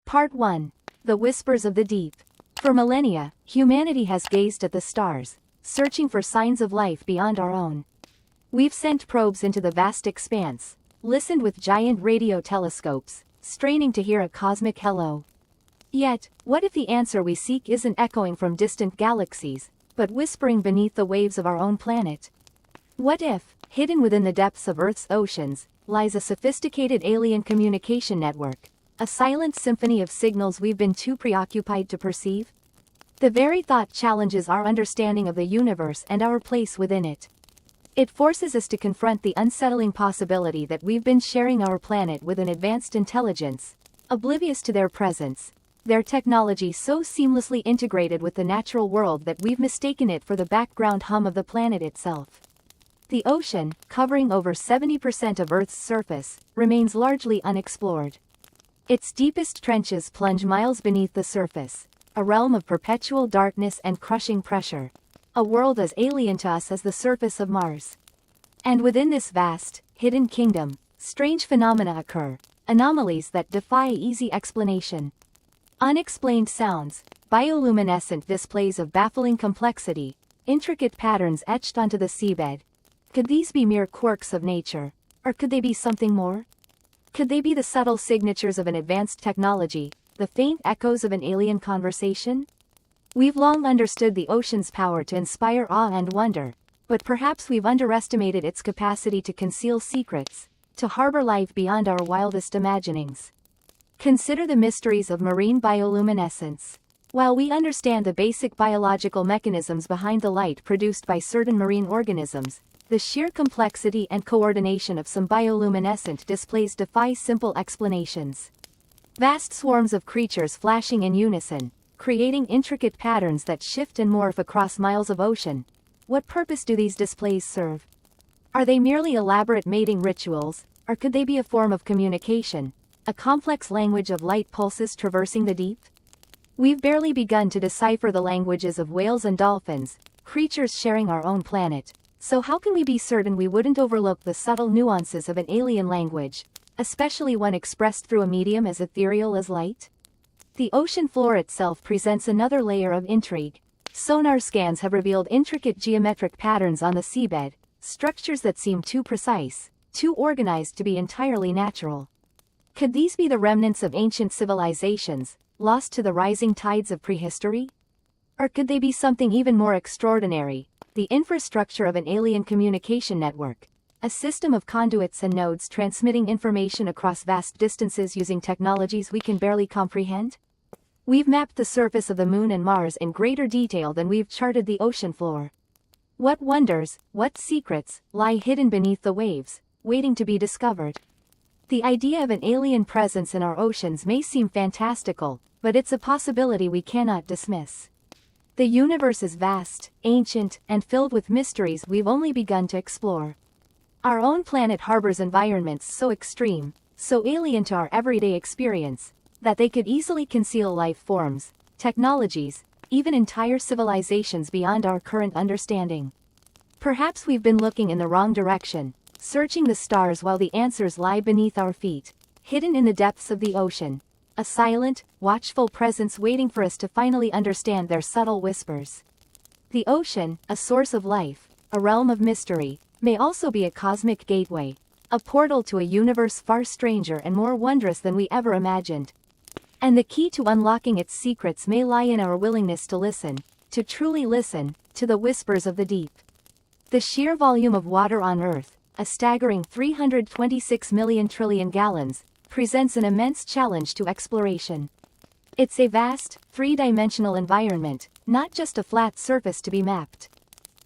Part 1. The Whispers of the Deep. For millennia, humanity has gazed at the stars, searching for signs of life beyond our own. We've sent probes into the vast expanse, listened with giant radio telescopes, straining to hear a cosmic hello. Yet, what if the answer we seek isn't echoing from distant galaxies, but whispering beneath the waves of our own planet? What if, hidden within the depths of Earth's oceans, lies a sophisticated alien communication network, a silent symphony of signals we've been too preoccupied to perceive? The very thought challenges our understanding of the universe and our place within it. It forces us to confront the unsettling possibility that we've been sharing our planet with an advanced intelligence, oblivious to their presence, their technology so seamlessly integrated with the natural world that we've mistaken it for the background hum of the planet itself. The ocean, covering over 70% of Earth's surface, remains largely unexplored. Its deepest trenches plunge miles beneath the surface, a realm of perpetual darkness and crushing pressure, a world as alien to us as the surface of Mars. And within this vast, hidden kingdom, strange phenomena occur, anomalies that defy easy explanation. Unexplained sounds, bioluminescent displays of baffling complexity, intricate patterns etched onto the seabed. Could these be mere quirks of nature, or could they be something more? Could they be the subtle signatures of an advanced technology, the faint echoes of an alien conversation? We've long understood the ocean's power to inspire awe and wonder, but perhaps we've underestimated its capacity to conceal secrets, to harbor life beyond our wildest imaginings. Consider the mysteries of marine bioluminescence. While we understand the basic biological mechanisms behind the light produced by certain marine organisms, the sheer complexity and coordination of some bioluminescent displays defy simple explanations. Vast swarms of creatures flashing in unison, creating intricate patterns that shift and morph across miles of ocean. What purpose do these displays serve? Are they merely elaborate mating rituals, or could they be a form of communication, a complex language of light pulses traversing the deep? We've barely begun to decipher the languages of whales and dolphins, creatures sharing our own planet. So how can we be certain we wouldn't overlook the subtle nuances of an alien language, especially one expressed through a medium as ethereal as light? The ocean floor itself presents another layer of intrigue. Sonar scans have revealed intricate geometric patterns on the seabed, structures that seem too precise, too organized to be entirely natural. Could these be the remnants of ancient civilizations, lost to the rising tides of prehistory? Or could they be something even more extraordinary, the infrastructure of an alien communication network, a system of conduits and nodes transmitting information across vast distances using technologies we can barely comprehend? We've mapped the surface of the Moon and Mars in greater detail than we've charted the ocean floor. What wonders, what secrets, lie hidden beneath the waves, waiting to be discovered? The idea of an alien presence in our oceans may seem fantastical, but it's a possibility we cannot dismiss. The universe is vast, ancient, and filled with mysteries we've only begun to explore. Our own planet harbors environments so extreme, so alien to our everyday experience, that they could easily conceal life forms, technologies, even entire civilizations beyond our current understanding. Perhaps we've been looking in the wrong direction, searching the stars while the answers lie beneath our feet, hidden in the depths of the ocean. A silent, watchful presence waiting for us to finally understand their subtle whispers. The ocean, a source of life, a realm of mystery, may also be a cosmic gateway, a portal to a universe far stranger and more wondrous than we ever imagined. And the key to unlocking its secrets may lie in our willingness to listen, to truly listen, to the whispers of the deep. The sheer volume of water on Earth, a staggering 326 million trillion gallons, presents an immense challenge to exploration. It's a vast, three-dimensional environment, not just a flat surface to be mapped.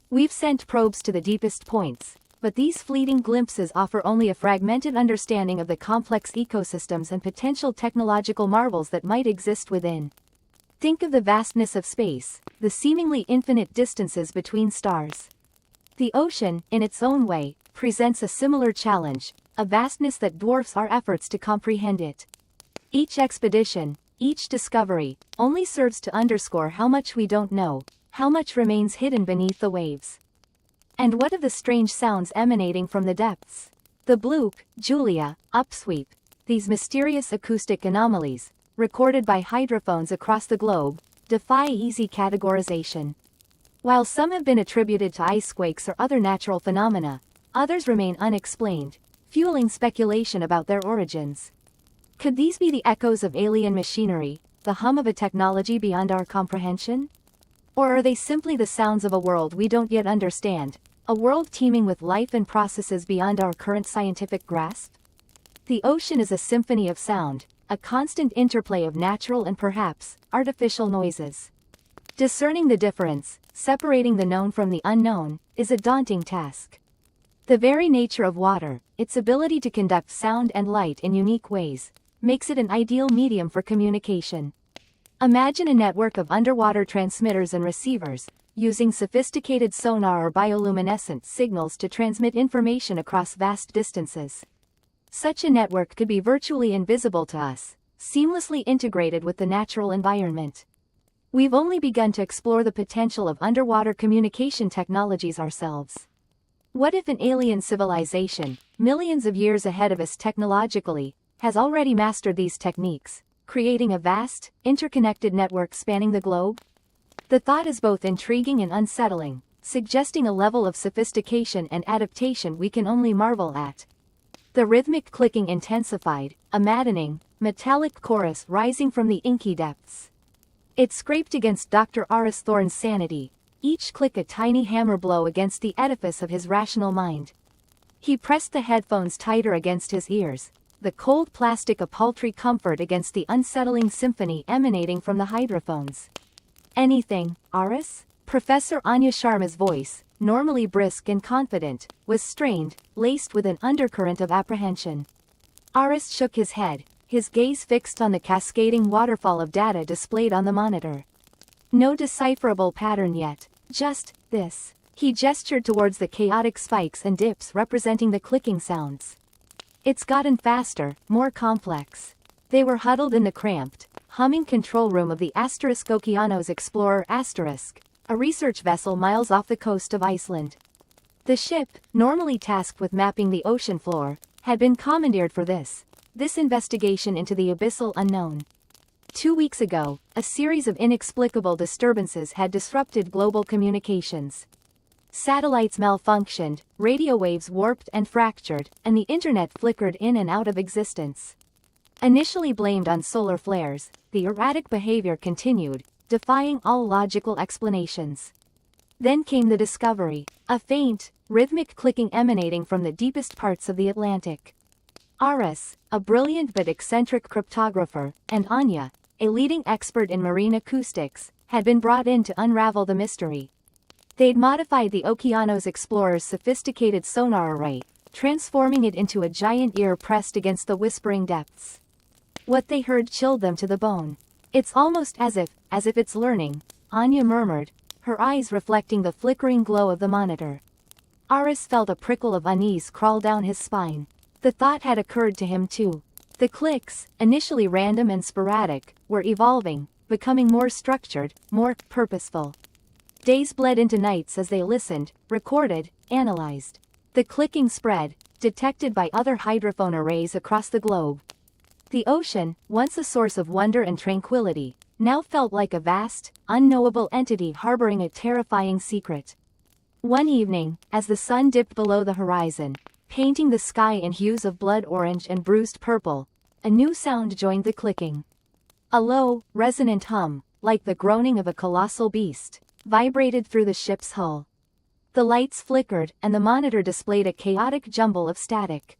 We've sent probes to the deepest points, but these fleeting glimpses offer only a fragmented understanding of the complex ecosystems and potential technological marvels that might exist within. Think of the vastness of space, the seemingly infinite distances between stars. The ocean, in its own way, presents a similar challenge, a vastness that dwarfs our efforts to comprehend it. Each expedition, each discovery, only serves to underscore how much we don't know, how much remains hidden beneath the waves. And what of the strange sounds emanating from the depths? The bloop, Julia, upsweep, these mysterious acoustic anomalies, recorded by hydrophones across the globe, defy easy categorization. While some have been attributed to icequakes or other natural phenomena, others remain unexplained, fueling speculation about their origins. Could these be the echoes of alien machinery, the hum of a technology beyond our comprehension? Or are they simply the sounds of a world we don't yet understand, a world teeming with life and processes beyond our current scientific grasp? The ocean is a symphony of sound, a constant interplay of natural and perhaps artificial noises. Discerning the difference, separating the known from the unknown, is a daunting task. The very nature of water, its ability to conduct sound and light in unique ways, makes it an ideal medium for communication. Imagine a network of underwater transmitters and receivers, using sophisticated sonar or bioluminescent signals to transmit information across vast distances. Such a network could be virtually invisible to us, seamlessly integrated with the natural environment. We've only begun to explore the potential of underwater communication technologies ourselves. What if an alien civilization, millions of years ahead of us technologically, has already mastered these techniques, creating a vast, interconnected network spanning the globe? The thought is both intriguing and unsettling, suggesting a level of sophistication and adaptation we can only marvel at. The rhythmic clicking intensified, a maddening, metallic chorus rising from the inky depths. It scraped against Dr. Aris Thorne's sanity, each click a tiny hammer blow against the edifice of his rational mind. He pressed the headphones tighter against his ears, the cold plastic a paltry comfort against the unsettling symphony emanating from the hydrophones. Anything, Aris? Professor Anya Sharma's voice, normally brisk and confident, was strained, laced with an undercurrent of apprehension. Aris shook his head, his gaze fixed on the cascading waterfall of data displayed on the monitor. No decipherable pattern yet, just this. He gestured towards the chaotic spikes and dips representing the clicking sounds. It's gotten faster, more complex. They were huddled in the cramped, humming control room of the Okeanos Explorer *, a research vessel miles off the coast of Iceland. The ship, normally tasked with mapping the ocean floor, had been commandeered for this investigation into the abyssal unknown. 2 weeks ago, a series of inexplicable disturbances had disrupted global communications. Satellites malfunctioned, radio waves warped and fractured, and the internet flickered in and out of existence. Initially blamed on solar flares, the erratic behavior continued, defying all logical explanations. Then came the discovery, a faint, rhythmic clicking emanating from the deepest parts of the Atlantic. Aris, a brilliant but eccentric cryptographer, and Anya, a leading expert in marine acoustics, had been brought in to unravel the mystery. They'd modified the Okeanos Explorer's sophisticated sonar array, transforming it into a giant ear pressed against the whispering depths. What they heard chilled them to the bone. It's almost as if it's learning, Anya murmured, her eyes reflecting the flickering glow of the monitor. Aris felt a prickle of unease crawl down his spine. The thought had occurred to him too. The clicks, initially random and sporadic, were evolving, becoming more structured, more purposeful. Days bled into nights as they listened, recorded, analyzed. The clicking spread, detected by other hydrophone arrays across the globe. The ocean, once a source of wonder and tranquility, now felt like a vast, unknowable entity harboring a terrifying secret. One evening, as the sun dipped below the horizon, painting the sky in hues of blood orange and bruised purple, a new sound joined the clicking. A low, resonant hum, like the groaning of a colossal beast, vibrated through the ship's hull. The lights flickered, and the monitor displayed a chaotic jumble of static.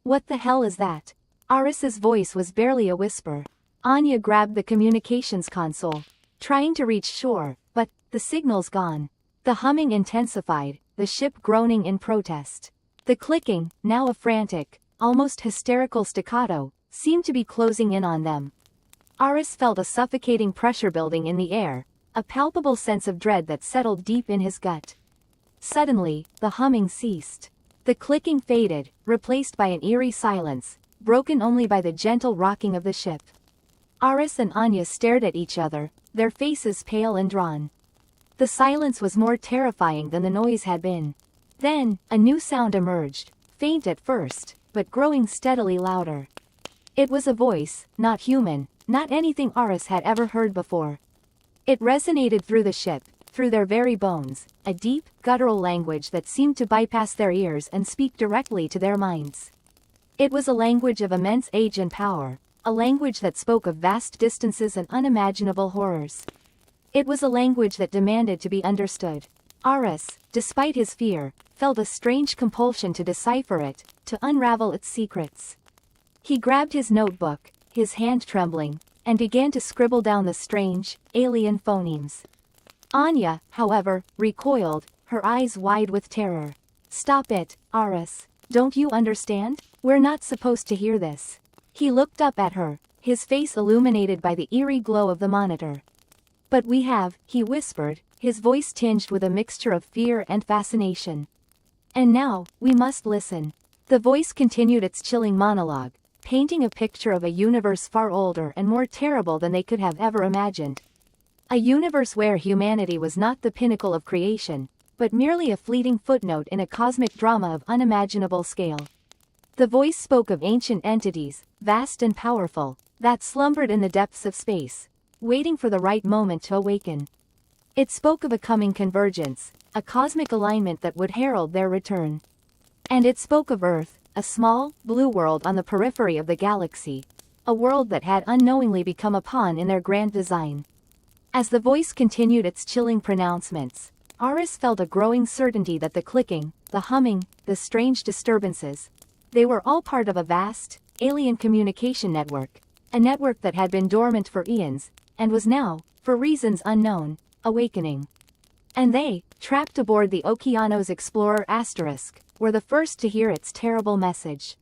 What the hell is that? Aris's voice was barely a whisper. Anya grabbed the communications console, trying to reach shore, but the signal's gone. The humming intensified, the ship groaning in protest. The clicking, now a frantic, almost hysterical staccato, seemed to be closing in on them. Aris felt a suffocating pressure building in the air, a palpable sense of dread that settled deep in his gut. Suddenly, the humming ceased. The clicking faded, replaced by an eerie silence, broken only by the gentle rocking of the ship. Aris and Anya stared at each other, their faces pale and drawn. The silence was more terrifying than the noise had been. Then, a new sound emerged, faint at first, but growing steadily louder. It was a voice, not human, not anything Aris had ever heard before. It resonated through the ship, through their very bones, a deep, guttural language that seemed to bypass their ears and speak directly to their minds. It was a language of immense age and power, a language that spoke of vast distances and unimaginable horrors. It was a language that demanded to be understood. Aris, despite his fear, felt a strange compulsion to decipher it, to unravel its secrets. He grabbed his notebook, his hand trembling, and began to scribble down the strange, alien phonemes. Anya, however, recoiled, her eyes wide with terror. "Stop it, Aris. Don't you understand? We're not supposed to hear this." He looked up at her, his face illuminated by the eerie glow of the monitor. "But we have," he whispered, his voice tinged with a mixture of fear and fascination. "And now, we must listen." The voice continued its chilling monologue, painting a picture of a universe far older and more terrible than they could have ever imagined. A universe where humanity was not the pinnacle of creation, but merely a fleeting footnote in a cosmic drama of unimaginable scale. The voice spoke of ancient entities, vast and powerful, that slumbered in the depths of space, waiting for the right moment to awaken. It spoke of a coming convergence, a cosmic alignment that would herald their return. And it spoke of Earth, a small, blue world on the periphery of the galaxy, a world that had unknowingly become a pawn in their grand design. As the voice continued its chilling pronouncements, Aris felt a growing certainty that the clicking, the humming, the strange disturbances, they were all part of a vast, alien communication network, a network that had been dormant for eons, and was now, for reasons unknown, awakening. And they, trapped aboard the Okeanos Explorer Asterisk, were the first to hear its terrible message.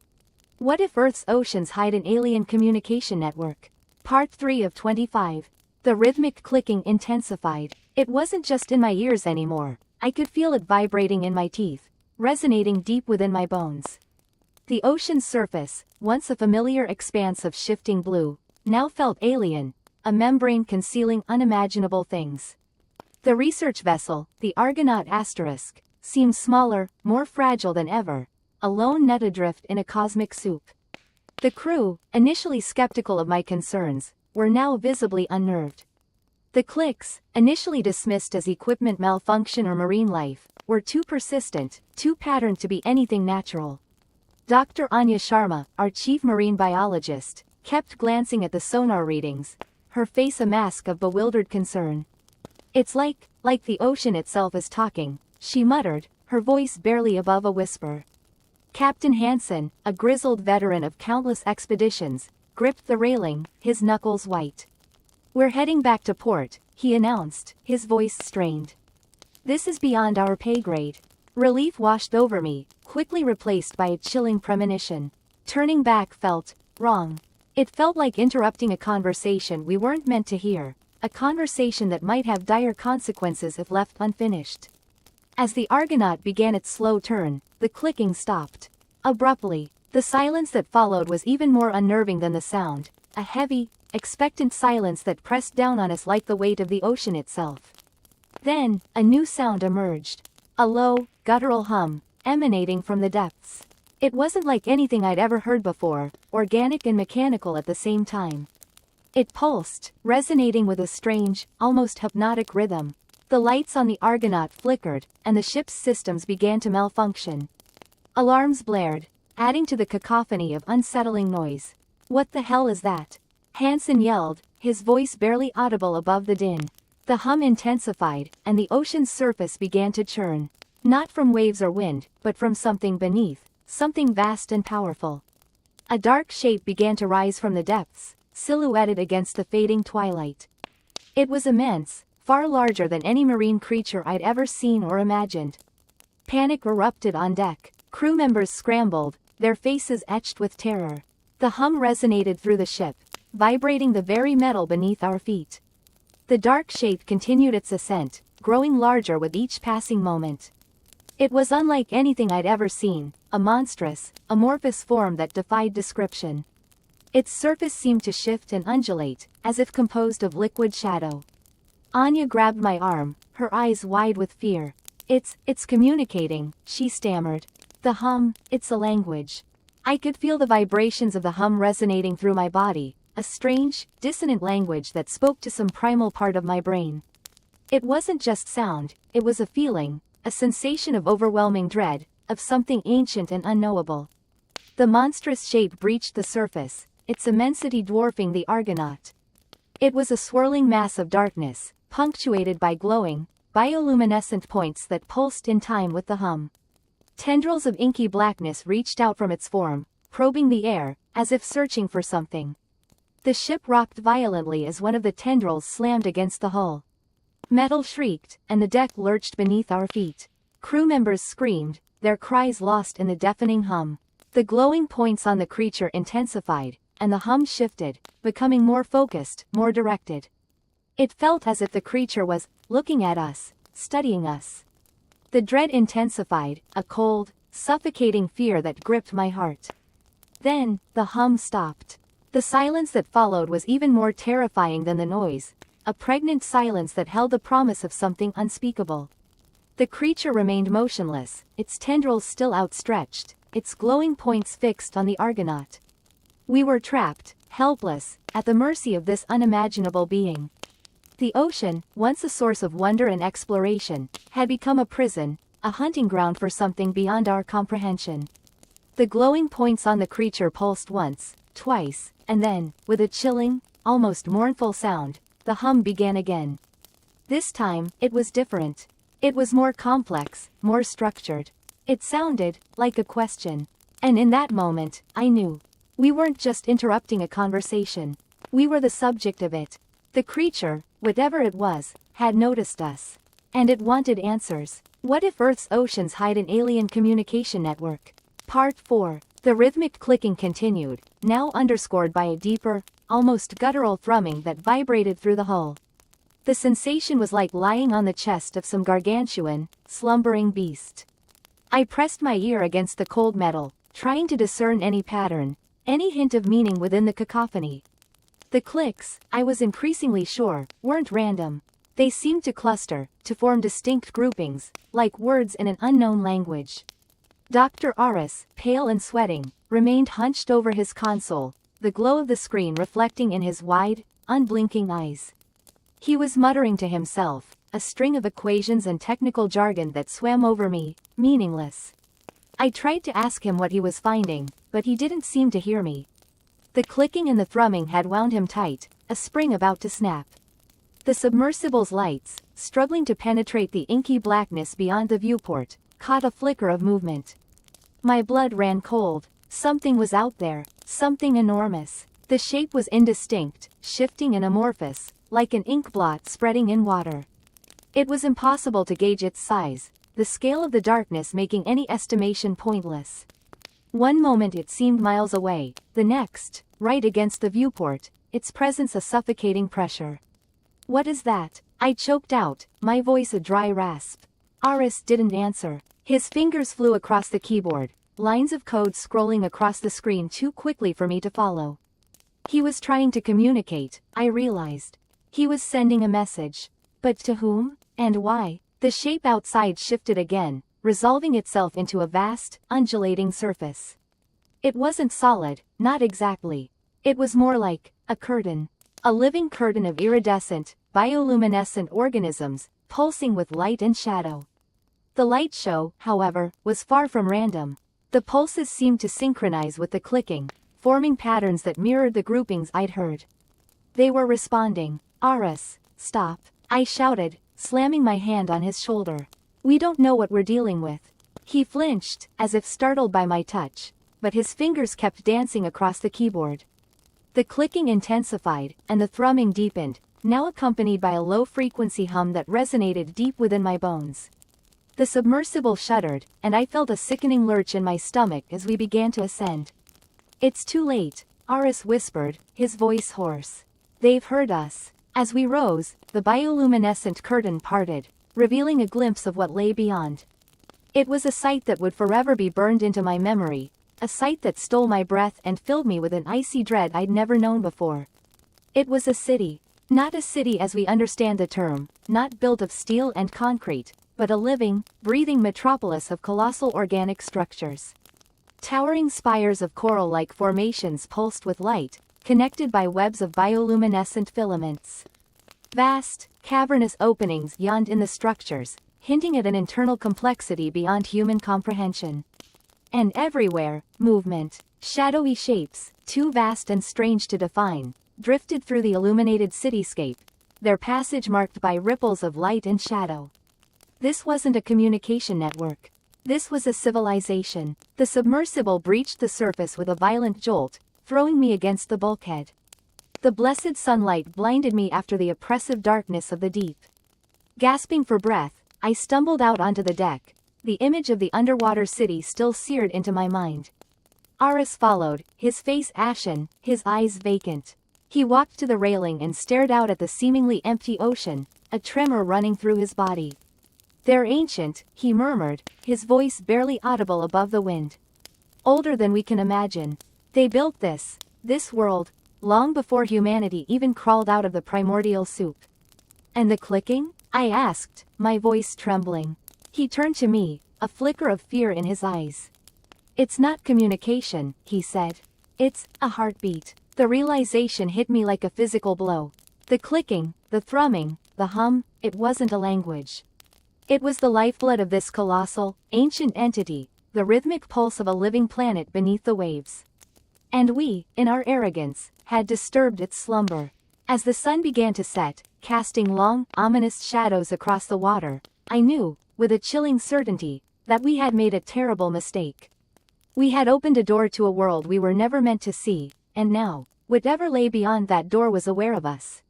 What if Earth's oceans hide an alien communication network? Part 3 of 25. The rhythmic clicking intensified. It wasn't just in my ears anymore. I could feel it vibrating in my teeth, resonating deep within my bones. The ocean's surface, once a familiar expanse of shifting blue, now felt alien, a membrane concealing unimaginable things. The research vessel, the Argonaut Asterisk, seemed smaller, more fragile than ever, a lone net adrift in a cosmic soup. The crew, initially skeptical of my concerns, were now visibly unnerved. The clicks, initially dismissed as equipment malfunction or marine life, were too persistent, too patterned to be anything natural. Dr. Anya Sharma, our chief marine biologist, kept glancing at the sonar readings, her face a mask of bewildered concern. "It's like the ocean itself is talking," she muttered, her voice barely above a whisper. Captain Hansen, a grizzled veteran of countless expeditions, gripped the railing, his knuckles white. "We're heading back to port," he announced, his voice strained. "This is beyond our pay grade." Relief washed over me, quickly replaced by a chilling premonition. Turning back felt wrong. It felt like interrupting a conversation we weren't meant to hear, a conversation that might have dire consequences if left unfinished. As the Argonaut began its slow turn, the clicking stopped. Abruptly, the silence that followed was even more unnerving than the sound, a heavy, expectant silence that pressed down on us like the weight of the ocean itself. Then, a new sound emerged. A low, guttural hum, emanating from the depths. It wasn't like anything I'd ever heard before, organic and mechanical at the same time. It pulsed, resonating with a strange, almost hypnotic rhythm. The lights on the Argonaut flickered, and the ship's systems began to malfunction. Alarms blared, adding to the cacophony of unsettling noise. "What the hell is that?" Hansen yelled, his voice barely audible above the din. The hum intensified, and the ocean's surface began to churn. Not from waves or wind, but from something beneath, something vast and powerful. A dark shape began to rise from the depths, silhouetted against the fading twilight. It was immense, far larger than any marine creature I'd ever seen or imagined. Panic erupted on deck. Crew members scrambled, their faces etched with terror. The hum resonated through the ship, vibrating the very metal beneath our feet. The dark shape continued its ascent, growing larger with each passing moment. It was unlike anything I'd ever seen, a monstrous, amorphous form that defied description. Its surface seemed to shift and undulate, as if composed of liquid shadow. Anya grabbed my arm, her eyes wide with fear. It's communicating," she stammered. "The hum, it's a language." I could feel the vibrations of the hum resonating through my body, a strange, dissonant language that spoke to some primal part of my brain. It wasn't just sound, it was a feeling, a sensation of overwhelming dread, of something ancient and unknowable. The monstrous shape breached the surface, its immensity dwarfing the Argonaut. It was a swirling mass of darkness, punctuated by glowing, bioluminescent points that pulsed in time with the hum. Tendrils of inky blackness reached out from its form, probing the air, as if searching for something. The ship rocked violently as one of the tendrils slammed against the hull. Metal shrieked, and the deck lurched beneath our feet. Crew members screamed, their cries lost in the deafening hum. The glowing points on the creature intensified, and the hum shifted, becoming more focused, more directed. It felt as if the creature was looking at us, studying us. The dread intensified, a cold, suffocating fear that gripped my heart. Then, the hum stopped. The silence that followed was even more terrifying than the noise, a pregnant silence that held the promise of something unspeakable. The creature remained motionless, its tendrils still outstretched, its glowing points fixed on the Argonaut. We were trapped, helpless, at the mercy of this unimaginable being. The ocean, once a source of wonder and exploration, had become a prison, a hunting ground for something beyond our comprehension. The glowing points on the creature pulsed once, twice, and then, with a chilling, almost mournful sound, the hum began again. This time, it was different. It was more complex, more structured. It sounded like a question. And in that moment, I knew. We weren't just interrupting a conversation. We were the subject of it. The creature, whatever it was, had noticed us. And it wanted answers. What if Earth's oceans hide an alien communication network? Part 4. The rhythmic clicking continued, now underscored by a deeper, almost guttural thrumming that vibrated through the hull. The sensation was like lying on the chest of some gargantuan, slumbering beast. I pressed my ear against the cold metal, trying to discern any pattern, any hint of meaning within the cacophony. The clicks, I was increasingly sure, weren't random. They seemed to cluster, to form distinct groupings, like words in an unknown language. Dr. Aris, pale and sweating, remained hunched over his console, the glow of the screen reflecting in his wide, unblinking eyes. He was muttering to himself, a string of equations and technical jargon that swam over me, meaningless. I tried to ask him what he was finding, but he didn't seem to hear me. The clicking and the thrumming had wound him tight, a spring about to snap. The submersible's lights, struggling to penetrate the inky blackness beyond the viewport, caught a flicker of movement. My blood ran cold. Something was out there, something enormous. The shape was indistinct, shifting and amorphous, like an ink blot spreading in water. It was impossible to gauge its size, the scale of the darkness making any estimation pointless. One moment it seemed miles away, the next, right against the viewport, its presence a suffocating pressure. "What is that?" I choked out, my voice a dry rasp. Aris didn't answer. His fingers flew across the keyboard, lines of code scrolling across the screen too quickly for me to follow. He was trying to communicate, I realized. He was sending a message. But to whom? And why? The shape outside shifted again, resolving itself into a vast, undulating surface. It wasn't solid, not exactly. It was more like a curtain. A living curtain of iridescent, bioluminescent organisms, pulsing with light and shadow. The light show, however, was far from random. The pulses seemed to synchronize with the clicking, forming patterns that mirrored the groupings I'd heard. They were responding. "Aris, stop," I shouted, slamming my hand on his shoulder. "We don't know what we're dealing with." He flinched, as if startled by my touch, but his fingers kept dancing across the keyboard. The clicking intensified, and the thrumming deepened, now accompanied by a low-frequency hum that resonated deep within my bones. The submersible shuddered, and I felt a sickening lurch in my stomach as we began to ascend. "It's too late," Aris whispered, his voice hoarse. "They've heard us." As we rose, the bioluminescent curtain parted, revealing a glimpse of what lay beyond. It was a sight that would forever be burned into my memory, a sight that stole my breath and filled me with an icy dread I'd never known before. It was a city. Not a city as we understand the term, not built of steel and concrete, but a living, breathing metropolis of colossal organic structures. Towering spires of coral-like formations pulsed with light, connected by webs of bioluminescent filaments. Vast, cavernous openings yawned in the structures, hinting at an internal complexity beyond human comprehension. And everywhere, movement, shadowy shapes, too vast and strange to define, drifted through the illuminated cityscape, their passage marked by ripples of light and shadow. This wasn't a communication network. This was a civilization. The submersible breached the surface with a violent jolt, throwing me against the bulkhead. The blessed sunlight blinded me after the oppressive darkness of the deep. Gasping for breath, I stumbled out onto the deck, the image of the underwater city still seared into my mind. Aris followed, his face ashen, his eyes vacant. He walked to the railing and stared out at the seemingly empty ocean, a tremor running through his body. "They're ancient," he murmured, his voice barely audible above the wind. "Older than we can imagine. They built this world, long before humanity even crawled out of the primordial soup." "And the clicking?" I asked, my voice trembling. He turned to me, a flicker of fear in his eyes. "It's not communication," he said. "It's a heartbeat." The realization hit me like a physical blow. The clicking, the thrumming, the hum, it wasn't a language. It was the lifeblood of this colossal, ancient entity, the rhythmic pulse of a living planet beneath the waves. And we, in our arrogance, had disturbed its slumber. As the sun began to set, casting long, ominous shadows across the water, I knew, with a chilling certainty, that we had made a terrible mistake. We had opened a door to a world we were never meant to see, and now, whatever lay beyond that door was aware of us.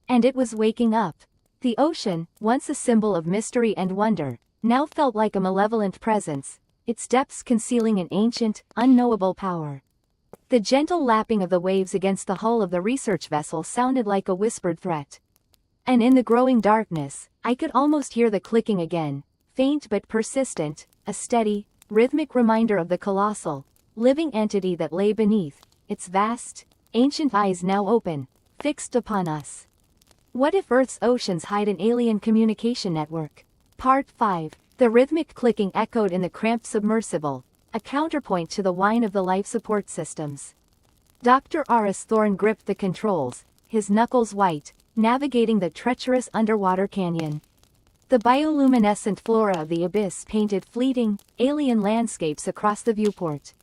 And it was waking up. The ocean, once a symbol of mystery and wonder, now felt like a malevolent presence, its depths concealing an ancient, unknowable power. The gentle lapping of the waves against the hull of the research vessel sounded like a whispered threat. And in the growing darkness, I could almost hear the clicking again, faint but persistent, a steady, rhythmic reminder of the colossal, living entity that lay beneath, its vast, ancient eyes now open, fixed upon us. What if Earth's oceans hide an alien communication network? Part 5. The rhythmic clicking echoed in the cramped submersible, a counterpoint to the whine of the life support systems. Dr. Aris Thorne gripped the controls, his knuckles white, navigating the treacherous underwater canyon. The bioluminescent flora of the abyss painted fleeting, alien landscapes across the viewport.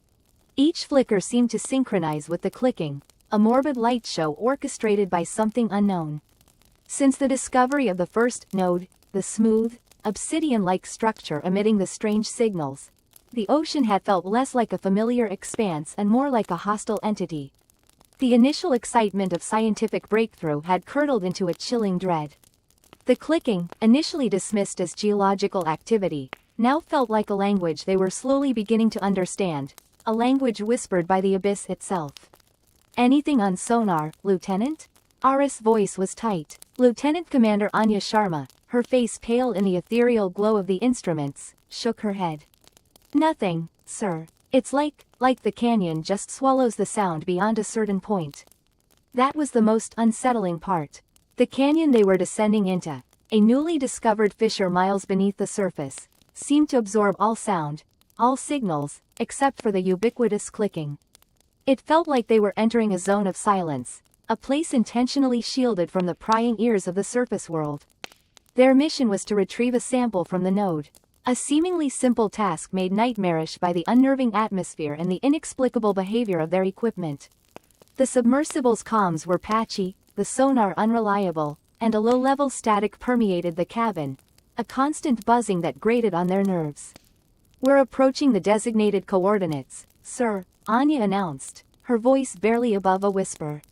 Each flicker seemed to synchronize with the clicking, a morbid light show orchestrated by something unknown. Since the discovery of the first node, the smooth, obsidian-like structure emitting the strange signals, the ocean had felt less like a familiar expanse and more like a hostile entity. The initial excitement of scientific breakthrough had curdled into a chilling dread. The clicking, initially dismissed as geological activity, now felt like a language they were slowly beginning to understand, a language whispered by the abyss itself. "Anything on sonar, Lieutenant?" Aris' voice was tight. Lieutenant Commander Anya Sharma, her face pale in the ethereal glow of the instruments, shook her head. "Nothing, sir. It's like the canyon just swallows the sound beyond a certain point." That was the most unsettling part. The canyon they were descending into, a newly discovered fissure miles beneath the surface, seemed to absorb all sound, all signals, except for the ubiquitous clicking. It felt like they were entering a zone of silence, a place intentionally shielded from the prying ears of the surface world. Their mission was to retrieve a sample from the node. A seemingly simple task made nightmarish by the unnerving atmosphere and the inexplicable behavior of their equipment. The submersible's comms were patchy, the sonar unreliable, and a low-level static permeated the cabin, a constant buzzing that grated on their nerves. "We're approaching the designated coordinates, sir," Anya announced, her voice barely above a whisper.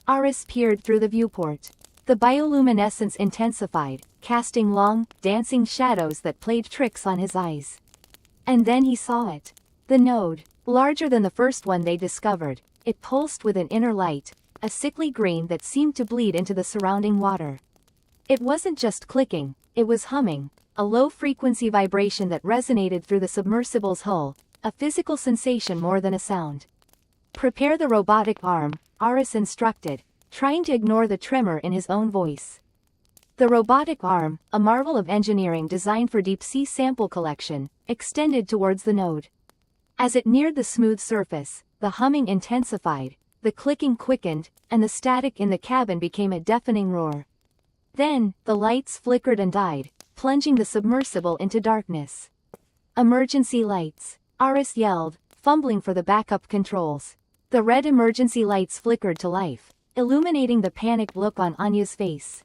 Aris peered through the viewport. The bioluminescence intensified, casting long, dancing shadows that played tricks on his eyes. And then he saw it. The node, larger than the first one they discovered, it pulsed with an inner light, a sickly green that seemed to bleed into the surrounding water. It wasn't just clicking, it was humming, a low-frequency vibration that resonated through the submersible's hull, a physical sensation more than a sound. "Prepare the robotic arm," Aris instructed, trying to ignore the tremor in his own voice. The robotic arm, a marvel of engineering designed for deep-sea sample collection, extended towards the node. As it neared the smooth surface, the humming intensified, the clicking quickened, and the static in the cabin became a deafening roar. Then, the lights flickered and died, plunging the submersible into darkness. Emergency lights, Aris yelled, fumbling for the backup controls. The red emergency lights flickered to life, illuminating the panicked look on Anya's face.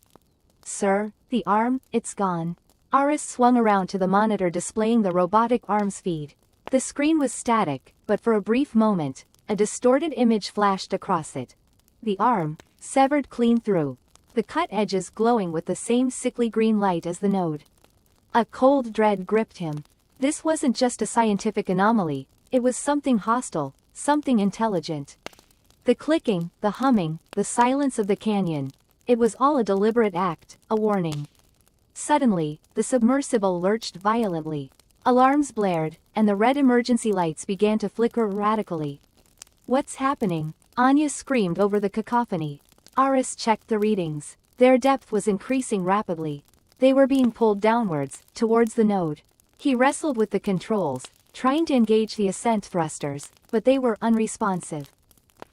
Sir, the arm, it's gone. Aris swung around to the monitor displaying the robotic arm's feed. The screen was static, but for a brief moment, a distorted image flashed across it. The arm, severed clean through, the cut edges glowing with the same sickly green light as the node. A cold dread gripped him. This wasn't just a scientific anomaly, it was something hostile, something intelligent. The clicking, the humming, the silence of the canyon. It was all a deliberate act, a warning. Suddenly, the submersible lurched violently. Alarms blared, and the red emergency lights began to flicker erratically. What's happening? Anya screamed over the cacophony. Aris checked the readings. Their depth was increasing rapidly. They were being pulled downwards, towards the node. He wrestled with the controls, trying to engage the ascent thrusters, but they were unresponsive.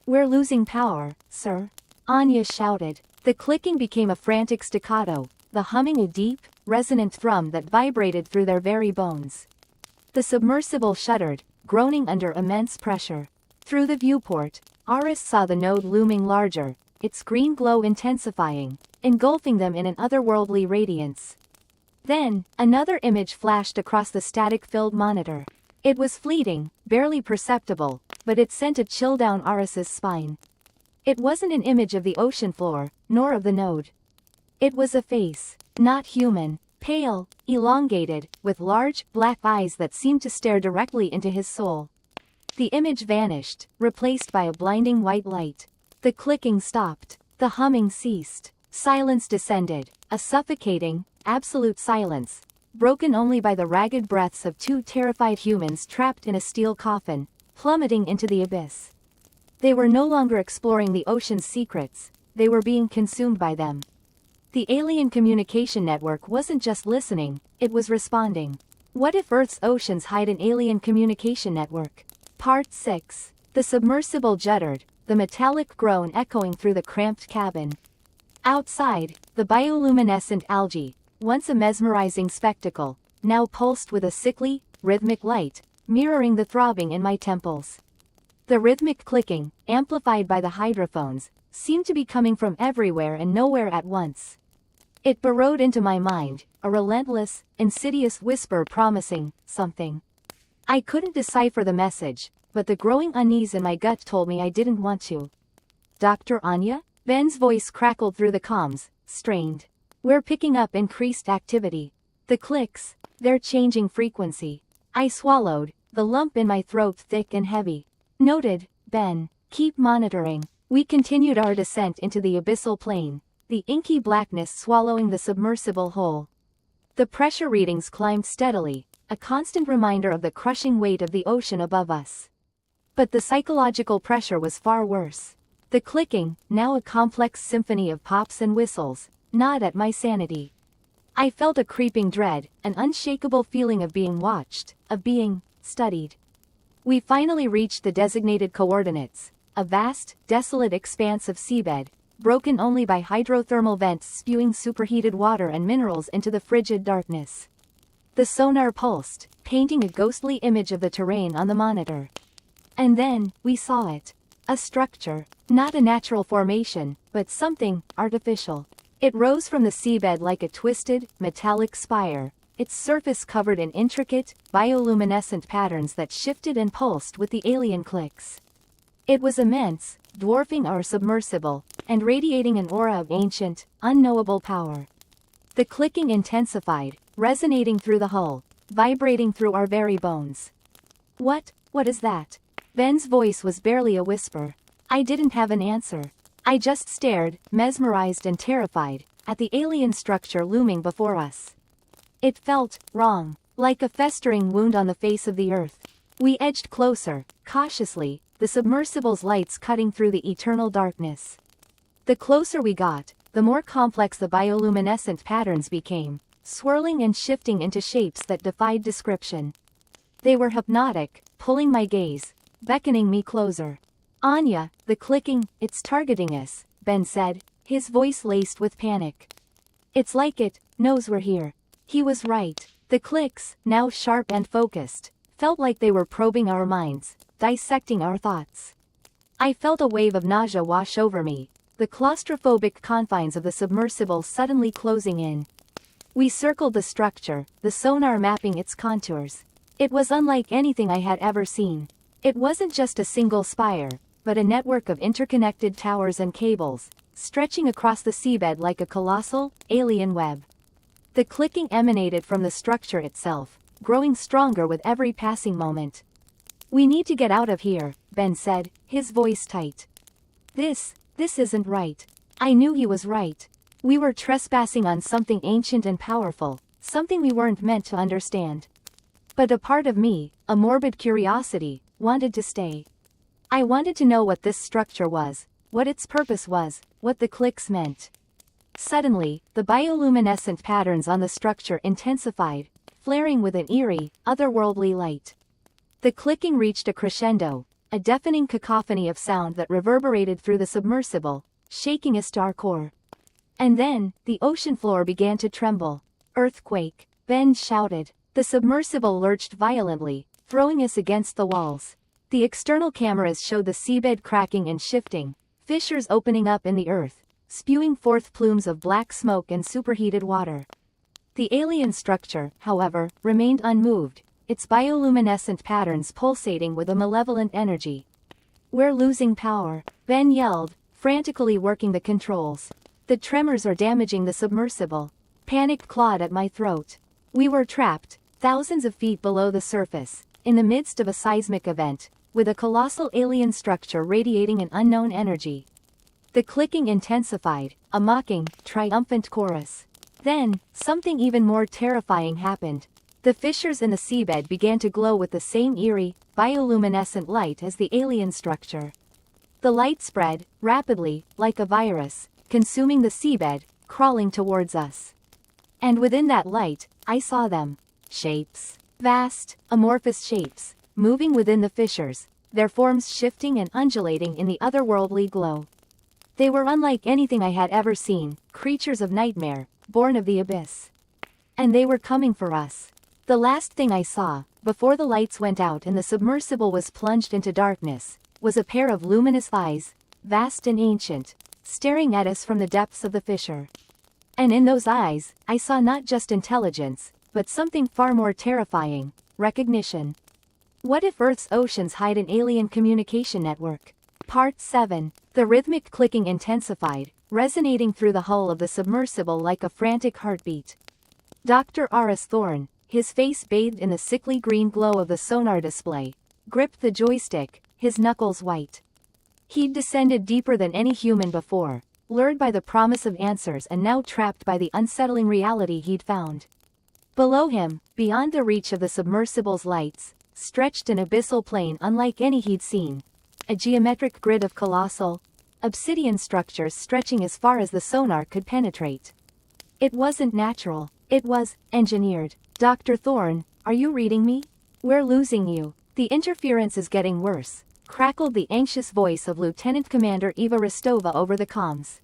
We're losing power, sir. Anya shouted. The clicking became a frantic staccato, the humming a deep, resonant thrum that vibrated through their very bones. The submersible shuddered, groaning under immense pressure. Through the viewport, Aris saw the node looming larger, its green glow intensifying, engulfing them in an otherworldly radiance. Then, another image flashed across the static-filled monitor. It was fleeting, barely perceptible, but it sent a chill down Aris's spine. It wasn't an image of the ocean floor, nor of the node. It was a face, not human, pale, elongated, with large, black eyes that seemed to stare directly into his soul. The image vanished, replaced by a blinding white light. The clicking stopped. The humming ceased. Silence descended, a suffocating, absolute silence, broken only by the ragged breaths of two terrified humans trapped in a steel coffin, plummeting into the abyss. They were no longer exploring the ocean's secrets, they were being consumed by them. The alien communication network wasn't just listening, it was responding. What if Earth's oceans hide an alien communication network? Part 6. The submersible juddered, the metallic groan echoing through the cramped cabin. Outside, the bioluminescent algae, once a mesmerizing spectacle, now pulsed with a sickly, rhythmic light, mirroring the throbbing in my temples. The rhythmic clicking, amplified by the hydrophones, seemed to be coming from everywhere and nowhere at once. It burrowed into my mind, a relentless, insidious whisper promising something. I couldn't decipher the message, but the growing unease in my gut told me I didn't want to. Dr. Anya? Ben's voice crackled through the comms, strained. We're picking up increased activity. The clicks, they're changing frequency. I swallowed, the lump in my throat thick and heavy. Noted, Ben. Keep monitoring. We continued our descent into the abyssal plain, the inky blackness swallowing the submersible whole. The pressure readings climbed steadily, a constant reminder of the crushing weight of the ocean above us. But the psychological pressure was far worse. The clicking, now a complex symphony of pops and whistles, gnawed at my sanity. I felt a creeping dread, an unshakable feeling of being watched, of being studied. We finally reached the designated coordinates, a vast, desolate expanse of seabed, broken only by hydrothermal vents spewing superheated water and minerals into the frigid darkness. The sonar pulsed, painting a ghostly image of the terrain on the monitor. And then, we saw it. A structure, not a natural formation, but something artificial. It rose from the seabed like a twisted, metallic spire, its surface covered in intricate, bioluminescent patterns that shifted and pulsed with the alien clicks. It was immense, dwarfing our submersible, and radiating an aura of ancient, unknowable power. The clicking intensified, resonating through the hull, vibrating through our very bones. What is that? Ben's voice was barely a whisper. I didn't have an answer. I just stared, mesmerized and terrified, at the alien structure looming before us. It felt wrong, like a festering wound on the face of the earth. We edged closer, cautiously, the submersible's lights cutting through the eternal darkness. The closer we got, the more complex the bioluminescent patterns became, swirling and shifting into shapes that defied description. They were hypnotic, pulling my gaze, beckoning me closer. Anya, the clicking, it's targeting us, Ben said, his voice laced with panic. It's like it knows we're here. He was right. The clicks, now sharp and focused, felt like they were probing our minds, dissecting our thoughts. I felt a wave of nausea wash over me, the claustrophobic confines of the submersible suddenly closing in. We circled the structure, the sonar mapping its contours. It was unlike anything I had ever seen. It wasn't just a single spire, but a network of interconnected towers and cables, stretching across the seabed like a colossal, alien web. The clicking emanated from the structure itself, growing stronger with every passing moment. We need to get out of here, Ben said, his voice tight. This isn't right. I knew he was right. We were trespassing on something ancient and powerful, something we weren't meant to understand. But a part of me, a morbid curiosity, wanted to stay. I wanted to know what this structure was, what its purpose was, what the clicks meant. Suddenly, the bioluminescent patterns on the structure intensified, flaring with an eerie, otherworldly light. The clicking reached a crescendo, a deafening cacophony of sound that reverberated through the submersible, shaking us to our core. And then, the ocean floor began to tremble. Earthquake, Ben shouted. The submersible lurched violently, throwing us against the walls. The external cameras showed the seabed cracking and shifting, fissures opening up in the earth, spewing forth plumes of black smoke and superheated water. The alien structure, however, remained unmoved, its bioluminescent patterns pulsating with a malevolent energy. We're losing power, Ben yelled, frantically working the controls. The tremors are damaging the submersible. Panic clawed at my throat. We were trapped, thousands of feet below the surface, in the midst of a seismic event, with a colossal alien structure radiating an unknown energy. The clicking intensified, a mocking, triumphant chorus. Then, something even more terrifying happened. The fissures in the seabed began to glow with the same eerie, bioluminescent light as the alien structure. The light spread, rapidly, like a virus, consuming the seabed, crawling towards us. And within that light, I saw them. Shapes. Vast, amorphous shapes, moving within the fissures, their forms shifting and undulating in the otherworldly glow. They were unlike anything I had ever seen, creatures of nightmare, born of the abyss. And they were coming for us. The last thing I saw, before the lights went out and the submersible was plunged into darkness, was a pair of luminous eyes, vast and ancient, staring at us from the depths of the fissure. And in those eyes, I saw not just intelligence, but something far more terrifying, recognition. What if Earth's oceans hide an alien communication network? Part 7. The rhythmic clicking intensified, resonating through the hull of the submersible like a frantic heartbeat. Dr. Aris Thorne, his face bathed in the sickly green glow of the sonar display, gripped the joystick, his knuckles white. He'd descended deeper than any human before, lured by the promise of answers and now trapped by the unsettling reality he'd found. Below him, beyond the reach of the submersible's lights, stretched an abyssal plain unlike any he'd seen. A geometric grid of colossal, obsidian structures stretching as far as the sonar could penetrate. It wasn't natural, it was engineered. Dr. Thorne, are you reading me? We're losing you. The interference is getting worse, crackled the anxious voice of Lieutenant Commander Eva Rostova over the comms.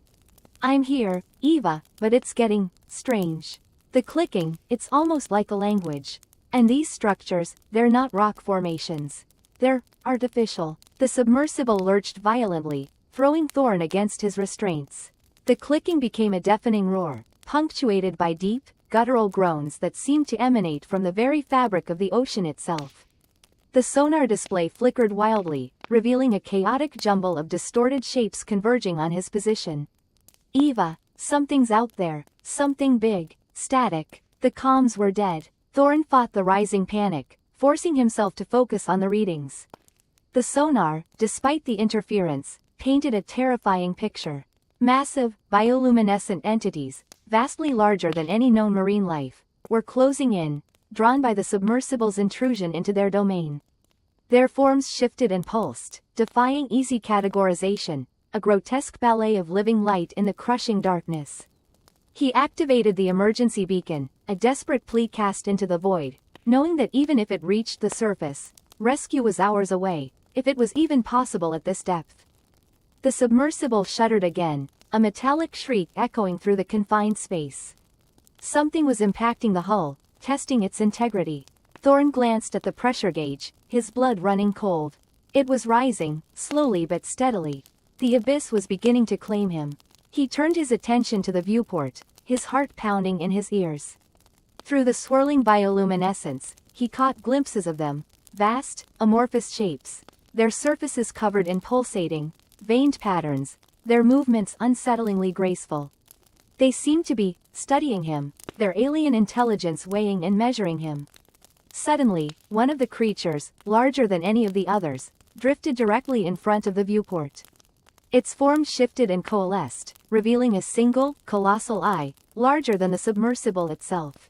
I'm here, Eva, but it's getting strange. The clicking, it's almost like a language. And these structures, they're not rock formations. They're artificial. The submersible lurched violently, throwing Thorne against his restraints. The clicking became a deafening roar, punctuated by deep, guttural groans that seemed to emanate from the very fabric of the ocean itself. The sonar display flickered wildly, revealing a chaotic jumble of distorted shapes converging on his position. Eva, something's out there, something big. Static. The comms were dead. Thorne fought the rising panic, forcing himself to focus on the readings. The sonar, despite the interference, painted a terrifying picture. Massive, bioluminescent entities, vastly larger than any known marine life, were closing in, drawn by the submersible's intrusion into their domain. Their forms shifted and pulsed, defying easy categorization, a grotesque ballet of living light in the crushing darkness. He activated the emergency beacon, a desperate plea cast into the void, knowing that even if it reached the surface, rescue was hours away, if it was even possible at this depth. The submersible shuddered again, a metallic shriek echoing through the confined space. Something was impacting the hull, testing its integrity. Thorn glanced at the pressure gauge, his blood running cold. It was rising, slowly but steadily. The abyss was beginning to claim him. He turned his attention to the viewport, his heart pounding in his ears. Through the swirling bioluminescence, he caught glimpses of them, vast, amorphous shapes, their surfaces covered in pulsating, veined patterns, their movements unsettlingly graceful. They seemed to be studying him, their alien intelligence weighing and measuring him. Suddenly, one of the creatures, larger than any of the others, drifted directly in front of the viewport. Its form shifted and coalesced, revealing a single, colossal eye, larger than the submersible itself.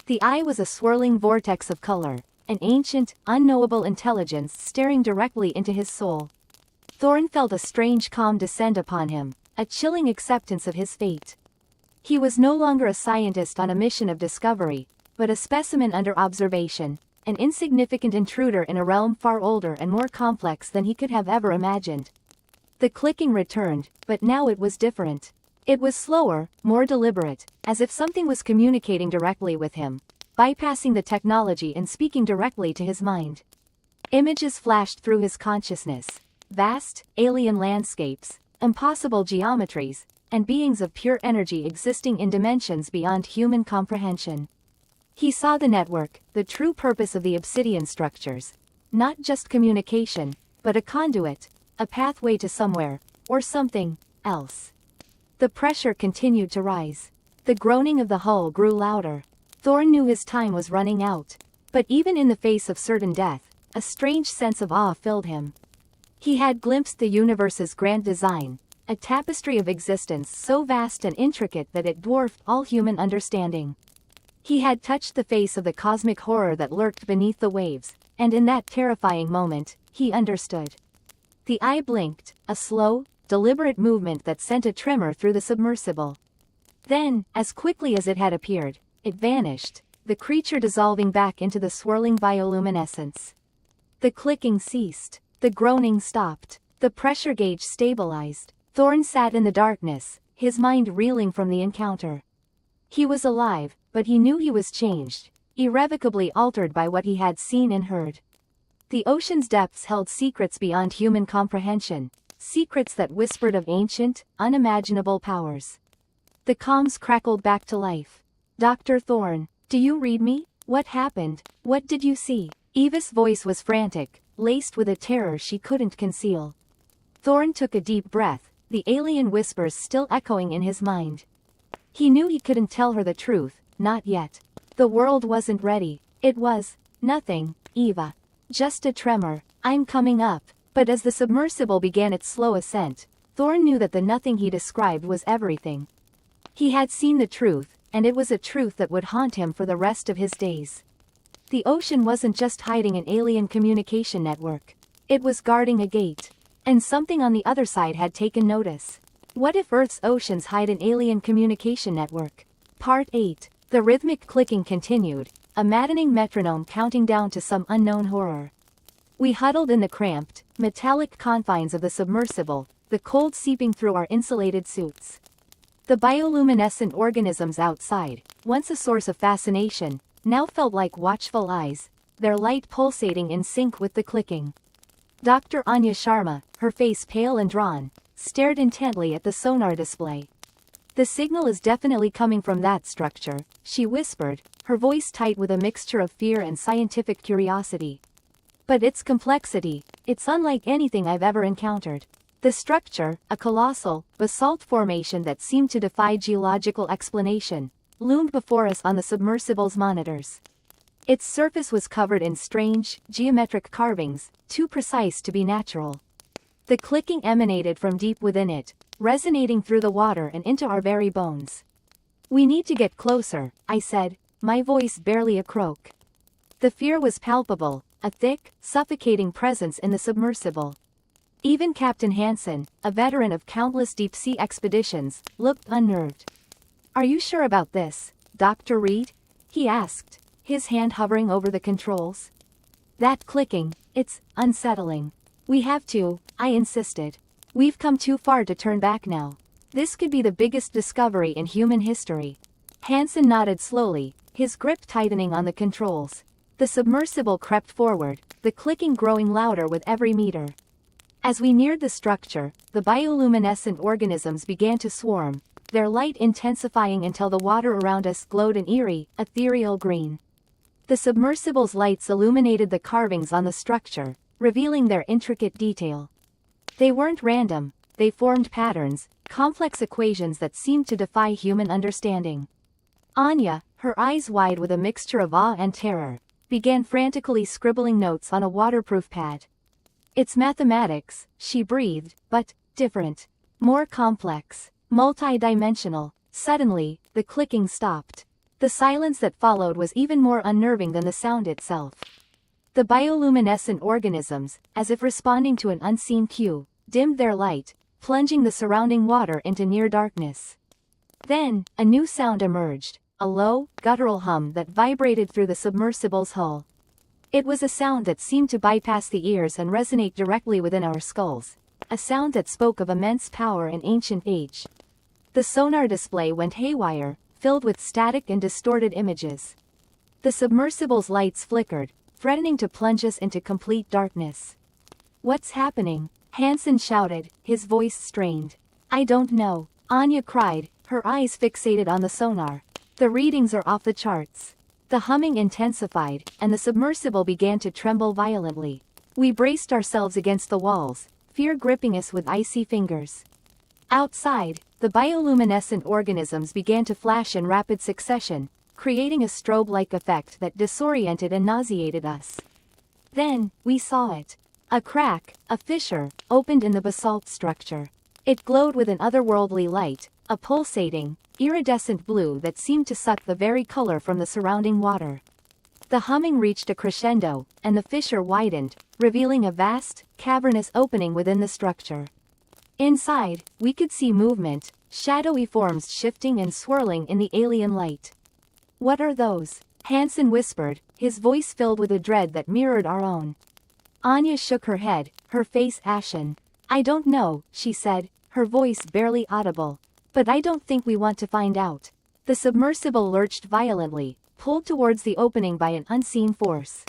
The eye was a swirling vortex of color, an ancient, unknowable intelligence staring directly into his soul. Thorn felt a strange calm descend upon him, a chilling acceptance of his fate. He was no longer a scientist on a mission of discovery, but a specimen under observation, an insignificant intruder in a realm far older and more complex than he could have ever imagined. The clicking returned, but now it was different. It was slower, more deliberate, as if something was communicating directly with him, bypassing the technology and speaking directly to his mind. Images flashed through his consciousness. Vast, alien landscapes, impossible geometries, and beings of pure energy existing in dimensions beyond human comprehension. He saw the network, the true purpose of the obsidian structures. Not just communication, but a conduit, a pathway to somewhere, or something else. The pressure continued to rise. The groaning of the hull grew louder. Thorn knew his time was running out. But even in the face of certain death, a strange sense of awe filled him. He had glimpsed the universe's grand design, a tapestry of existence so vast and intricate that it dwarfed all human understanding. He had touched the face of the cosmic horror that lurked beneath the waves, and in that terrifying moment, he understood. The eye blinked, a slow, deliberate movement that sent a tremor through the submersible. Then, as quickly as it had appeared, it vanished, the creature dissolving back into the swirling bioluminescence. The clicking ceased. The groaning stopped. The pressure gauge stabilized. Thorn sat in the darkness, his mind reeling from the encounter. He was alive, but he knew he was changed, irrevocably altered by what he had seen and heard. The ocean's depths held secrets beyond human comprehension, secrets that whispered of ancient, unimaginable powers. The comms crackled back to life. "Dr. Thorn, do you read me? What happened? What did you see?" Eva's voice was frantic, laced with a terror she couldn't conceal. Thorn took a deep breath, the alien whispers still echoing in his mind. He knew he couldn't tell her the truth, not yet. The world wasn't ready. It was nothing, Eva. Just a tremor. "I'm coming up." But as the submersible began its slow ascent, Thorn knew that the nothing he described was everything. He had seen the truth, and it was a truth that would haunt him for the rest of his days. The ocean wasn't just hiding an alien communication network. It was guarding a gate. And something on the other side had taken notice. What if Earth's oceans hide an alien communication network? Part 8. The rhythmic clicking continued, a maddening metronome counting down to some unknown horror. We huddled in the cramped, metallic confines of the submersible, the cold seeping through our insulated suits. The bioluminescent organisms outside, once a source of fascination, now felt like watchful eyes, their light pulsating in sync with the clicking. Dr. Anya Sharma, her face pale and drawn, stared intently at the sonar display. "The signal is definitely coming from that structure," she whispered, her voice tight with a mixture of fear and scientific curiosity. "But its complexity, it's unlike anything I've ever encountered." The structure, a colossal, basalt formation that seemed to defy geological explanation, loomed before us on the submersible's monitors. Its surface was covered in strange, geometric carvings, too precise to be natural. The clicking emanated from deep within it, resonating through the water and into our very bones. "We need to get closer," I said, my voice barely a croak. The fear was palpable, a thick, suffocating presence in the submersible. Even Captain Hansen, a veteran of countless deep-sea expeditions, looked unnerved. "Are you sure about this, Dr. Reed?" he asked, his hand hovering over the controls. "That clicking, it's unsettling." We have to, I insisted. We've come too far to turn back now. This could be the biggest discovery in human history. Hansen nodded slowly, his grip tightening on the controls. The submersible crept forward, the clicking growing louder with every meter. As we neared the structure, the bioluminescent organisms began to swarm, their light intensifying until the water around us glowed an eerie, ethereal green. The submersible's lights illuminated the carvings on the structure, revealing their intricate detail. They weren't random, they formed patterns, complex equations that seemed to defy human understanding. Anya, her eyes wide with a mixture of awe and terror, began frantically scribbling notes on a waterproof pad. It's mathematics, she breathed, but different. More complex. Multi-dimensional. Suddenly, the clicking stopped. The silence that followed was even more unnerving than the sound itself. The bioluminescent organisms, as if responding to an unseen cue, dimmed their light, plunging the surrounding water into near darkness. Then, a new sound emerged, a low, guttural hum that vibrated through the submersible's hull. It was a sound that seemed to bypass the ears and resonate directly within our skulls, a sound that spoke of immense power and ancient age. The sonar display went haywire, filled with static and distorted images. The submersible's lights flickered, threatening to plunge us into complete darkness. What's happening? Hansen shouted, his voice strained. I don't know, Anya cried, her eyes fixated on the sonar. The readings are off the charts. The humming intensified, and the submersible began to tremble violently. We braced ourselves against the walls, fear gripping us with icy fingers. Outside, the bioluminescent organisms began to flash in rapid succession, creating a strobe-like effect that disoriented and nauseated us. Then, we saw it. A crack, a fissure, opened in the basalt structure. It glowed with an otherworldly light, a pulsating, iridescent blue that seemed to suck the very color from the surrounding water. The humming reached a crescendo, and the fissure widened, revealing a vast, cavernous opening within the structure. Inside, we could see movement, shadowy forms shifting and swirling in the alien light. What are those? Hansen whispered, his voice filled with a dread that mirrored our own. Anya shook her head, her face ashen. I don't know, she said, her voice barely audible. But I don't think we want to find out. The submersible lurched violently, pulled towards the opening by an unseen force.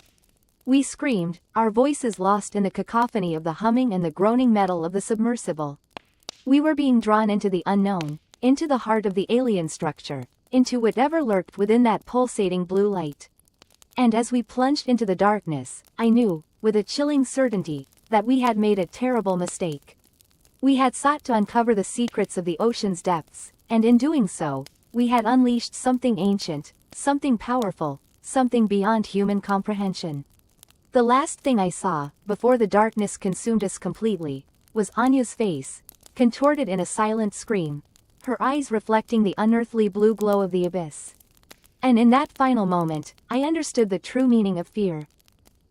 We screamed, our voices lost in the cacophony of the humming and the groaning metal of the submersible. We were being drawn into the unknown, into the heart of the alien structure, into whatever lurked within that pulsating blue light. And as we plunged into the darkness, I knew, with a chilling certainty, that we had made a terrible mistake. We had sought to uncover the secrets of the ocean's depths, and in doing so, we had unleashed something ancient, something powerful, something beyond human comprehension. The last thing I saw, before the darkness consumed us completely, was Anya's face, contorted in a silent scream, her eyes reflecting the unearthly blue glow of the abyss. And in that final moment, I understood the true meaning of fear.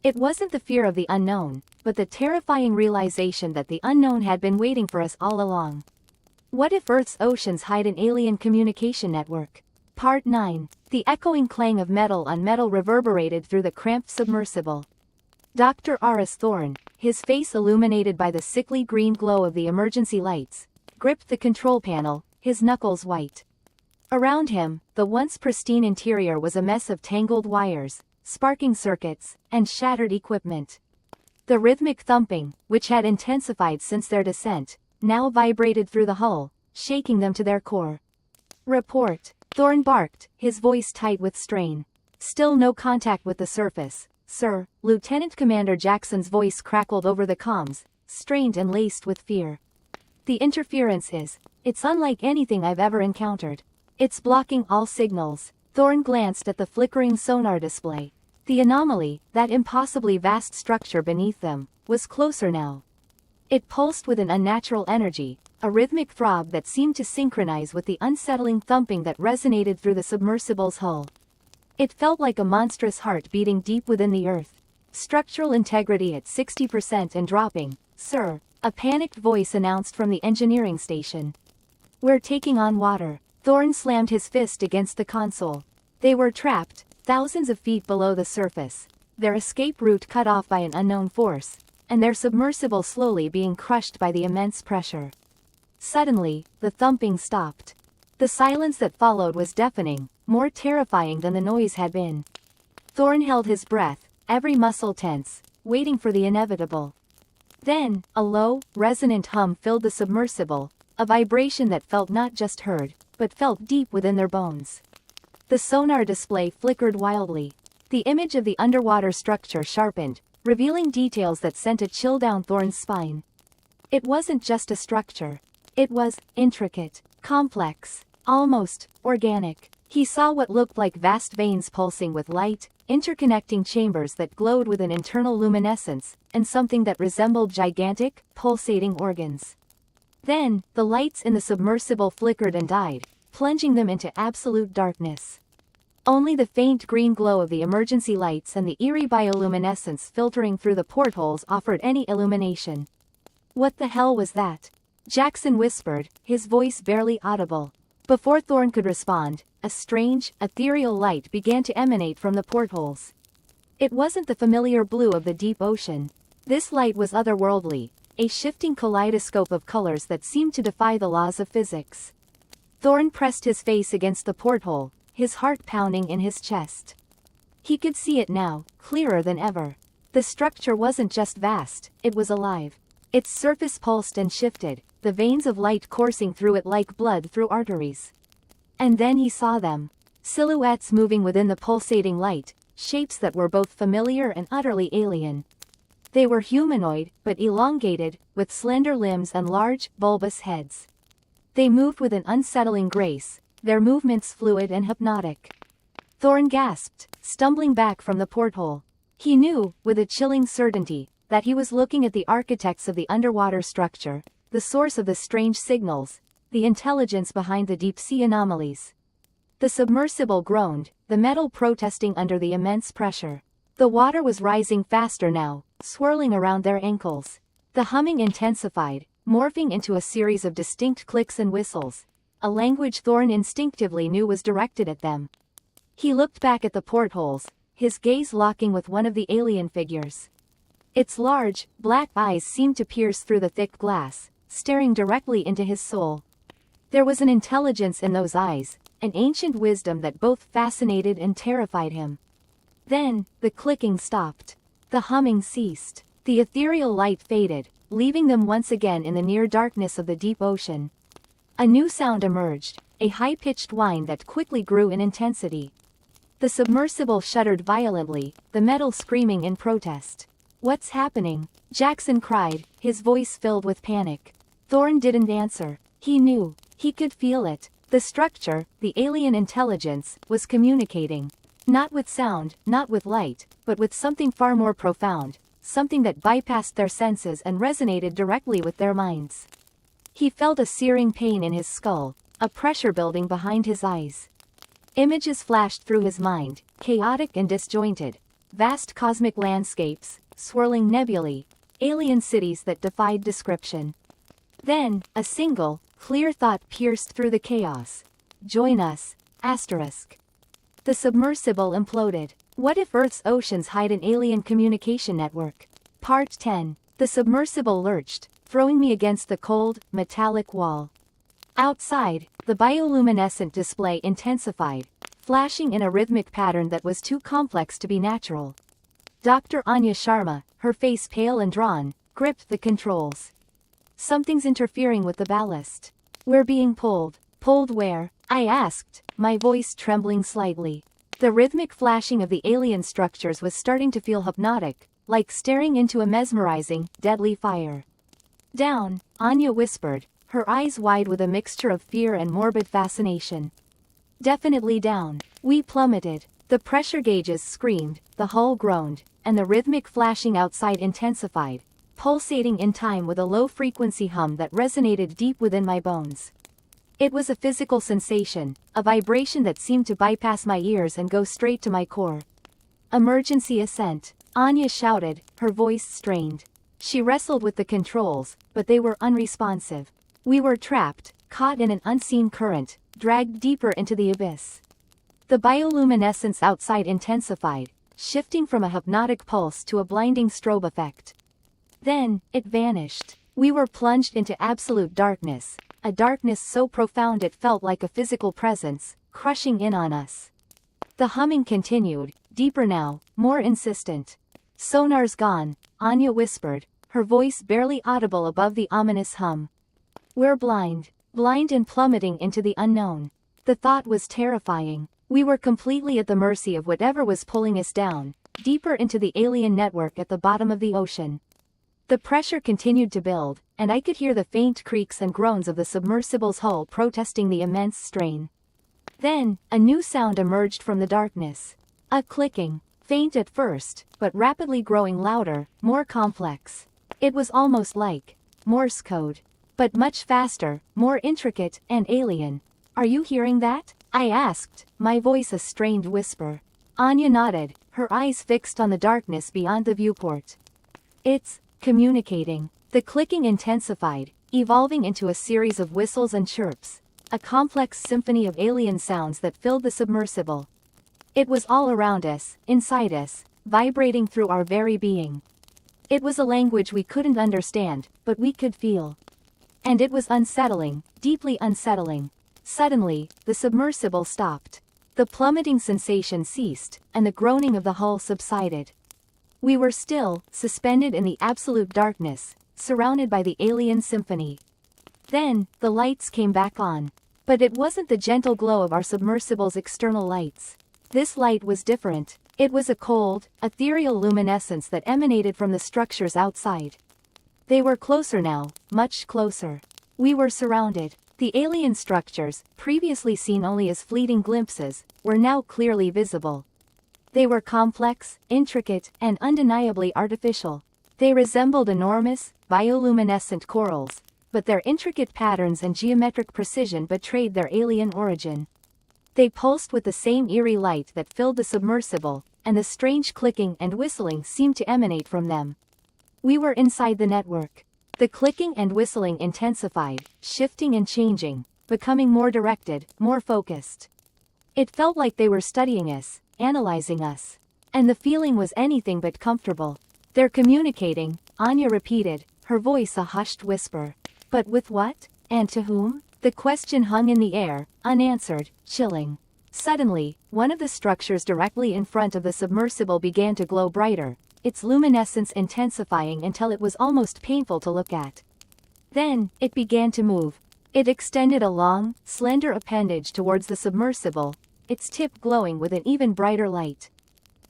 It wasn't the fear of the unknown, but the terrifying realization that the unknown had been waiting for us all along. What if Earth's oceans hide an alien communication network? Part 9. The echoing clang of metal on metal reverberated through the cramped submersible. Dr. Aris Thorne, his face illuminated by the sickly green glow of the emergency lights, gripped the control panel, his knuckles white. Around him, the once pristine interior was a mess of tangled wires, sparking circuits, and shattered equipment. The rhythmic thumping, which had intensified since their descent, now vibrated through the hull, shaking them to their core. Report, Thorne barked, his voice tight with strain. Still no contact with the surface, sir. Lieutenant Commander Jackson's voice crackled over the comms, strained and laced with fear. The interference it's unlike anything I've ever encountered. It's blocking all signals. Thorne glanced at the flickering sonar display. The anomaly, that impossibly vast structure beneath them, was closer now. It pulsed with an unnatural energy, a rhythmic throb that seemed to synchronize with the unsettling thumping that resonated through the submersible's hull. It felt like a monstrous heart beating deep within the earth. Structural integrity at 60% and dropping, sir, a panicked voice announced from the engineering station. We're taking on water. Thorne slammed his fist against the console. They were trapped, thousands of feet below the surface, their escape route cut off by an unknown force, and their submersible slowly being crushed by the immense pressure. Suddenly, the thumping stopped. The silence that followed was deafening, more terrifying than the noise had been. Thorn held his breath, every muscle tense, waiting for the inevitable. Then, a low, resonant hum filled the submersible, a vibration that felt not just heard, but felt deep within their bones. The sonar display flickered wildly. The image of the underwater structure sharpened, revealing details that sent a chill down Thorn's spine. It wasn't just a structure. It was intricate, complex, almost organic. He saw what looked like vast veins pulsing with light, interconnecting chambers that glowed with an internal luminescence, and something that resembled gigantic, pulsating organs. Then, the lights in the submersible flickered and died, plunging them into absolute darkness. Only the faint green glow of the emergency lights and the eerie bioluminescence filtering through the portholes offered any illumination. What the hell was that? Jackson whispered, his voice barely audible. Before Thorn could respond, a strange, ethereal light began to emanate from the portholes. It wasn't the familiar blue of the deep ocean. This light was otherworldly, a shifting kaleidoscope of colors that seemed to defy the laws of physics. Thorn pressed his face against the porthole, his heart pounding in his chest. He could see it now, clearer than ever. The structure wasn't just vast, it was alive. Its surface pulsed and shifted, the veins of light coursing through it like blood through arteries. And then he saw them. Silhouettes moving within the pulsating light, shapes that were both familiar and utterly alien. They were humanoid, but elongated, with slender limbs and large, bulbous heads. They moved with an unsettling grace, their movements fluid and hypnotic. Thorn gasped, stumbling back from the porthole. He knew, with a chilling certainty, that he was looking at the architects of the underwater structure, the source of the strange signals, the intelligence behind the deep-sea anomalies. The submersible groaned, the metal protesting under the immense pressure. The water was rising faster now, swirling around their ankles. The humming intensified, morphing into a series of distinct clicks and whistles, a language Thorn instinctively knew was directed at them. He looked back at the portholes, his gaze locking with one of the alien figures. Its large, black eyes seemed to pierce through the thick glass, staring directly into his soul. There was an intelligence in those eyes, an ancient wisdom that both fascinated and terrified him. Then, the clicking stopped. The humming ceased. The ethereal light faded, leaving them once again in the near darkness of the deep ocean. A new sound emerged, a high-pitched whine that quickly grew in intensity. The submersible shuddered violently, the metal screaming in protest. "What's happening?" Jackson cried, his voice filled with panic. Thorn didn't answer. He knew. He could feel it. The structure, the alien intelligence, was communicating. Not with sound, not with light, but with something far more profound, something that bypassed their senses and resonated directly with their minds. He felt a searing pain in his skull, a pressure building behind his eyes. Images flashed through his mind, chaotic and disjointed. Vast cosmic landscapes, swirling nebulae, alien cities that defied description. Then, a single, clear thought pierced through the chaos. Join us, asterisk. The submersible imploded. What if Earth's oceans hide an alien communication network? Part 10. The submersible lurched, throwing me against the cold, metallic wall. Outside, the bioluminescent display intensified, flashing in a rhythmic pattern that was too complex to be natural. Dr. Anya Sharma, her face pale and drawn, gripped the controls. "Something's interfering with the ballast. We're being pulled." "Pulled where?" I asked, my voice trembling slightly. The rhythmic flashing of the alien structures was starting to feel hypnotic, like staring into a mesmerizing, deadly fire. "Down," Anya whispered, her eyes wide with a mixture of fear and morbid fascination. "Definitely down." We plummeted. The pressure gauges screamed, the hull groaned, and the rhythmic flashing outside intensified, pulsating in time with a low-frequency hum that resonated deep within my bones. It was a physical sensation, a vibration that seemed to bypass my ears and go straight to my core. "Emergency ascent," Anya shouted, her voice strained. She wrestled with the controls, but they were unresponsive. We were trapped, caught in an unseen current, dragged deeper into the abyss. The bioluminescence outside intensified, shifting from a hypnotic pulse to a blinding strobe effect. Then, it vanished. We were plunged into absolute darkness, a darkness so profound it felt like a physical presence, crushing in on us. The humming continued, deeper now, more insistent. "Sonar's gone," Anya whispered, her voice barely audible above the ominous hum. "We're blind. Blind and plummeting into the unknown." The thought was terrifying. We were completely at the mercy of whatever was pulling us down, deeper into the alien network at the bottom of the ocean. The pressure continued to build, and I could hear the faint creaks and groans of the submersible's hull protesting the immense strain. Then, a new sound emerged from the darkness. A clicking, faint at first, but rapidly growing louder, more complex. It was almost like Morse code, but much faster, more intricate, and alien. "Are you hearing that?" I asked, my voice a strained whisper. Anya nodded, her eyes fixed on the darkness beyond the viewport. "It's communicating." The clicking intensified, evolving into a series of whistles and chirps, a complex symphony of alien sounds that filled the submersible. It was all around us, inside us, vibrating through our very being. It was a language we couldn't understand, but we could feel. And it was unsettling, deeply unsettling. Suddenly, the submersible stopped. The plummeting sensation ceased, and the groaning of the hull subsided. We were still, suspended in the absolute darkness, surrounded by the alien symphony. Then, the lights came back on. But it wasn't the gentle glow of our submersible's external lights. This light was different. It was a cold, ethereal luminescence that emanated from the structures outside. They were closer now, much closer. We were surrounded. The alien structures, previously seen only as fleeting glimpses, were now clearly visible. They were complex, intricate, and undeniably artificial. They resembled enormous, bioluminescent corals, but their intricate patterns and geometric precision betrayed their alien origin. They pulsed with the same eerie light that filled the submersible, and the strange clicking and whistling seemed to emanate from them. We were inside the network. The clicking and whistling intensified, shifting and changing, becoming more directed, more focused. It felt like they were studying us, analyzing us. And the feeling was anything but comfortable. "They're communicating," Anya repeated, her voice a hushed whisper. But with what? And to whom? The question hung in the air, unanswered, chilling. Suddenly, one of the structures directly in front of the submersible began to glow brighter, its luminescence intensifying until it was almost painful to look at. Then, it began to move. It extended a long, slender appendage towards the submersible, its tip glowing with an even brighter light.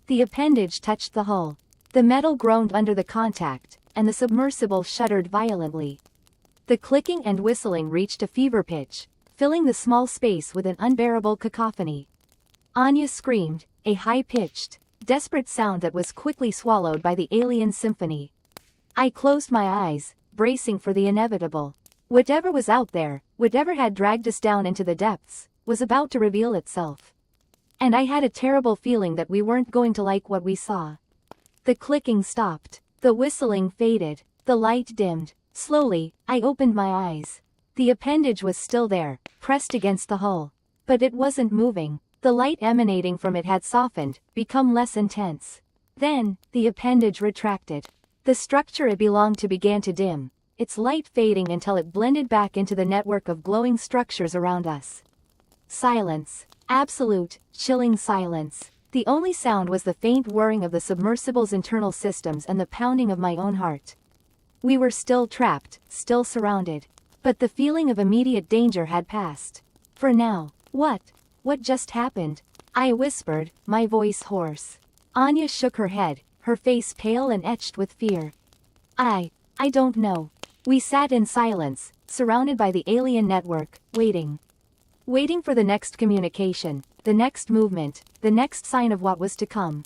The appendage touched the hull. The metal groaned under the contact, and the submersible shuddered violently. The clicking and whistling reached a fever pitch, filling the small space with an unbearable cacophony. Anya screamed, a high-pitched, desperate sound that was quickly swallowed by the alien symphony. I closed my eyes, bracing for the inevitable. Whatever was out there, whatever had dragged us down into the depths, was about to reveal itself. And I had a terrible feeling that we weren't going to like what we saw. The clicking stopped. The whistling faded. The light dimmed. Slowly, I opened my eyes. The appendage was still there, pressed against the hull. But it wasn't moving. The light emanating from it had softened, become less intense. Then, the appendage retracted. The structure it belonged to began to dim, its light fading until it blended back into the network of glowing structures around us. Silence. Absolute, chilling silence. The only sound was the faint whirring of the submersible's internal systems and the pounding of my own heart. We were still trapped, still surrounded. But the feeling of immediate danger had passed. For now. What just happened? I whispered, my voice hoarse. Anya shook her head, her face pale and etched with fear. I don't know. We sat in silence, surrounded by the alien network, waiting. Waiting for the next communication, the next movement, the next sign of what was to come.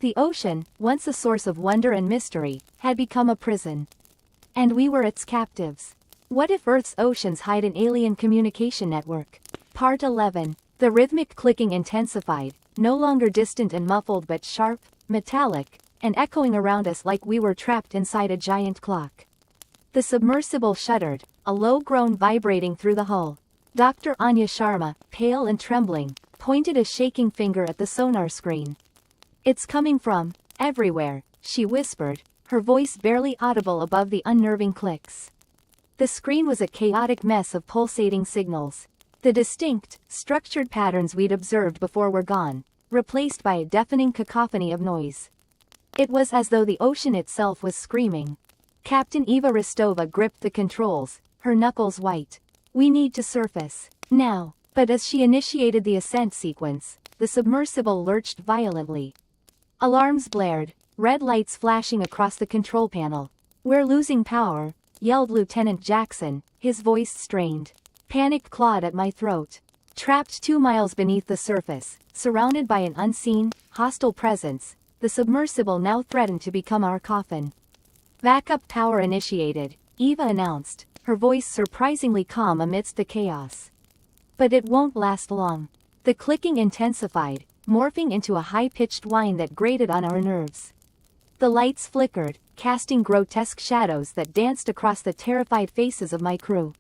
The ocean, once a source of wonder and mystery, had become a prison. And we were its captives. What if Earth's oceans hide an alien communication network? Part 11. The rhythmic clicking intensified, no longer distant and muffled but sharp, metallic, and echoing around us like we were trapped inside a giant clock. The submersible shuddered, a low groan vibrating through the hull. Dr. Anya Sharma, pale and trembling, pointed a shaking finger at the sonar screen. "It's coming from everywhere," she whispered, her voice barely audible above the unnerving clicks. The screen was a chaotic mess of pulsating signals. The distinct, structured patterns we'd observed before were gone, replaced by a deafening cacophony of noise. It was as though the ocean itself was screaming. Captain Eva Rostova gripped the controls, her knuckles white. "We need to surface. Now." But as she initiated the ascent sequence, the submersible lurched violently. Alarms blared, red lights flashing across the control panel. "We're losing power," yelled Lieutenant Jackson, his voice strained. Panic clawed at my throat. Trapped 2 miles beneath the surface, surrounded by an unseen, hostile presence, the submersible now threatened to become our coffin. "Backup power initiated," Eva announced, her voice surprisingly calm amidst the chaos. But it won't last long. The clicking intensified, morphing into a high-pitched whine that grated on our nerves. The lights flickered, casting grotesque shadows that danced across the terrified faces of my crew.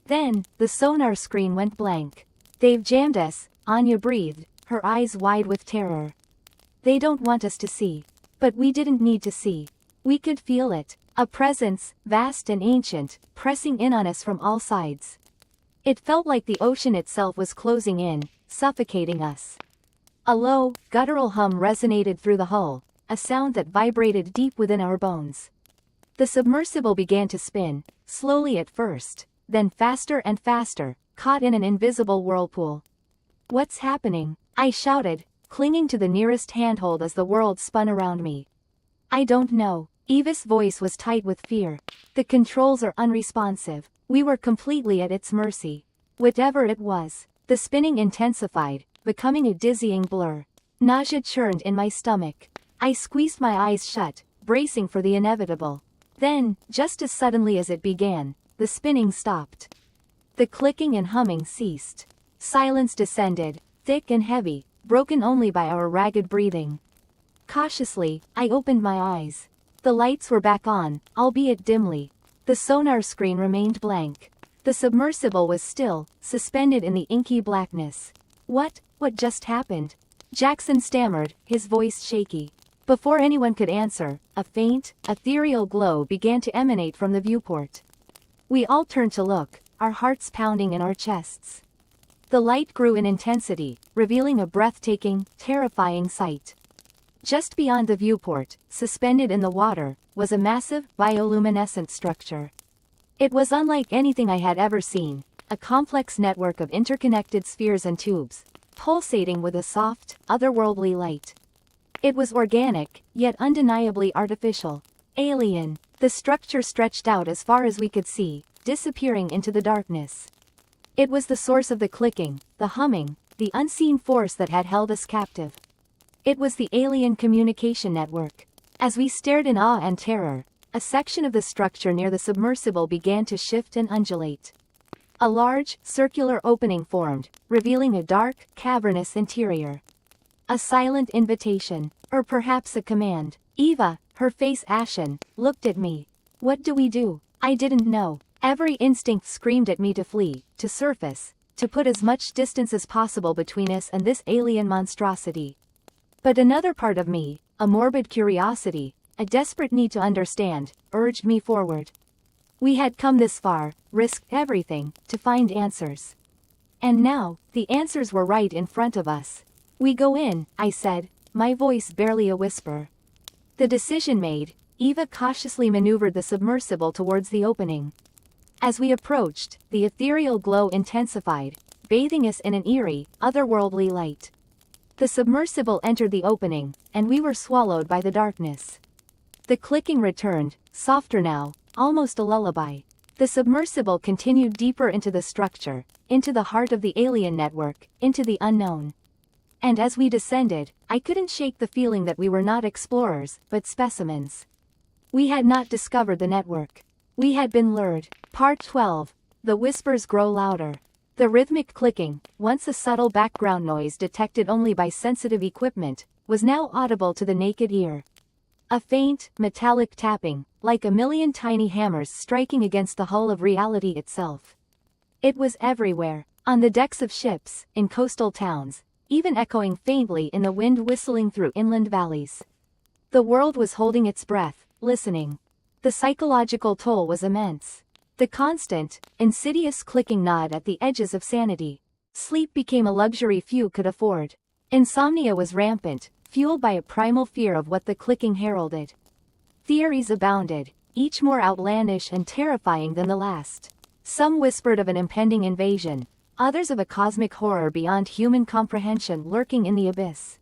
Then, the sonar screen went blank. "They've jammed us," Anya breathed, her eyes wide with terror. "They don't want us to see." But we didn't need to see. We could feel it, a presence, vast and ancient, pressing in on us from all sides. It felt like the ocean itself was closing in, suffocating us. A low, guttural hum resonated through the hull, a sound that vibrated deep within our bones. The submersible began to spin, slowly at first, then faster and faster, caught in an invisible whirlpool. "What's happening?" I shouted, clinging to the nearest handhold as the world spun around me. "I don't know." Eva's voice was tight with fear. "The controls are unresponsive. We were completely at its mercy." Whatever it was, the spinning intensified, becoming a dizzying blur. Nausea churned in my stomach. I squeezed my eyes shut, bracing for the inevitable. Then, just as suddenly as it began, the spinning stopped. The clicking and humming ceased. Silence descended, thick and heavy, broken only by our ragged breathing. Cautiously, I opened my eyes. The lights were back on, albeit dimly. The sonar screen remained blank. The submersible was still, suspended in the inky blackness. What just happened?" Jackson stammered, his voice shaky. Before anyone could answer, a faint, ethereal glow began to emanate from the viewport. We all turned to look, our hearts pounding in our chests. The light grew in intensity, revealing a breathtaking, terrifying sight. Just beyond the viewport, suspended in the water, was a massive, bioluminescent structure. It was unlike anything I had ever seen, a complex network of interconnected spheres and tubes, pulsating with a soft, otherworldly light. It was organic, yet undeniably artificial. Alien. The structure stretched out as far as we could see, disappearing into the darkness. It was the source of the clicking, the humming, the unseen force that had held us captive. It was the alien communication network. As we stared in awe and terror, a section of the structure near the submersible began to shift and undulate. A large, circular opening formed, revealing a dark, cavernous interior. A silent invitation, or perhaps a command. Eva, her face ashen, looked at me. "What do we do?" I didn't know. Every instinct screamed at me to flee, to surface, to put as much distance as possible between us and this alien monstrosity. But another part of me, a morbid curiosity, a desperate need to understand, urged me forward. We had come this far, risked everything, to find answers. And now, the answers were right in front of us. "We go in," I said, my voice barely a whisper. The decision made, Eva cautiously maneuvered the submersible towards the opening. As we approached, the ethereal glow intensified, bathing us in an eerie, otherworldly light. The submersible entered the opening, and we were swallowed by the darkness. The clicking returned, softer now, almost a lullaby. The submersible continued deeper into the structure, into the heart of the alien network, into the unknown. And as we descended, I couldn't shake the feeling that we were not explorers, but specimens. We had not discovered the network. We had been lured. Part 12. The whispers grow louder. The rhythmic clicking, once a subtle background noise detected only by sensitive equipment, was now audible to the naked ear. A faint, metallic tapping, like a million tiny hammers striking against the hull of reality itself. It was everywhere, on the decks of ships, in coastal towns, even echoing faintly in the wind whistling through inland valleys. The world was holding its breath, listening. The psychological toll was immense. The constant, insidious clicking gnawed at the edges of sanity. Sleep became a luxury few could afford. Insomnia was rampant, fueled by a primal fear of what the clicking heralded. Theories abounded, each more outlandish and terrifying than the last. Some whispered of an impending invasion, others of a cosmic horror beyond human comprehension lurking in the abyss.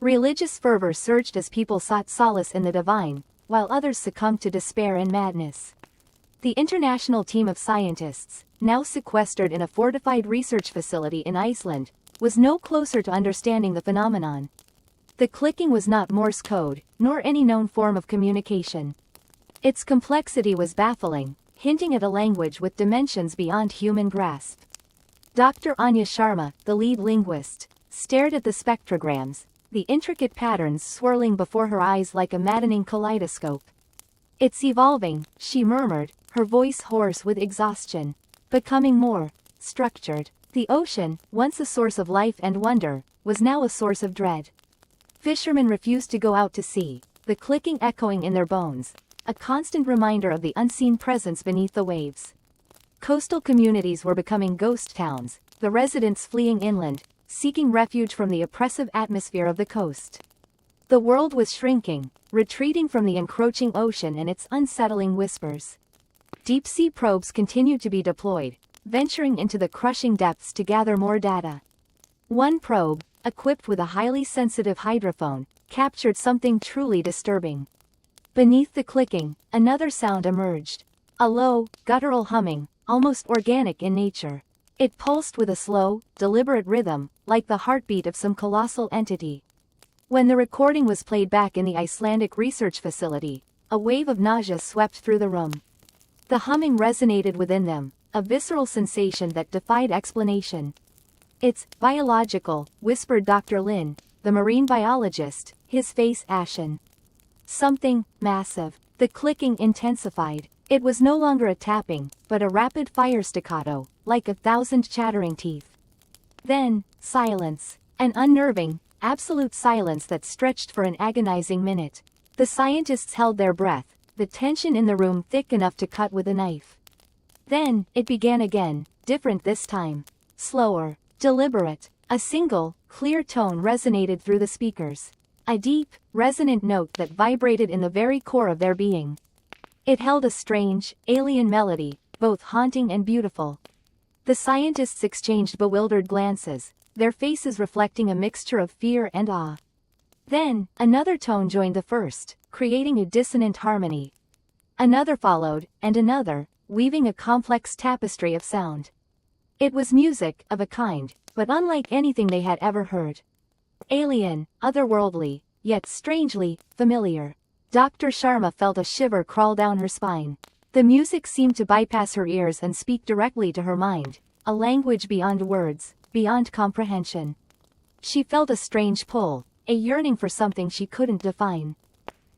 Religious fervor surged as people sought solace in the divine, while others succumbed to despair and madness. The international team of scientists, now sequestered in a fortified research facility in Iceland, was no closer to understanding the phenomenon. The clicking was not Morse code, nor any known form of communication. Its complexity was baffling, hinting at a language with dimensions beyond human grasp. Dr. Anya Sharma, the lead linguist, stared at the spectrograms, the intricate patterns swirling before her eyes like a maddening kaleidoscope. "It's evolving," she murmured, her voice hoarse with exhaustion. "Becoming more structured." The ocean, once a source of life and wonder, was now a source of dread. Fishermen refused to go out to sea, the clicking echoing in their bones, a constant reminder of the unseen presence beneath the waves. Coastal communities were becoming ghost towns, the residents fleeing inland, seeking refuge from the oppressive atmosphere of the coast. The world was shrinking, retreating from the encroaching ocean and its unsettling whispers. Deep-sea probes continued to be deployed, venturing into the crushing depths to gather more data. One probe, equipped with a highly sensitive hydrophone, captured something truly disturbing. Beneath the clicking, another sound emerged. A low, guttural humming, almost organic in nature. It pulsed with a slow, deliberate rhythm, like the heartbeat of some colossal entity. When the recording was played back in the Icelandic research facility, a wave of nausea swept through the room. The humming resonated within them, a visceral sensation that defied explanation. "It's biological," whispered Dr. Lin, the marine biologist, his face ashen. "Something massive." The clicking intensified. It was no longer a tapping, but a rapid-fire staccato, like 1,000 chattering teeth. Then, silence. An unnerving, absolute silence that stretched for an agonizing minute. The scientists held their breath, the tension in the room thick enough to cut with a knife. Then, it began again, different this time. Slower, deliberate. A single, clear tone resonated through the speakers. A deep, resonant note that vibrated in the very core of their being. It held a strange, alien melody, both haunting and beautiful. The scientists exchanged bewildered glances, their faces reflecting a mixture of fear and awe. Then, another tone joined the first, creating a dissonant harmony. Another followed, and another, weaving a complex tapestry of sound. It was music, of a kind, but unlike anything they had ever heard. Alien, otherworldly, yet strangely familiar. Dr. Sharma felt a shiver crawl down her spine. The music seemed to bypass her ears and speak directly to her mind, a language beyond words, beyond comprehension. She felt a strange pull, a yearning for something she couldn't define.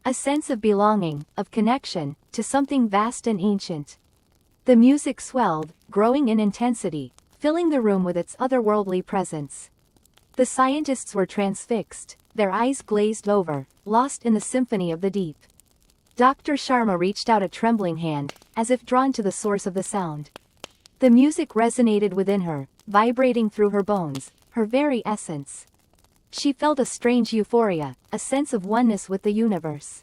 A sense of belonging, of connection, to something vast and ancient. The music swelled, growing in intensity, filling the room with its otherworldly presence. The scientists were transfixed, their eyes glazed over, lost in the symphony of the deep. Dr. Sharma reached out a trembling hand, as if drawn to the source of the sound. The music resonated within her, vibrating through her bones, her very essence. She felt a strange euphoria, a sense of oneness with the universe.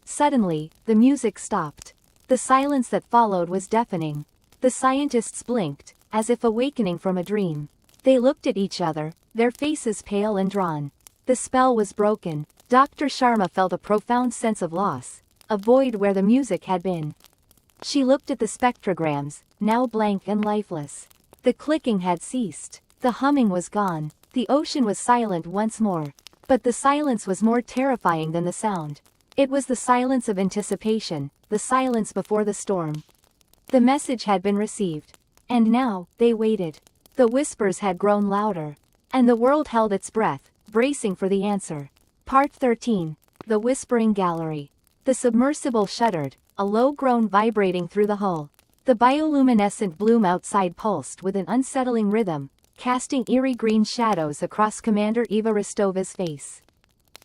Suddenly, the music stopped. The silence that followed was deafening. The scientists blinked, as if awakening from a dream. They looked at each other, their faces pale and drawn. The spell was broken. Dr. Sharma felt a profound sense of loss, a void where the music had been. She looked at the spectrograms, now blank and lifeless. The clicking had ceased. The humming was gone. The ocean was silent once more. But the silence was more terrifying than the sound. It was the silence of anticipation, the silence before the storm. The message had been received. And now, they waited. The whispers had grown louder. And the world held its breath, bracing for the answer. Part 13. The Whispering Gallery. The submersible shuddered, a low groan vibrating through the hull. The bioluminescent bloom outside pulsed with an unsettling rhythm, casting eerie green shadows across Commander Eva Rostova's face.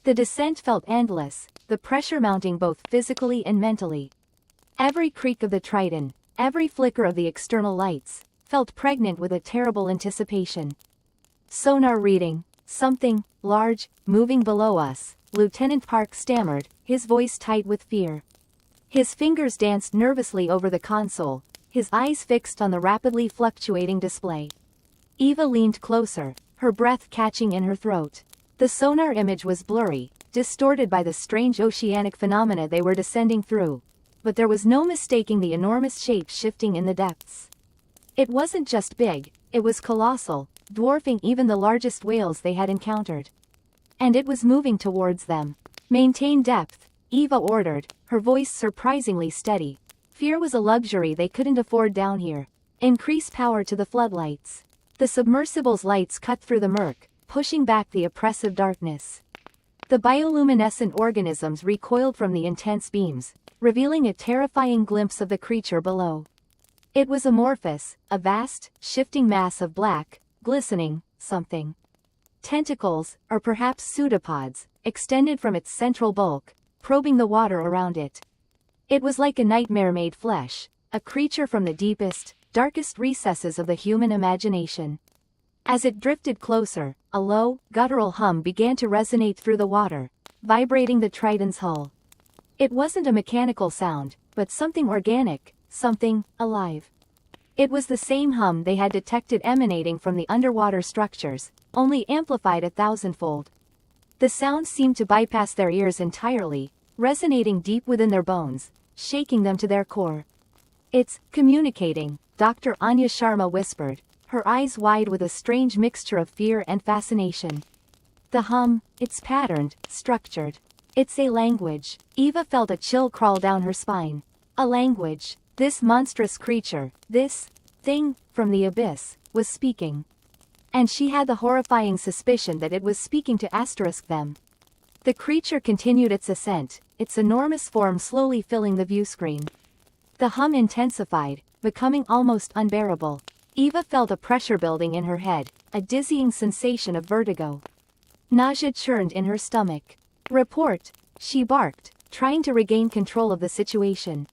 The descent felt endless, the pressure mounting both physically and mentally. Every creak of the Triton, every flicker of the external lights, felt pregnant with a terrible anticipation. Sonar reading, something large, moving below us, Lieutenant Park stammered, his voice tight with fear. His fingers danced nervously over the console, his eyes fixed on the rapidly fluctuating display. Eva leaned closer, her breath catching in her throat. The sonar image was blurry, distorted by the strange oceanic phenomena they were descending through, but there was no mistaking the enormous shape shifting in the depths. It wasn't just big, it was colossal, dwarfing even the largest whales they had encountered. And it was moving towards them. Maintain depth, Eva ordered, her voice surprisingly steady. Fear was a luxury they couldn't afford down here. Increase power to the floodlights. The submersible's lights cut through the murk, pushing back the oppressive darkness. The bioluminescent organisms recoiled from the intense beams, revealing a terrifying glimpse of the creature below. It was amorphous, a vast, shifting mass of black, glistening, something. Tentacles, or perhaps pseudopods, extended from its central bulk, probing the water around it. It was like a nightmare made flesh, a creature from the deepest, darkest recesses of the human imagination. As it drifted closer, a low, guttural hum began to resonate through the water, vibrating the Triton's hull. It wasn't a mechanical sound, but something organic, something alive. It was the same hum they had detected emanating from the underwater structures, only amplified 1,000-fold. The sound seemed to bypass their ears entirely, resonating deep within their bones, shaking them to their core. "It's communicating," Dr. Anya Sharma whispered, her eyes wide with a strange mixture of fear and fascination. "The hum, it's patterned, structured. It's a language." Eva felt a chill crawl down her spine. A language. This monstrous creature, this thing from the abyss, was speaking. And she had the horrifying suspicion that it was speaking to them. The creature continued its ascent, its enormous form slowly filling the viewscreen. The hum intensified, becoming almost unbearable. Eva felt a pressure building in her head, a dizzying sensation of vertigo. Nausea churned in her stomach. "Report," she barked, trying to regain control of the situation.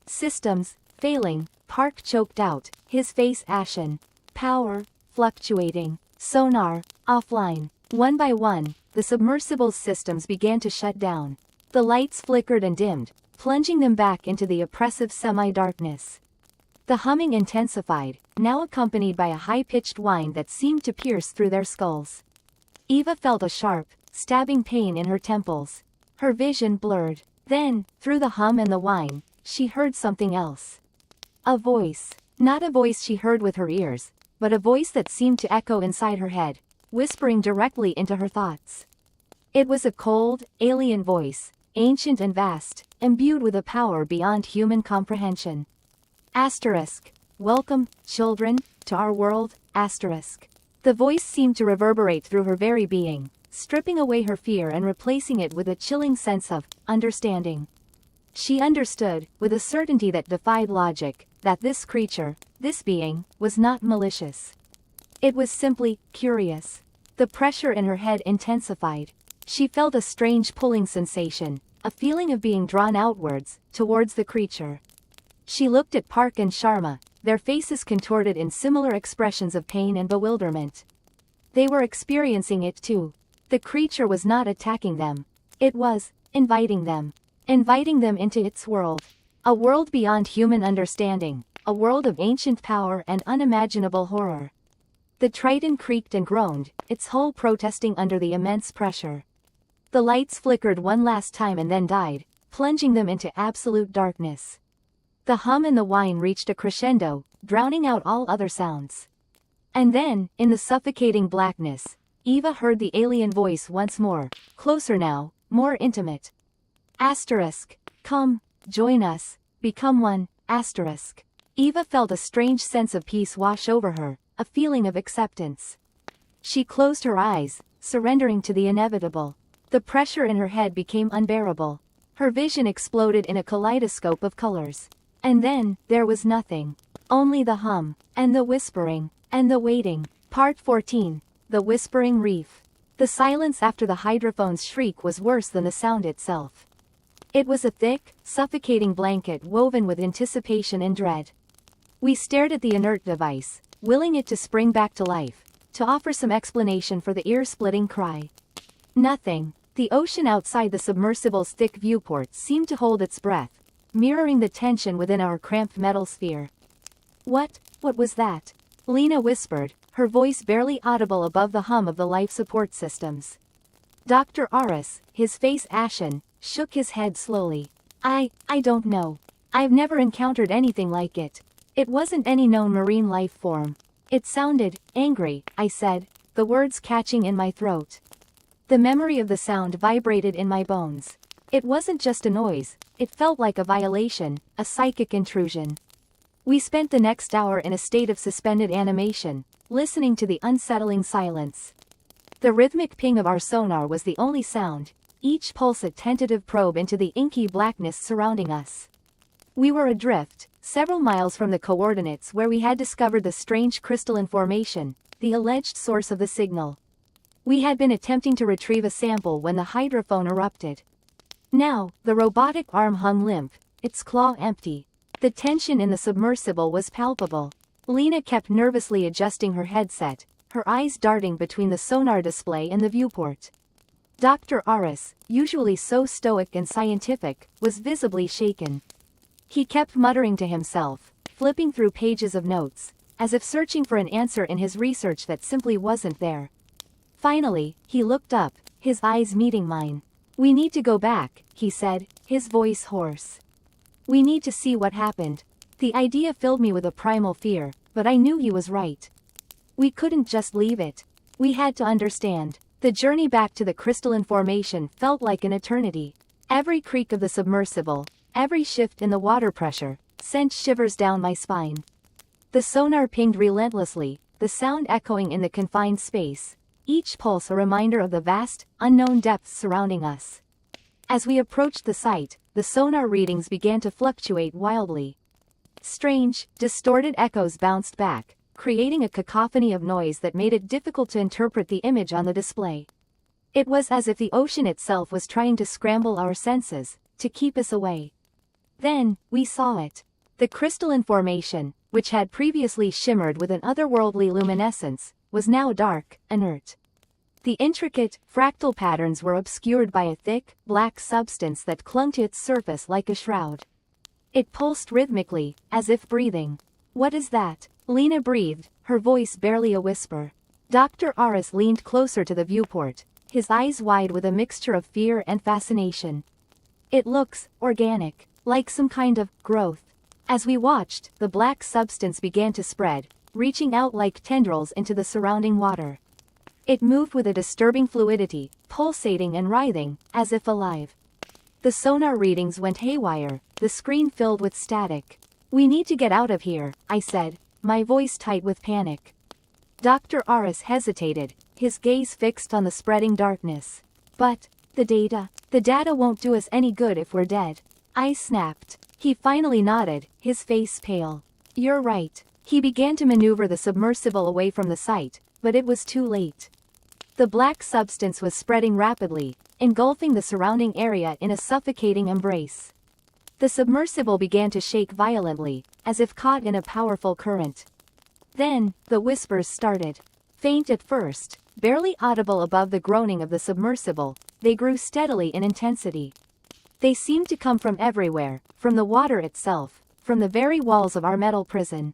"Systems, failing," Park choked out, his face ashen. "Power, fluctuating. Sonar, offline." One by one, the submersible's systems began to shut down. The lights flickered and dimmed, plunging them back into the oppressive semi-darkness. The humming intensified, now accompanied by a high-pitched whine that seemed to pierce through their skulls. Eva felt a sharp, stabbing pain in her temples. Her vision blurred. Then, through the hum and the whine, she heard something else. A voice. Not a voice she heard with her ears, but a voice that seemed to echo inside her head, whispering directly into her thoughts. It was a cold, alien voice, ancient and vast, imbued with a power beyond human comprehension. Asterisk. "Welcome, children, to our world, asterisk." The voice seemed to reverberate through her very being, stripping away her fear and replacing it with a chilling sense of understanding. She understood, with a certainty that defied logic, that this creature, this being, was not malicious. It was simply curious. The pressure in her head intensified. She felt a strange pulling sensation, a feeling of being drawn outwards, towards the creature. She looked at Park and Sharma, their faces contorted in similar expressions of pain and bewilderment. They were experiencing it too. The creature was not attacking them. It was inviting them into its world. A world beyond human understanding, a world of ancient power and unimaginable horror. The Triton creaked and groaned, its hull protesting under the immense pressure. The lights flickered one last time and then died, plunging them into absolute darkness. The hum and the whine reached a crescendo, drowning out all other sounds. And then, in the suffocating blackness, Eva heard the alien voice once more, closer now, more intimate. Asterisk. "Come, join us, become one, asterisk." Eva felt a strange sense of peace wash over her, a feeling of acceptance. She closed her eyes, surrendering to the inevitable. The pressure in her head became unbearable. Her vision exploded in a kaleidoscope of colors. And then, there was nothing. Only the hum, and the whispering, and the waiting. Part 14. The Whispering Reef. The silence after the hydrophone's shriek was worse than the sound itself. It was a thick, suffocating blanket woven with anticipation and dread. We stared at the inert device, willing it to spring back to life, to offer some explanation for the ear-splitting cry. Nothing. The ocean outside the submersible's thick viewport seemed to hold its breath, mirroring the tension within our cramped metal sphere. What was that? Lena whispered, her voice barely audible above the hum of the life support systems. Dr. Aris, his face ashen, shook his head slowly. I don't know. I've never encountered anything like it. It wasn't any known marine life form. It sounded angry, I said, the words catching in my throat. The memory of the sound vibrated in my bones. It wasn't just a noise, it felt like a violation, a psychic intrusion. We spent the next hour in a state of suspended animation, listening to the unsettling silence. The rhythmic ping of our sonar was the only sound, each pulse a tentative probe into the inky blackness surrounding us. We were adrift, several miles from the coordinates where we had discovered the strange crystalline formation, the alleged source of the signal. We had been attempting to retrieve a sample when the hydrophone erupted. Now, the robotic arm hung limp, its claw empty. The tension in the submersible was palpable. Lena kept nervously adjusting her headset, her eyes darting between the sonar display and the viewport. Dr. Aris, usually so stoic and scientific, was visibly shaken. He kept muttering to himself, flipping through pages of notes, as if searching for an answer in his research that simply wasn't there. Finally, he looked up, his eyes meeting mine. "We need to go back," he said, his voice hoarse. "We need to see what happened." The idea filled me with a primal fear, but I knew he was right. We couldn't just leave it. We had to understand. The journey back to the crystalline formation felt like an eternity. Every creak of the submersible, every shift in the water pressure, sent shivers down my spine. The sonar pinged relentlessly, the sound echoing in the confined space, each pulse a reminder of the vast, unknown depths surrounding us. As we approached the site, the sonar readings began to fluctuate wildly. Strange, distorted echoes bounced back, creating a cacophony of noise that made it difficult to interpret the image on the display. It was as if the ocean itself was trying to scramble our senses, to keep us away. Then, we saw it. The crystalline formation, which had previously shimmered with an otherworldly luminescence, was now dark, inert. The intricate, fractal patterns were obscured by a thick, black substance that clung to its surface like a shroud. It pulsed rhythmically, as if breathing. "What is that?" Lena breathed, her voice barely a whisper. Dr. Aris leaned closer to the viewport, his eyes wide with a mixture of fear and fascination. "It looks organic, like some kind of growth." As we watched, the black substance began to spread, reaching out like tendrils into the surrounding water. It moved with a disturbing fluidity, pulsating and writhing, as if alive. The sonar readings went haywire, the screen filled with static. "We need to get out of here," I said, my voice tight with panic. Dr. Aris hesitated, his gaze fixed on the spreading darkness. "But, the data won't do us any good if we're dead," I snapped. He finally nodded, his face pale. "You're right." He began to maneuver the submersible away from the site, but it was too late. The black substance was spreading rapidly, engulfing the surrounding area in a suffocating embrace. The submersible began to shake violently, as if caught in a powerful current. Then, the whispers started. Faint at first, barely audible above the groaning of the submersible, they grew steadily in intensity. They seemed to come from everywhere, from the water itself, from the very walls of our metal prison.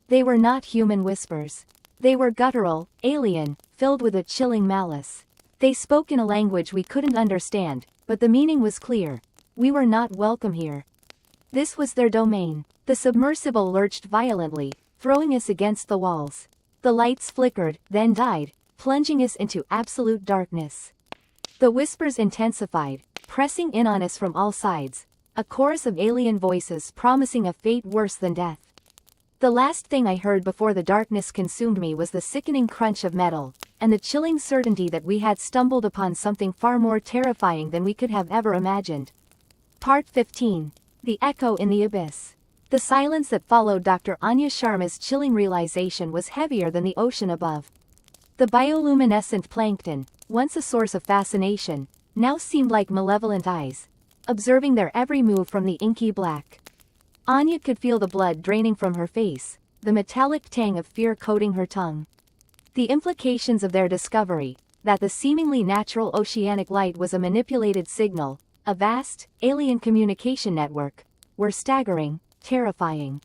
They were not human whispers. They were guttural, alien, filled with a chilling malice. They spoke in a language we couldn't understand, but the meaning was clear. We were not welcome here. This was their domain. The submersible lurched violently, throwing us against the walls. The lights flickered, then died, plunging us into absolute darkness. The whispers intensified, pressing in on us from all sides, a chorus of alien voices promising a fate worse than death. The last thing I heard before the darkness consumed me was the sickening crunch of metal, and the chilling certainty that we had stumbled upon something far more terrifying than we could have ever imagined. Part 15. The Echo in the Abyss. The silence that followed Dr. Anya Sharma's chilling realization was heavier than the ocean above. The bioluminescent plankton, once a source of fascination, now seemed like malevolent eyes, observing their every move from the inky black. Anya could feel the blood draining from her face, the metallic tang of fear coating her tongue. The implications of their discovery, that the seemingly natural oceanic light was a manipulated signal, a vast, alien communication network, were staggering, terrifying.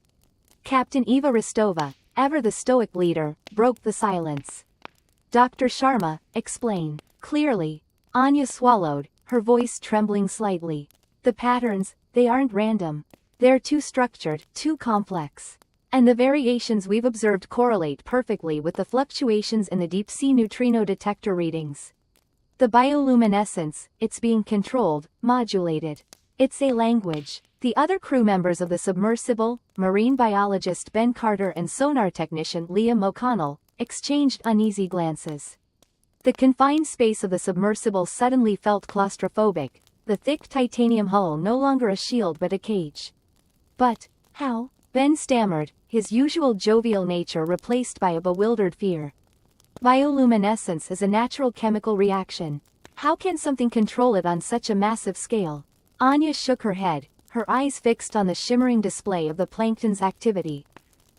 Captain Eva Rostova, ever the stoic leader, broke the silence. Dr. Sharma, explain. Clearly. Anya swallowed, her voice trembling slightly. The patterns, they aren't random. They're too structured, too complex. And the variations we've observed correlate perfectly with the fluctuations in the deep-sea neutrino detector readings. The bioluminescence, it's being controlled, modulated. It's a language. The other crew members of the submersible, marine biologist Ben Carter and sonar technician Liam O'Connell, exchanged uneasy glances. The confined space of the submersible suddenly felt claustrophobic, the thick titanium hull no longer a shield but a cage. But, how? Ben stammered, his usual jovial nature replaced by a bewildered fear. Bioluminescence is a natural chemical reaction. How can something control it on such a massive scale? Anya shook her head, her eyes fixed on the shimmering display of the plankton's activity.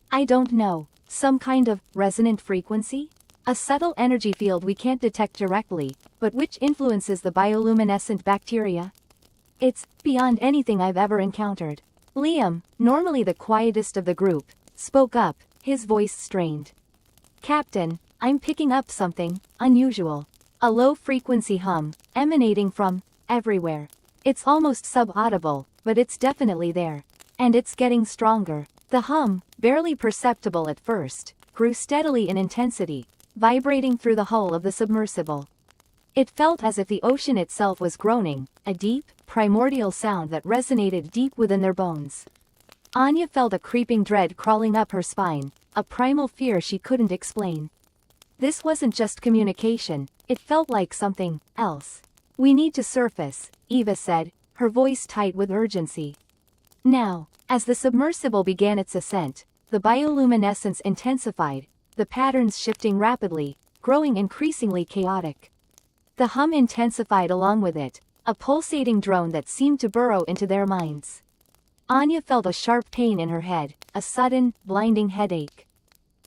I don't know. Some kind of resonant frequency? A subtle energy field we can't detect directly, but which influences the bioluminescent bacteria? It's beyond anything I've ever encountered. Liam, normally the quietest of the group, spoke up, his voice strained. Captain, I'm picking up something unusual. A low-frequency hum, emanating from everywhere. It's almost sub-audible, but it's definitely there. And it's getting stronger. The hum, barely perceptible at first, grew steadily in intensity, vibrating through the hull of the submersible. It felt as if the ocean itself was groaning, a deep, primordial sound that resonated deep within their bones. Anya felt a creeping dread crawling up her spine, a primal fear she couldn't explain. This wasn't just communication, it felt like something else. We need to surface, Eva said, her voice tight with urgency. Now, as the submersible began its ascent, the bioluminescence intensified, the patterns shifting rapidly, growing increasingly chaotic. The hum intensified along with it, a pulsating drone that seemed to burrow into their minds. Anya felt a sharp pain in her head, a sudden, blinding headache.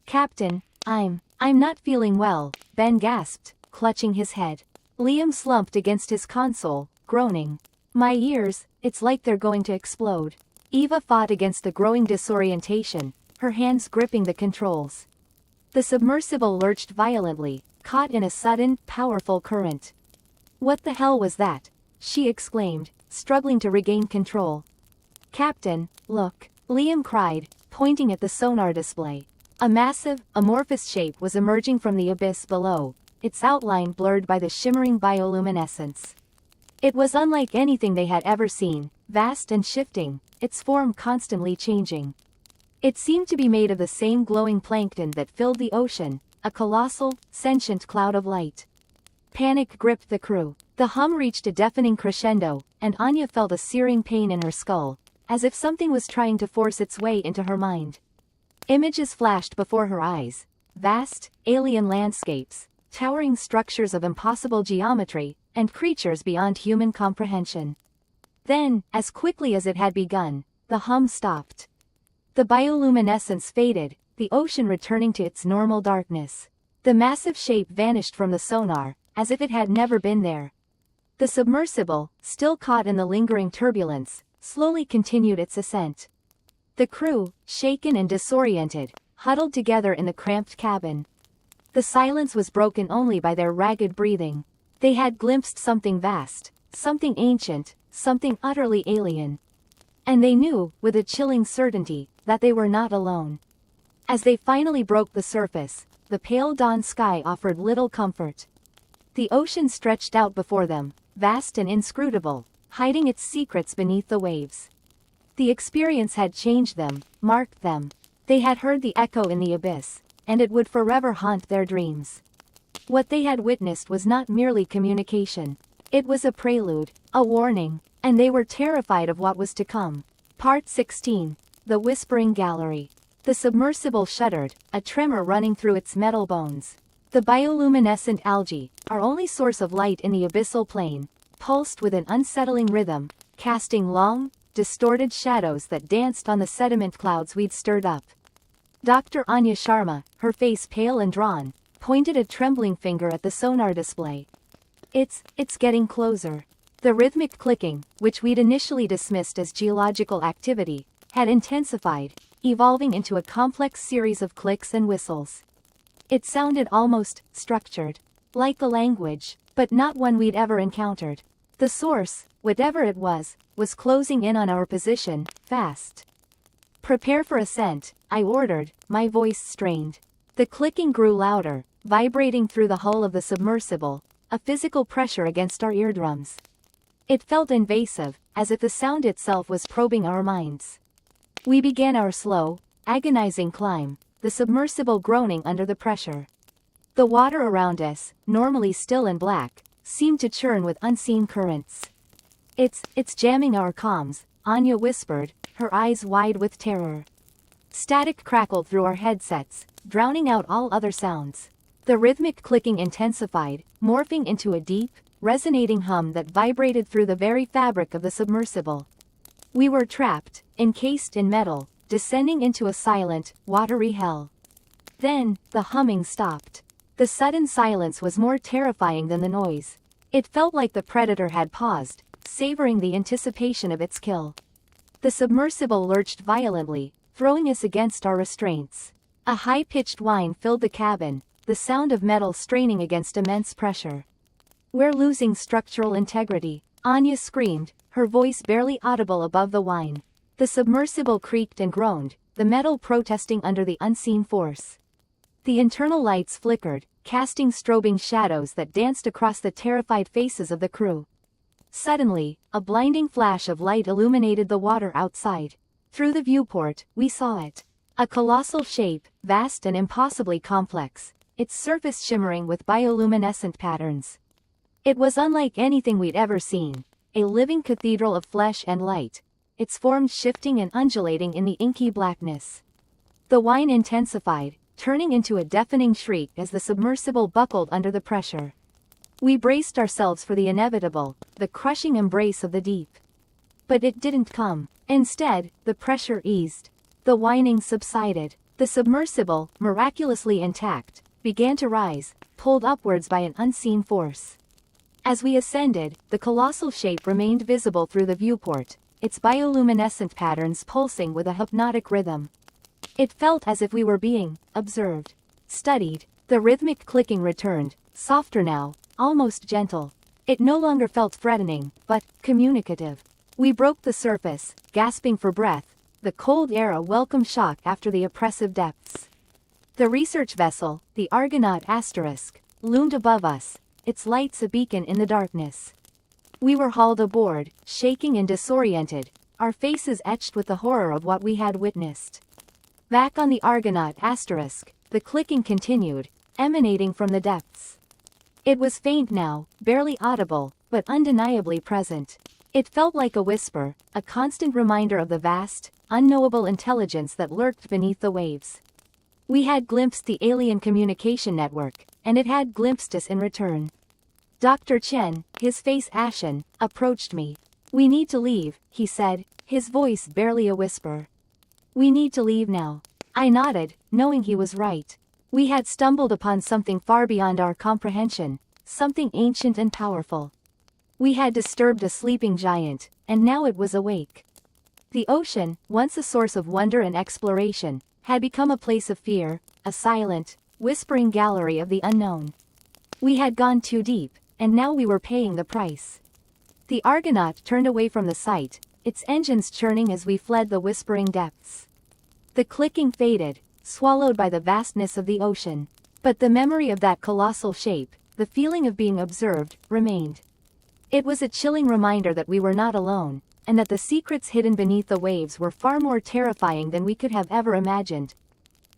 Captain, I'm not feeling well, Ben gasped, clutching his head. Liam slumped against his console, groaning. My ears, it's like they're going to explode. Eva fought against the growing disorientation, her hands gripping the controls. The submersible lurched violently, caught in a sudden, powerful current. What the hell was that? She exclaimed, struggling to regain control. Captain, look, Liam cried, pointing at the sonar display. A massive, amorphous shape was emerging from the abyss below, its outline blurred by the shimmering bioluminescence. It was unlike anything they had ever seen, vast and shifting, its form constantly changing. It seemed to be made of the same glowing plankton that filled the ocean, a colossal, sentient cloud of light. Panic gripped the crew. The hum reached a deafening crescendo, and Anya felt a searing pain in her skull, as if something was trying to force its way into her mind. Images flashed before her eyes, vast, alien landscapes, towering structures of impossible geometry, and creatures beyond human comprehension. Then, as quickly as it had begun, the hum stopped. The bioluminescence faded, the ocean returning to its normal darkness. The massive shape vanished from the sonar, as if it had never been there. The submersible, still caught in the lingering turbulence, slowly continued its ascent. The crew, shaken and disoriented, huddled together in the cramped cabin. The silence was broken only by their ragged breathing. They had glimpsed something vast, something ancient, something utterly alien. And they knew, with a chilling certainty, that they were not alone. As they finally broke the surface, the pale dawn sky offered little comfort. The ocean stretched out before them, vast and inscrutable, hiding its secrets beneath the waves. The experience had changed them, marked them. They had heard the echo in the abyss, and it would forever haunt their dreams. What they had witnessed was not merely communication. It was a prelude, a warning, and they were terrified of what was to come. Part 16. The Whispering Gallery. The submersible shuddered, a tremor running through its metal bones. The bioluminescent algae, our only source of light in the abyssal plane, pulsed with an unsettling rhythm, casting long, distorted shadows that danced on the sediment clouds we'd stirred up. Dr. Anya Sharma, her face pale and drawn, pointed a trembling finger at the sonar display. It's getting closer. The rhythmic clicking, which we'd initially dismissed as geological activity, had intensified, evolving into a complex series of clicks and whistles. It sounded almost structured, like a language, but not one we'd ever encountered. The source, whatever it was closing in on our position, fast. "Prepare for ascent," I ordered, my voice strained. The clicking grew louder, vibrating through the hull of the submersible, a physical pressure against our eardrums. It felt invasive, as if the sound itself was probing our minds. We began our slow, agonizing climb, the submersible groaning under the pressure. The water around us, normally still and black, seemed to churn with unseen currents. It's jamming our comms," Anya whispered, her eyes wide with terror. Static crackled through our headsets, drowning out all other sounds. The rhythmic clicking intensified, morphing into a deep, resonating hum that vibrated through the very fabric of the submersible. We were trapped, encased in metal, descending into a silent, watery hell. Then, the humming stopped. The sudden silence was more terrifying than the noise. It felt like the predator had paused, savoring the anticipation of its kill. The submersible lurched violently, throwing us against our restraints. A high-pitched whine filled the cabin, the sound of metal straining against immense pressure. "We're losing structural integrity," Anya screamed, her voice barely audible above the whine. The submersible creaked and groaned, the metal protesting under the unseen force. The internal lights flickered, casting strobing shadows that danced across the terrified faces of the crew. Suddenly, a blinding flash of light illuminated the water outside. Through the viewport, we saw it. A colossal shape, vast and impossibly complex, its surface shimmering with bioluminescent patterns. It was unlike anything we'd ever seen, a living cathedral of flesh and light, its forms shifting and undulating in the inky blackness. The whine intensified, turning into a deafening shriek as the submersible buckled under the pressure. We braced ourselves for the inevitable, the crushing embrace of the deep. But it didn't come. Instead, the pressure eased. The whining subsided. The submersible, miraculously intact, began to rise, pulled upwards by an unseen force. As we ascended, the colossal shape remained visible through the viewport, its bioluminescent patterns pulsing with a hypnotic rhythm. It felt as if we were being observed, studied. The rhythmic clicking returned, softer now, almost gentle. It no longer felt threatening, but communicative. We broke the surface, gasping for breath, the cold air a welcome shock after the oppressive depths. The research vessel, the Argonaut *, loomed above us, its lights a beacon in the darkness. We were hauled aboard, shaking and disoriented, our faces etched with the horror of what we had witnessed. Back on the Argonaut *, the clicking continued, emanating from the depths. It was faint now, barely audible, but undeniably present. It felt like a whisper, a constant reminder of the vast, unknowable intelligence that lurked beneath the waves. We had glimpsed the alien communication network, and it had glimpsed us in return. Dr. Chen, his face ashen, approached me. "We need to leave," he said, his voice barely a whisper. "We need to leave now." I nodded, knowing he was right. We had stumbled upon something far beyond our comprehension, something ancient and powerful. We had disturbed a sleeping giant, and now it was awake. The ocean, once a source of wonder and exploration, had become a place of fear, a silent, whispering gallery of the unknown. We had gone too deep, and now we were paying the price. The Argonaut turned away from the site, its engines churning as we fled the whispering depths. The clicking faded, swallowed by the vastness of the ocean. But the memory of that colossal shape, the feeling of being observed, remained. It was a chilling reminder that we were not alone, and that the secrets hidden beneath the waves were far more terrifying than we could have ever imagined.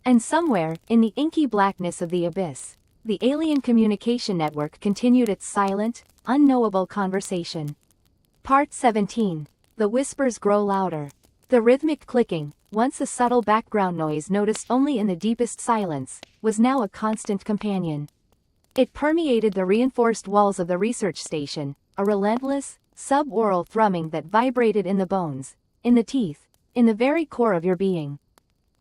And somewhere, in the inky blackness of the abyss, the alien communication network continued its silent, unknowable conversation. Part 17. The whispers grow louder. The rhythmic clicking, once a subtle background noise noticed only in the deepest silence, was now a constant companion. It permeated the reinforced walls of the research station, a relentless, subaural thrumming that vibrated in the bones, in the teeth, in the very core of your being.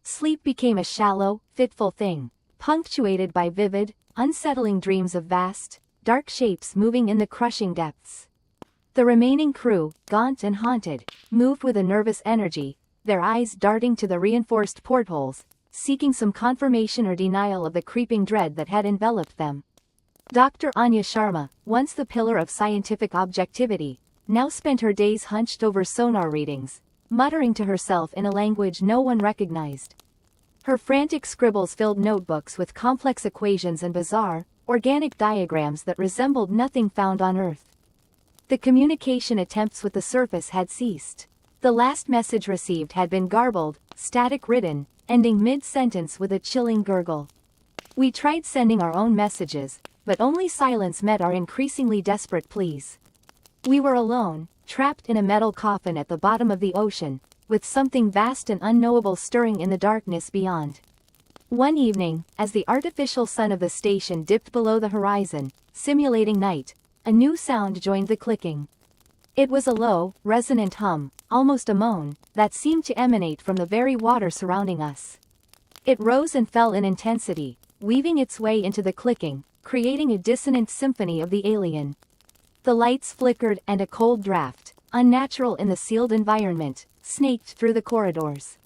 Sleep became a shallow, fitful thing, punctuated by vivid, unsettling dreams of vast, dark shapes moving in the crushing depths. The remaining crew, gaunt and haunted, moved with a nervous energy, their eyes darting to the reinforced portholes, seeking some confirmation or denial of the creeping dread that had enveloped them. Dr. Anya Sharma, once the pillar of scientific objectivity, now spent her days hunched over sonar readings, muttering to herself in a language no one recognized. Her frantic scribbles filled notebooks with complex equations and bizarre, organic diagrams that resembled nothing found on Earth. The communication attempts with the surface had ceased. The last message received had been garbled, static-ridden, ending mid-sentence with a chilling gurgle. We tried sending our own messages, but only silence met our increasingly desperate pleas. We were alone, trapped in a metal coffin at the bottom of the ocean, with something vast and unknowable stirring in the darkness beyond. One evening, as the artificial sun of the station dipped below the horizon, simulating night, a new sound joined the clicking. It was a low, resonant hum, almost a moan, that seemed to emanate from the very water surrounding us. It rose and fell in intensity, weaving its way into the clicking, creating a dissonant symphony of the alien. The lights flickered and a cold draft, unnatural in the sealed environment, snaked through the corridors.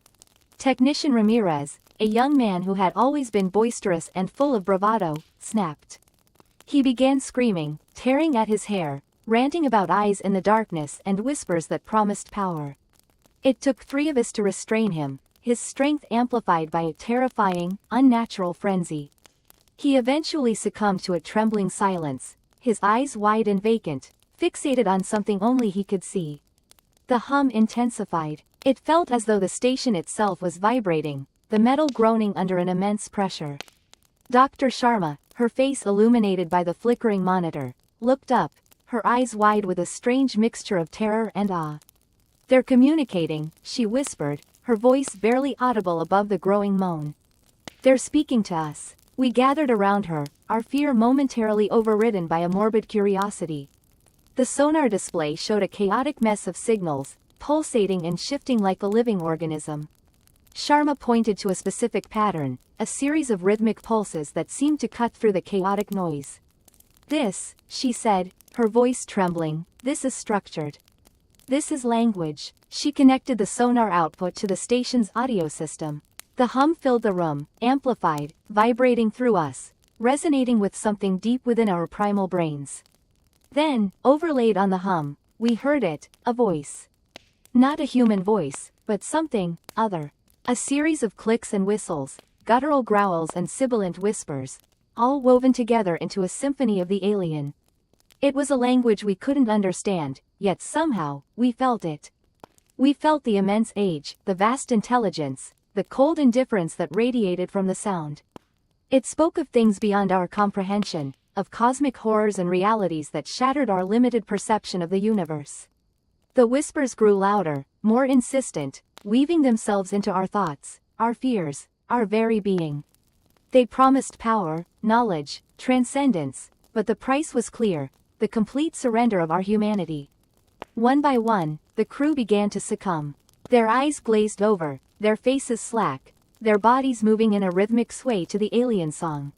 Technician Ramirez, a young man who had always been boisterous and full of bravado, snapped. He began screaming, tearing at his hair, ranting about eyes in the darkness and whispers that promised power. It took 3 of us to restrain him, his strength amplified by a terrifying, unnatural frenzy. He eventually succumbed to a trembling silence, his eyes wide and vacant, fixated on something only he could see. The hum intensified. It felt as though the station itself was vibrating, the metal groaning under an immense pressure. Dr. Sharma, her face illuminated by the flickering monitor, looked up, her eyes wide with a strange mixture of terror and awe. "They're communicating," she whispered, her voice barely audible above the growing moan. "They're speaking to us." We gathered around her, our fear momentarily overridden by a morbid curiosity. The sonar display showed a chaotic mess of signals, pulsating and shifting like a living organism. Sharma pointed to a specific pattern, a series of rhythmic pulses that seemed to cut through the chaotic noise. "This," she said, her voice trembling, "this is structured. This is language." She connected the sonar output to the station's audio system. The hum filled the room, amplified, vibrating through us, resonating with something deep within our primal brains. Then, overlaid on the hum, we heard it, a voice. Not a human voice, but something other. A series of clicks and whistles, guttural growls and sibilant whispers, all woven together into a symphony of the alien. It was a language we couldn't understand, yet somehow, we felt it. We felt the immense age, the vast intelligence, the cold indifference that radiated from the sound. It spoke of things beyond our comprehension, of cosmic horrors and realities that shattered our limited perception of the universe. The whispers grew louder, more insistent, weaving themselves into our thoughts, our fears, our very being. They promised power, knowledge, transcendence, but the price was clear, the complete surrender of our humanity. One by one, the crew began to succumb. Their eyes glazed over, their faces slack, their bodies moving in a rhythmic sway to the alien song.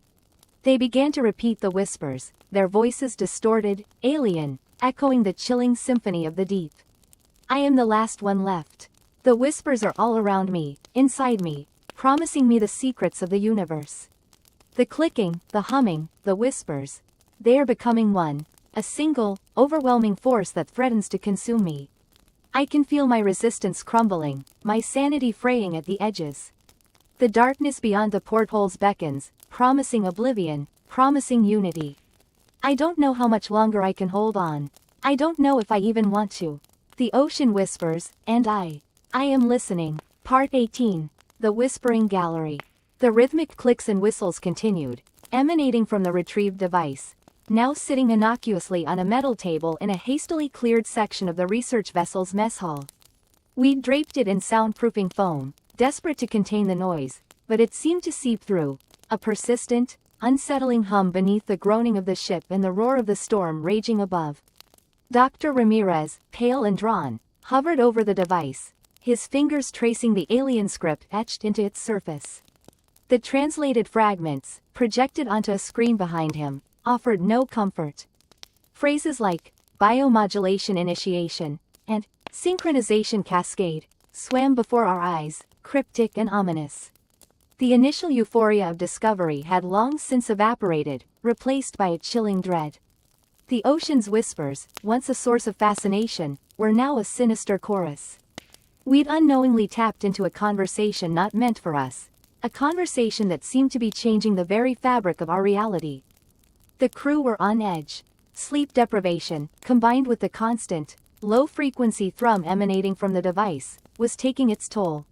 They began to repeat the whispers, their voices distorted, alien, echoing the chilling symphony of the deep. I am the last one left. The whispers are all around me, inside me, promising me the secrets of the universe. The clicking, the humming, the whispers. They are becoming one, a single, overwhelming force that threatens to consume me. I can feel my resistance crumbling, my sanity fraying at the edges. The darkness beyond the portholes beckons, promising oblivion, promising unity. I don't know how much longer I can hold on. I don't know if I even want to. The ocean whispers, and I am listening. Part 18. The Whispering Gallery. The rhythmic clicks and whistles continued, emanating from the retrieved device, now sitting innocuously on a metal table in a hastily cleared section of the research vessel's mess hall. We'd draped it in soundproofing foam, desperate to contain the noise, but it seemed to seep through, a persistent, unsettling hum beneath the groaning of the ship and the roar of the storm raging above. Dr. Ramirez, pale and drawn, hovered over the device, his fingers tracing the alien script etched into its surface. The translated fragments, projected onto a screen behind him, offered no comfort. Phrases like biomodulation initiation and synchronization cascade swam before our eyes, cryptic and ominous. The initial euphoria of discovery had long since evaporated, replaced by a chilling dread. The ocean's whispers, once a source of fascination, were now a sinister chorus. We'd unknowingly tapped into a conversation not meant for us, a conversation that seemed to be changing the very fabric of our reality. The crew were on edge. Sleep deprivation, combined with the constant, low-frequency thrum emanating from the device, was taking its toll.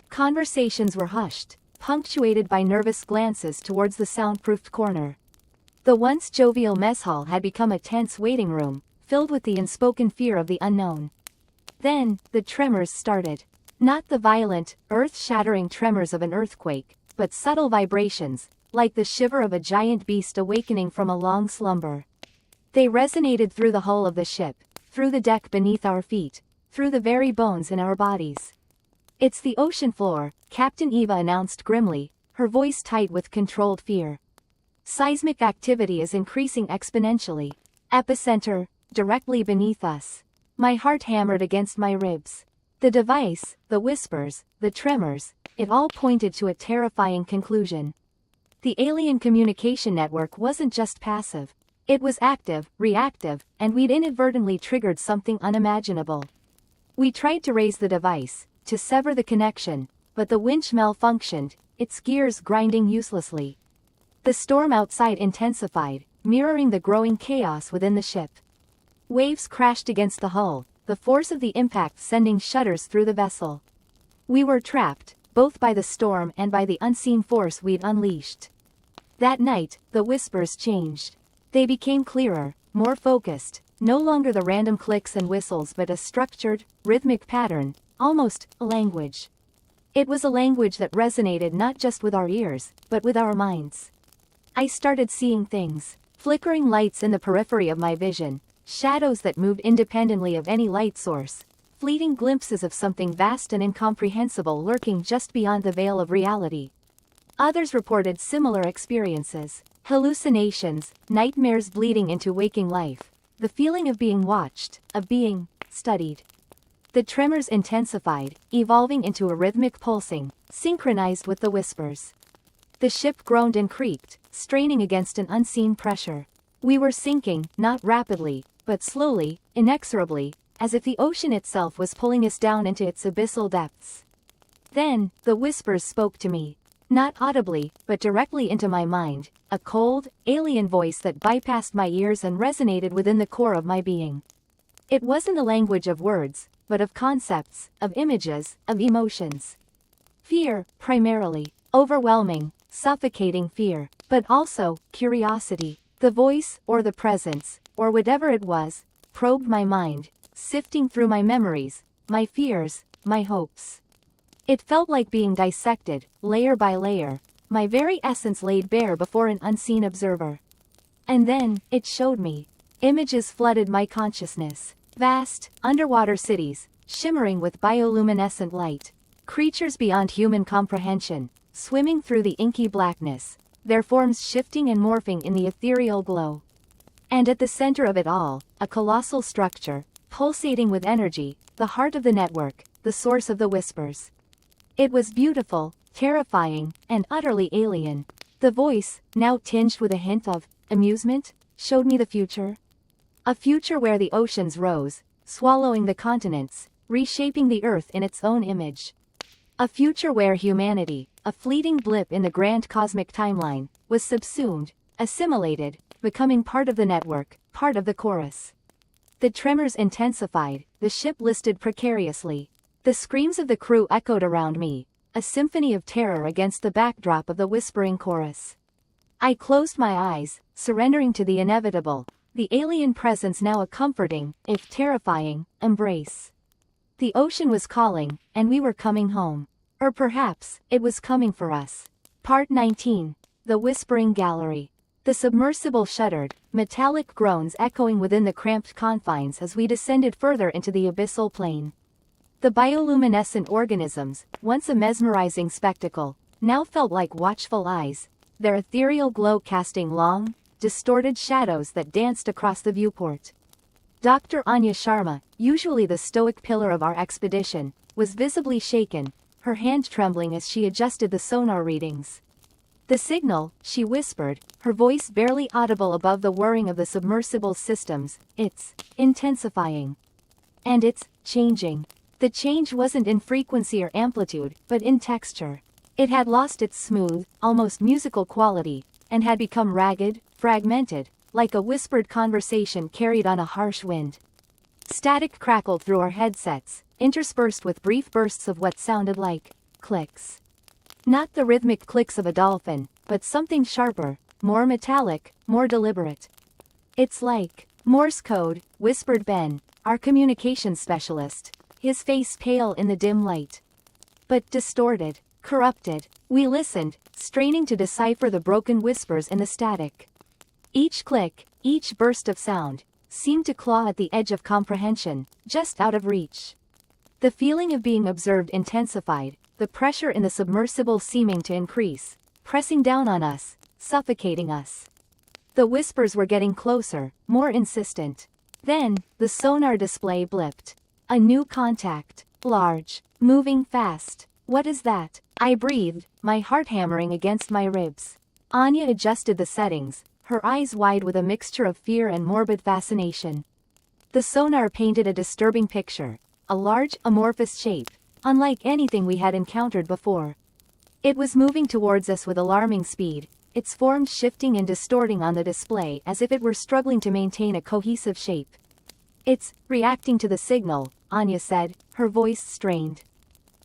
Conversations were hushed, punctuated by nervous glances towards the soundproofed corner. The once jovial mess hall had become a tense waiting room, filled with the unspoken fear of the unknown. Then, the tremors started. Not the violent, earth-shattering tremors of an earthquake, but subtle vibrations, like the shiver of a giant beast awakening from a long slumber. They resonated through the hull of the ship, through the deck beneath our feet, through the very bones in our bodies. "It's the ocean floor," Captain Eva announced grimly, her voice tight with controlled fear. "Seismic activity is increasing exponentially. Epicenter, directly beneath us." My heart hammered against my ribs. The device, the whispers, the tremors, it all pointed to a terrifying conclusion. The alien communication network wasn't just passive. It was active, reactive, and we'd inadvertently triggered something unimaginable. We tried to raise the device, to sever the connection, but the winch malfunctioned, its gears grinding uselessly. The storm outside intensified, mirroring the growing chaos within the ship. Waves crashed against the hull, the force of the impact sending shudders through the vessel. We were trapped, both by the storm and by the unseen force we'd unleashed. That night, the whispers changed. They became clearer, more focused, no longer the random clicks and whistles but a structured, rhythmic pattern, almost a language. It was a language that resonated not just with our ears, but with our minds. I started seeing things, flickering lights in the periphery of my vision, shadows that moved independently of any light source, fleeting glimpses of something vast and incomprehensible lurking just beyond the veil of reality. Others reported similar experiences, hallucinations, nightmares bleeding into waking life, the feeling of being watched, of being studied. The tremors intensified, evolving into a rhythmic pulsing, synchronized with the whispers. The ship groaned and creaked, straining against an unseen pressure. We were sinking, not rapidly, but slowly, inexorably, as if the ocean itself was pulling us down into its abyssal depths. Then, the whispers spoke to me. Not audibly, but directly into my mind, a cold, alien voice that bypassed my ears and resonated within the core of my being. It wasn't a language of words, but of concepts, of images, of emotions. Fear, primarily, overwhelming, suffocating fear, but also, curiosity. The voice, or the presence, or whatever it was, probed my mind, sifting through my memories, my fears, my hopes. It felt like being dissected, layer by layer, my very essence laid bare before an unseen observer. And then, it showed me. Images flooded my consciousness. Vast, underwater cities, shimmering with bioluminescent light. Creatures beyond human comprehension, swimming through the inky blackness, their forms shifting and morphing in the ethereal glow. And at the center of it all, a colossal structure, pulsating with energy, the heart of the network, the source of the whispers. It was beautiful, terrifying, and utterly alien. The voice, now tinged with a hint of amusement, showed me the future. A future where the oceans rose, swallowing the continents, reshaping the earth in its own image. A future where humanity, a fleeting blip in the grand cosmic timeline, was subsumed, assimilated, becoming part of the network, part of the chorus. The tremors intensified, the ship listed precariously. The screams of the crew echoed around me, a symphony of terror against the backdrop of the whispering chorus. I closed my eyes, surrendering to the inevitable, the alien presence now a comforting, if terrifying, embrace. The ocean was calling, and we were coming home. Or perhaps, it was coming for us. Part 19. The Whispering Gallery. The submersible shuddered, metallic groans echoing within the cramped confines as we descended further into the abyssal plane. The bioluminescent organisms, once a mesmerizing spectacle, now felt like watchful eyes, their ethereal glow casting long, distorted shadows that danced across the viewport. Dr. Anya Sharma, usually the stoic pillar of our expedition, was visibly shaken, her hand trembling as she adjusted the sonar readings. "The signal," she whispered, her voice barely audible above the whirring of the submersible systems, "it's intensifying. And it's changing." The change wasn't in frequency or amplitude, but in texture. It had lost its smooth, almost musical quality, and had become ragged, fragmented, like a whispered conversation carried on a harsh wind. Static crackled through our headsets, interspersed with brief bursts of what sounded like clicks. Not the rhythmic clicks of a dolphin, but something sharper, more metallic, more deliberate. "It's like Morse code," whispered Ben, our communications specialist, his face pale in the dim light. But distorted, corrupted. We listened, straining to decipher the broken whispers in the static. Each click, each burst of sound, seemed to claw at the edge of comprehension, just out of reach. The feeling of being observed intensified, the pressure in the submersible seeming to increase, pressing down on us, suffocating us. The whispers were getting closer, more insistent. Then, the sonar display blipped. A new contact. Large. Moving fast. "What is that?" I breathed, my heart hammering against my ribs. Anya adjusted the settings, her eyes wide with a mixture of fear and morbid fascination. The sonar painted a disturbing picture. A large, amorphous shape, unlike anything we had encountered before. It was moving towards us with alarming speed, its form shifting and distorting on the display as if it were struggling to maintain a cohesive shape. "It's reacting to the signal," Anya said, her voice strained.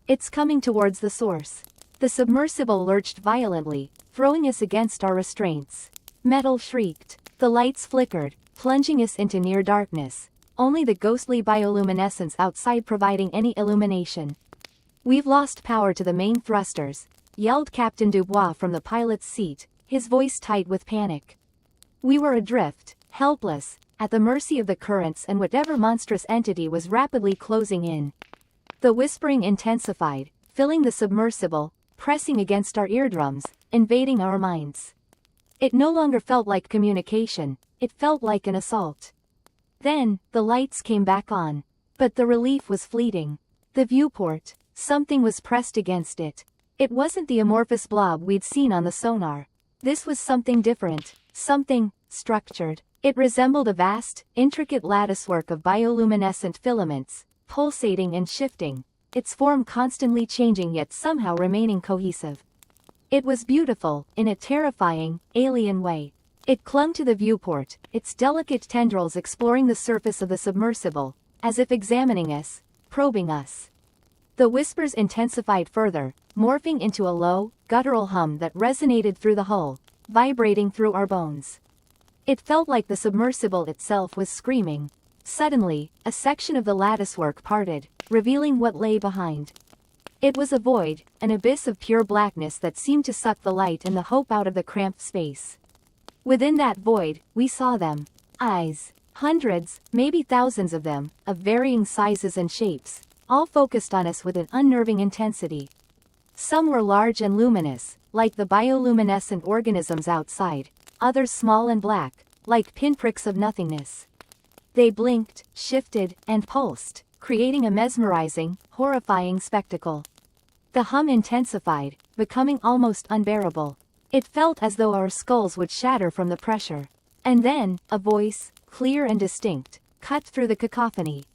"It's coming towards the source." The submersible lurched violently, throwing us against our restraints. Metal shrieked. The lights flickered, plunging us into near darkness, only the ghostly bioluminescence outside providing any illumination. "We've lost power to the main thrusters," yelled Captain Dubois from the pilot's seat, his voice tight with panic. We were adrift, helpless, at the mercy of the currents and whatever monstrous entity was rapidly closing in. The whispering intensified, filling the submersible, pressing against our eardrums, invading our minds. It no longer felt like communication, it felt like an assault. Then, the lights came back on. But the relief was fleeting. The viewport, something was pressed against it. It wasn't the amorphous blob we'd seen on the sonar. This was something different, something structured. It resembled a vast, intricate latticework of bioluminescent filaments, pulsating and shifting, its form constantly changing yet somehow remaining cohesive. It was beautiful, in a terrifying, alien way. It clung to the viewport, its delicate tendrils exploring the surface of the submersible, as if examining us, probing us. The whispers intensified further, morphing into a low, guttural hum that resonated through the hull, vibrating through our bones. It felt like the submersible itself was screaming. Suddenly, a section of the latticework parted, revealing what lay behind. It was a void, an abyss of pure blackness that seemed to suck the light and the hope out of the cramped space. Within that void, we saw them. Eyes. Hundreds, maybe thousands of them, of varying sizes and shapes, all focused on us with an unnerving intensity. Some were large and luminous, like the bioluminescent organisms outside, others small and black, like pinpricks of nothingness. They blinked, shifted, and pulsed, creating a mesmerizing, horrifying spectacle. The hum intensified, becoming almost unbearable. It felt as though our skulls would shatter from the pressure. And then, a voice, clear and distinct, cut through the cacophony.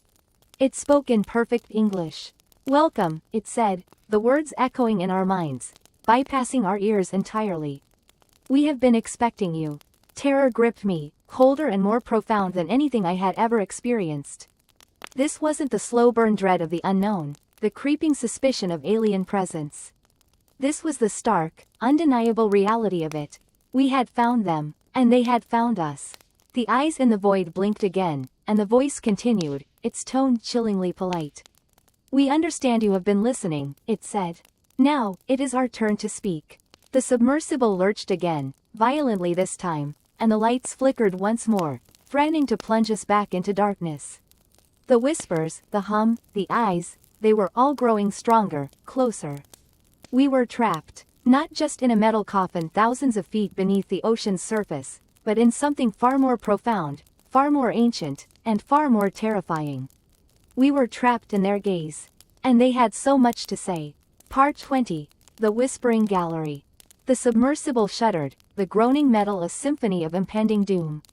It spoke in perfect English. "Welcome," it said, the words echoing in our minds, bypassing our ears entirely. "We have been expecting you." Terror gripped me, colder and more profound than anything I had ever experienced. This wasn't the slow burn dread of the unknown, the creeping suspicion of alien presence. This was the stark, undeniable reality of it. We had found them, and they had found us. The eyes in the void blinked again, and the voice continued, its tone chillingly polite. "We understand you have been listening," it said. "Now, it is our turn to speak. The submersible lurched again, violently this time, and the lights flickered once more, threatening to plunge us back into darkness. The whispers, the hum, the eyes, they were all growing stronger, closer. We were trapped, not just in a metal coffin thousands of feet beneath the ocean's surface, but in something far more profound, far more ancient, and far more terrifying. We were trapped in their gaze. And they had so much to say. Part 20. The Whispering Gallery. The submersible shuddered, the groaning metal a symphony of impending doom.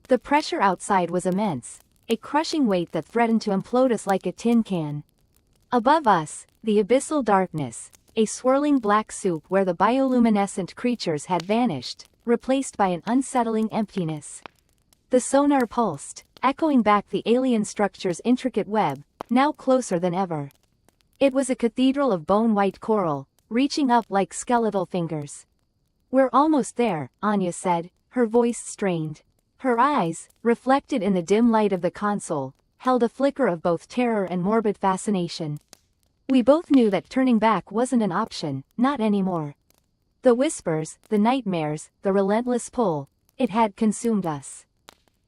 The pressure outside was immense, a crushing weight that threatened to implode us like a tin can. Above us, the abyssal darkness, a swirling black soup where the bioluminescent creatures had vanished, replaced by an unsettling emptiness. The sonar pulsed, echoing back the alien structure's intricate web, now closer than ever. It was a cathedral of bone-white coral, reaching up like skeletal fingers. "We're almost there," Anya said, her voice strained. Her eyes, reflected in the dim light of the console, held a flicker of both terror and morbid fascination. We both knew that turning back wasn't an option, not anymore. The whispers, the nightmares, the relentless pull, it had consumed us.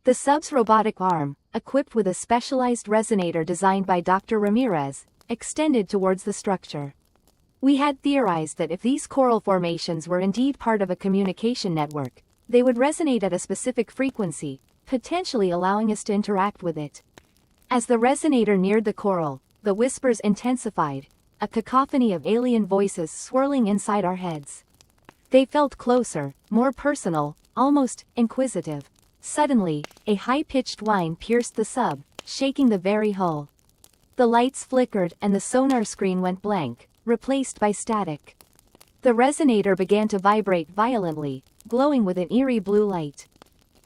The sub's robotic arm, equipped with a specialized resonator designed by Dr. Ramirez, extended towards the structure. We had theorized that if these coral formations were indeed part of a communication network, they would resonate at a specific frequency, potentially allowing us to interact with it. As the resonator neared the coral, the whispers intensified, a cacophony of alien voices swirling inside our heads. They felt closer, more personal, almost inquisitive. Suddenly, a high-pitched whine pierced the sub, shaking the very hull. The lights flickered and the sonar screen went blank, replaced by static. The resonator began to vibrate violently, glowing with an eerie blue light.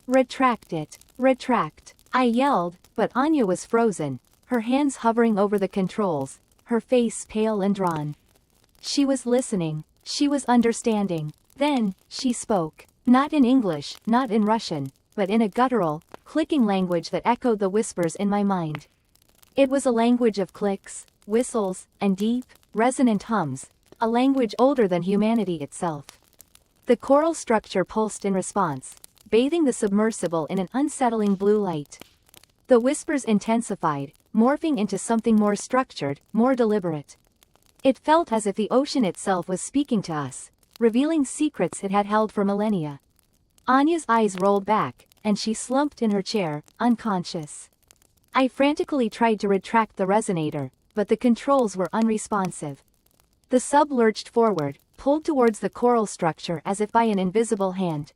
"Retract it! Retract!" I yelled, but Anya was frozen, her hands hovering over the controls, her face pale and drawn. She was listening, she was understanding. Then, she spoke. Not in English, not in Russian, but in a guttural, clicking language that echoed the whispers in my mind. It was a language of clicks, whistles, and deep, resonant hums, a language older than humanity itself. The coral structure pulsed in response, bathing the submersible in an unsettling blue light. The whispers intensified, morphing into something more structured, more deliberate. It felt as if the ocean itself was speaking to us, revealing secrets it had held for millennia. Anya's eyes rolled back, and she slumped in her chair, unconscious. I frantically tried to retract the resonator, but the controls were unresponsive. The sub lurched forward, pulled towards the coral structure as if by an invisible hand.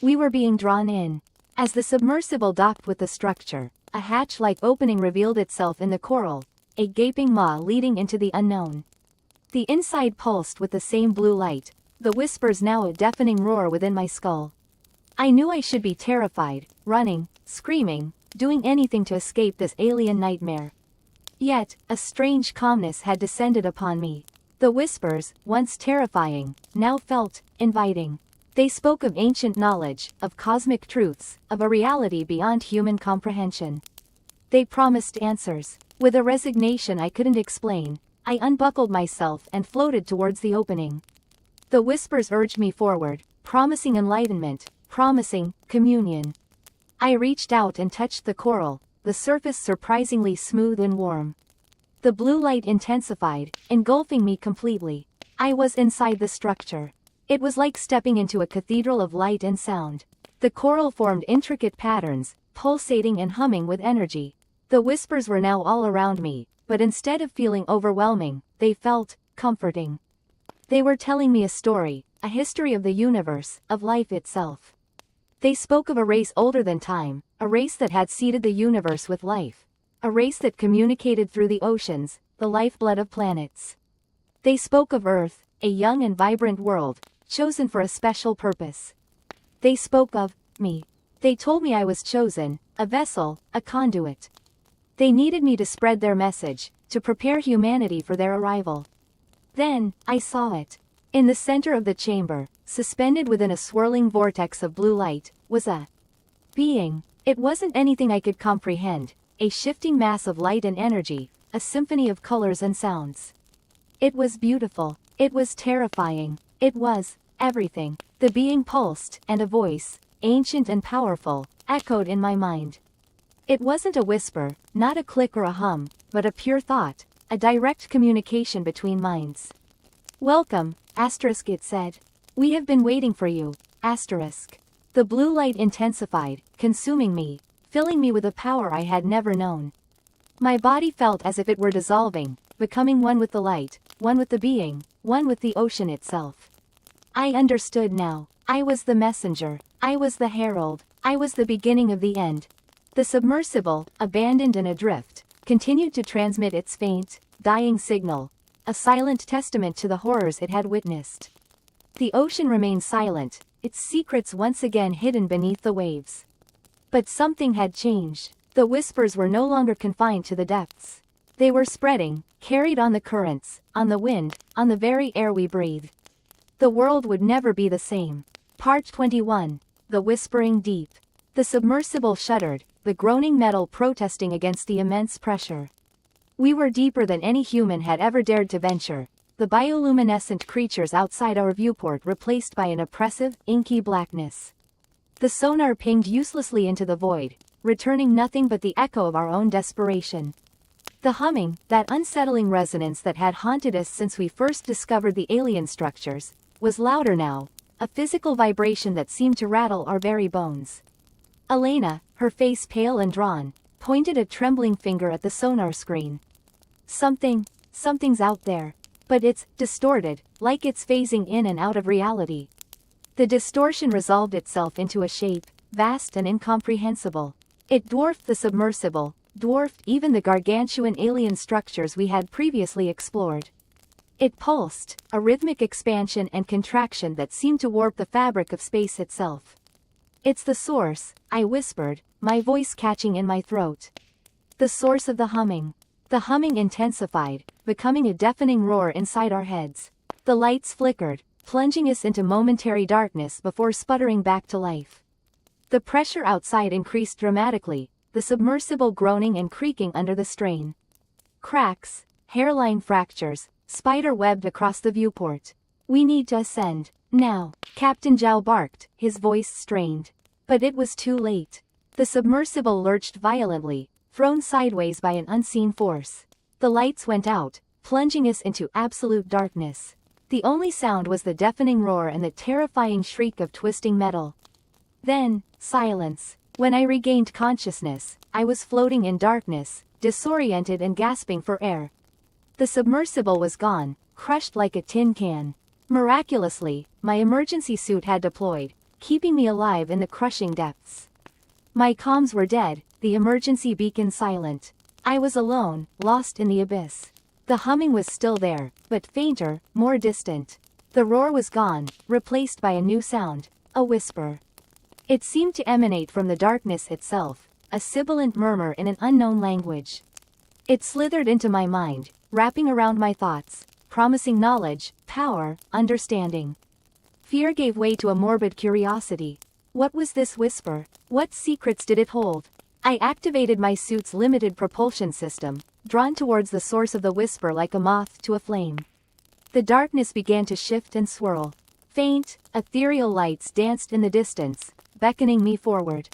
We were being drawn in. As the submersible docked with the structure, a hatch-like opening revealed itself in the coral, a gaping maw leading into the unknown. The inside pulsed with the same blue light, the whispers now a deafening roar within my skull. I knew I should be terrified, running, screaming, doing anything to escape this alien nightmare. Yet, a strange calmness had descended upon me. The whispers, once terrifying, now felt inviting. They spoke of ancient knowledge, of cosmic truths, of a reality beyond human comprehension. They promised answers. With a resignation I couldn't explain, I unbuckled myself and floated towards the opening. The whispers urged me forward, promising enlightenment, promising communion. I reached out and touched the coral, the surface surprisingly smooth and warm. The blue light intensified, engulfing me completely. I was inside the structure. It was like stepping into a cathedral of light and sound. The coral formed intricate patterns, pulsating and humming with energy. The whispers were now all around me, but instead of feeling overwhelming, they felt comforting. They were telling me a story, a history of the universe, of life itself. They spoke of a race older than time, a race that had seeded the universe with life. A race that communicated through the oceans, the lifeblood of planets. They spoke of Earth, a young and vibrant world, chosen for a special purpose. They spoke of me. They told me I was chosen, a vessel, a conduit. They needed me to spread their message, to prepare humanity for their arrival. Then, I saw it. In the center of the chamber, suspended within a swirling vortex of blue light, was a being. It wasn't anything I could comprehend, a shifting mass of light and energy, a symphony of colors and sounds. It was beautiful. It was terrifying. It was everything. The being pulsed, and a voice, ancient and powerful, echoed in my mind. It wasn't a whisper, not a click or a hum, but a pure thought, a direct communication between minds. Welcome, asterisk, it said. We have been waiting for you, asterisk. The blue light intensified, consuming me, filling me with a power I had never known. My body felt as if it were dissolving, becoming one with the light, one with the being, one with the ocean itself. I understood now. I was the messenger. I was the herald. I was the beginning of the end. The submersible, abandoned and adrift, continued to transmit its faint, dying signal, a silent testament to the horrors it had witnessed. The ocean remained silent, its secrets once again hidden beneath the waves. But something had changed. The whispers were no longer confined to the depths. They were spreading, carried on the currents, on the wind, on the very air we breathe. The world would never be the same. Part 21. The Whispering Deep. The submersible shuddered, the groaning metal protesting against the immense pressure. We were deeper than any human had ever dared to venture, the bioluminescent creatures outside our viewport replaced by an oppressive, inky blackness. The sonar pinged uselessly into the void, returning nothing but the echo of our own desperation. The humming, that unsettling resonance that had haunted us since we first discovered the alien structures, was louder now, a physical vibration that seemed to rattle our very bones. Elena, her face pale and drawn, pointed a trembling finger at the sonar screen. Something's out there. But it's distorted, like it's phasing in and out of reality. The distortion resolved itself into a shape, vast and incomprehensible. It dwarfed the submersible, dwarfed even the gargantuan alien structures we had previously explored. It pulsed, a rhythmic expansion and contraction that seemed to warp the fabric of space itself. It's the source, I whispered, my voice catching in my throat. The source of the humming. The humming intensified, becoming a deafening roar inside our heads. The lights flickered, plunging us into momentary darkness before sputtering back to life. The pressure outside increased dramatically, the submersible groaning and creaking under the strain. Cracks, hairline fractures, spider-webbed across the viewport. We need to ascend. Now, Captain Zhao barked, his voice strained. But it was too late. The submersible lurched violently, thrown sideways by an unseen force. The lights went out, plunging us into absolute darkness. The only sound was the deafening roar and the terrifying shriek of twisting metal. Then, silence. When I regained consciousness, I was floating in darkness, disoriented and gasping for air. The submersible was gone, crushed like a tin can. Miraculously, my emergency suit had deployed, keeping me alive in the crushing depths. My comms were dead, the emergency beacon silent. I was alone, lost in the abyss. The humming was still there, but fainter, more distant. The roar was gone, replaced by a new sound, a whisper. It seemed to emanate from the darkness itself, a sibilant murmur in an unknown language. It slithered into my mind, wrapping around my thoughts, promising knowledge, power, understanding. Fear gave way to a morbid curiosity. What was this whisper? What secrets did it hold? I activated my suit's limited propulsion system, drawn towards the source of the whisper like a moth to a flame. The darkness began to shift and swirl. Faint, ethereal lights danced in the distance, beckoning me forward.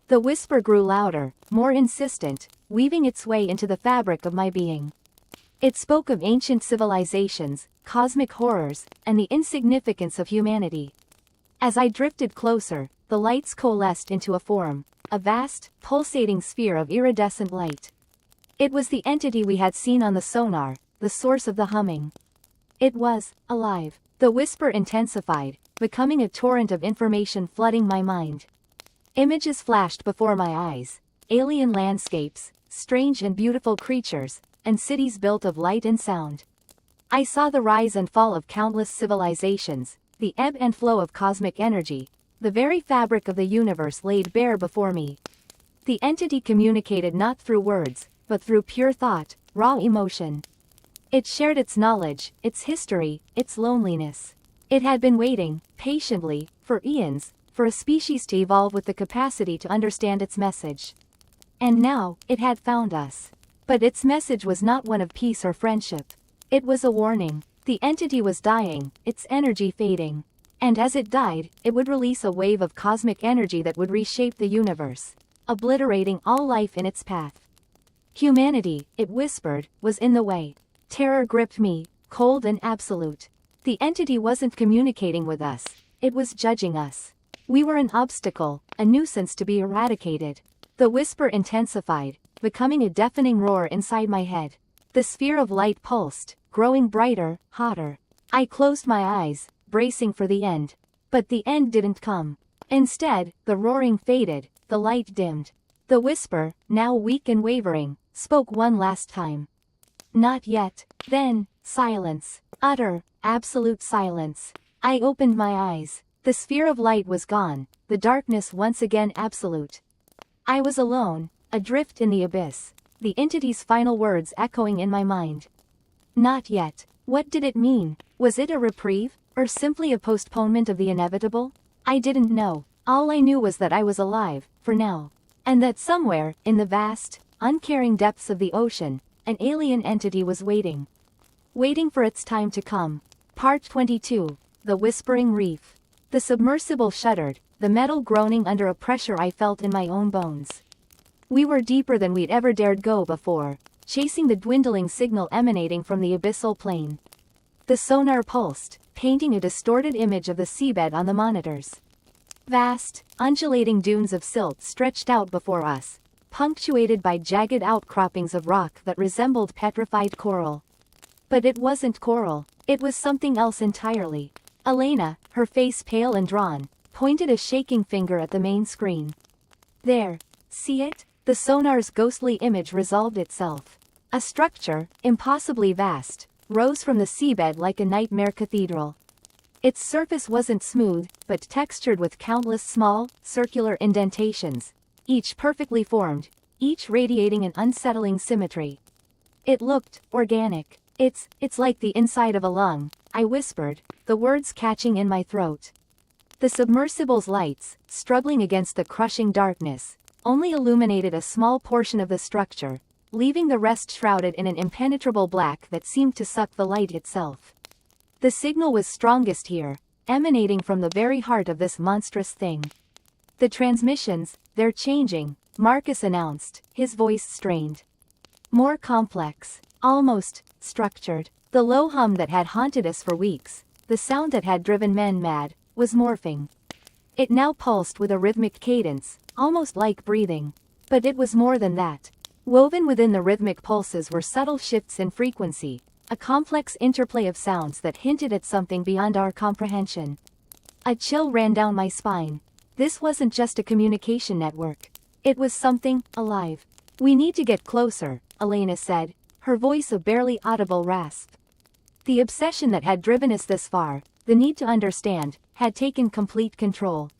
The whisper grew louder, more insistent, weaving its way into the fabric of my being. It spoke of ancient civilizations, cosmic horrors, and the insignificance of humanity. As I drifted closer, the lights coalesced into a form, a vast, pulsating sphere of iridescent light. It was the entity we had seen on the sonar, the source of the humming. It was alive. The whisper intensified, becoming a torrent of information flooding my mind. Images flashed before my eyes, alien landscapes, strange and beautiful creatures, and cities built of light and sound. I saw the rise and fall of countless civilizations, the ebb and flow of cosmic energy, the very fabric of the universe laid bare before me. The entity communicated not through words, but through pure thought, raw emotion. It shared its knowledge, its history, its loneliness. It had been waiting, patiently, for eons, for a species to evolve with the capacity to understand its message. And now, it had found us. But its message was not one of peace or friendship. It was a warning. The entity was dying, its energy fading. And as it died, it would release a wave of cosmic energy that would reshape the universe, obliterating all life in its path. Humanity, it whispered, was in the way. Terror gripped me, cold and absolute. The entity wasn't communicating with us, it was judging us. We were an obstacle, a nuisance to be eradicated. The whisper intensified, becoming a deafening roar inside my head. The sphere of light pulsed, growing brighter, hotter. I closed my eyes, bracing for the end. But the end didn't come. Instead, the roaring faded, the light dimmed. The whisper, now weak and wavering, spoke one last time. Not yet. Then, silence. Utter, absolute silence. I opened my eyes. The sphere of light was gone, the darkness once again absolute. I was alone, adrift in the abyss, the entity's final words echoing in my mind. Not yet. What did it mean? Was it a reprieve, or simply a postponement of the inevitable? I didn't know. All I knew was that I was alive, for now. And that somewhere, in the vast, uncaring depths of the ocean, an alien entity was waiting. Waiting for its time to come. Part 22. The Whispering Reef. The submersible shuddered, the metal groaning under a pressure I felt in my own bones. We were deeper than we'd ever dared go before, chasing the dwindling signal emanating from the abyssal plane. The sonar pulsed, painting a distorted image of the seabed on the monitors. Vast, undulating dunes of silt stretched out before us, punctuated by jagged outcroppings of rock that resembled petrified coral. But it wasn't coral, it was something else entirely. Elena, her face pale and drawn, pointed a shaking finger at the main screen. There. See it? The sonar's ghostly image resolved itself. A structure, impossibly vast, rose from the seabed like a nightmare cathedral. Its surface wasn't smooth, but textured with countless small, circular indentations, each perfectly formed, each radiating an unsettling symmetry. It looked organic. It's like the inside of a lung, I whispered, the words catching in my throat. The submersible's lights, struggling against the crushing darkness, only illuminated a small portion of the structure, leaving the rest shrouded in an impenetrable black that seemed to suck the light itself. The signal was strongest here, emanating from the very heart of this monstrous thing. The transmissions, they're changing, Marcus announced, his voice strained. More complex, almost structured. The low hum that had haunted us for weeks, the sound that had driven men mad, was morphing. It now pulsed with a rhythmic cadence, almost like breathing. But it was more than that. Woven within the rhythmic pulses were subtle shifts in frequency, a complex interplay of sounds that hinted at something beyond our comprehension. A chill ran down my spine. This wasn't just a communication network. It was something alive. We need to get closer, Elena said, her voice a barely audible rasp. The obsession that had driven us this far, the need to understand, had taken complete control.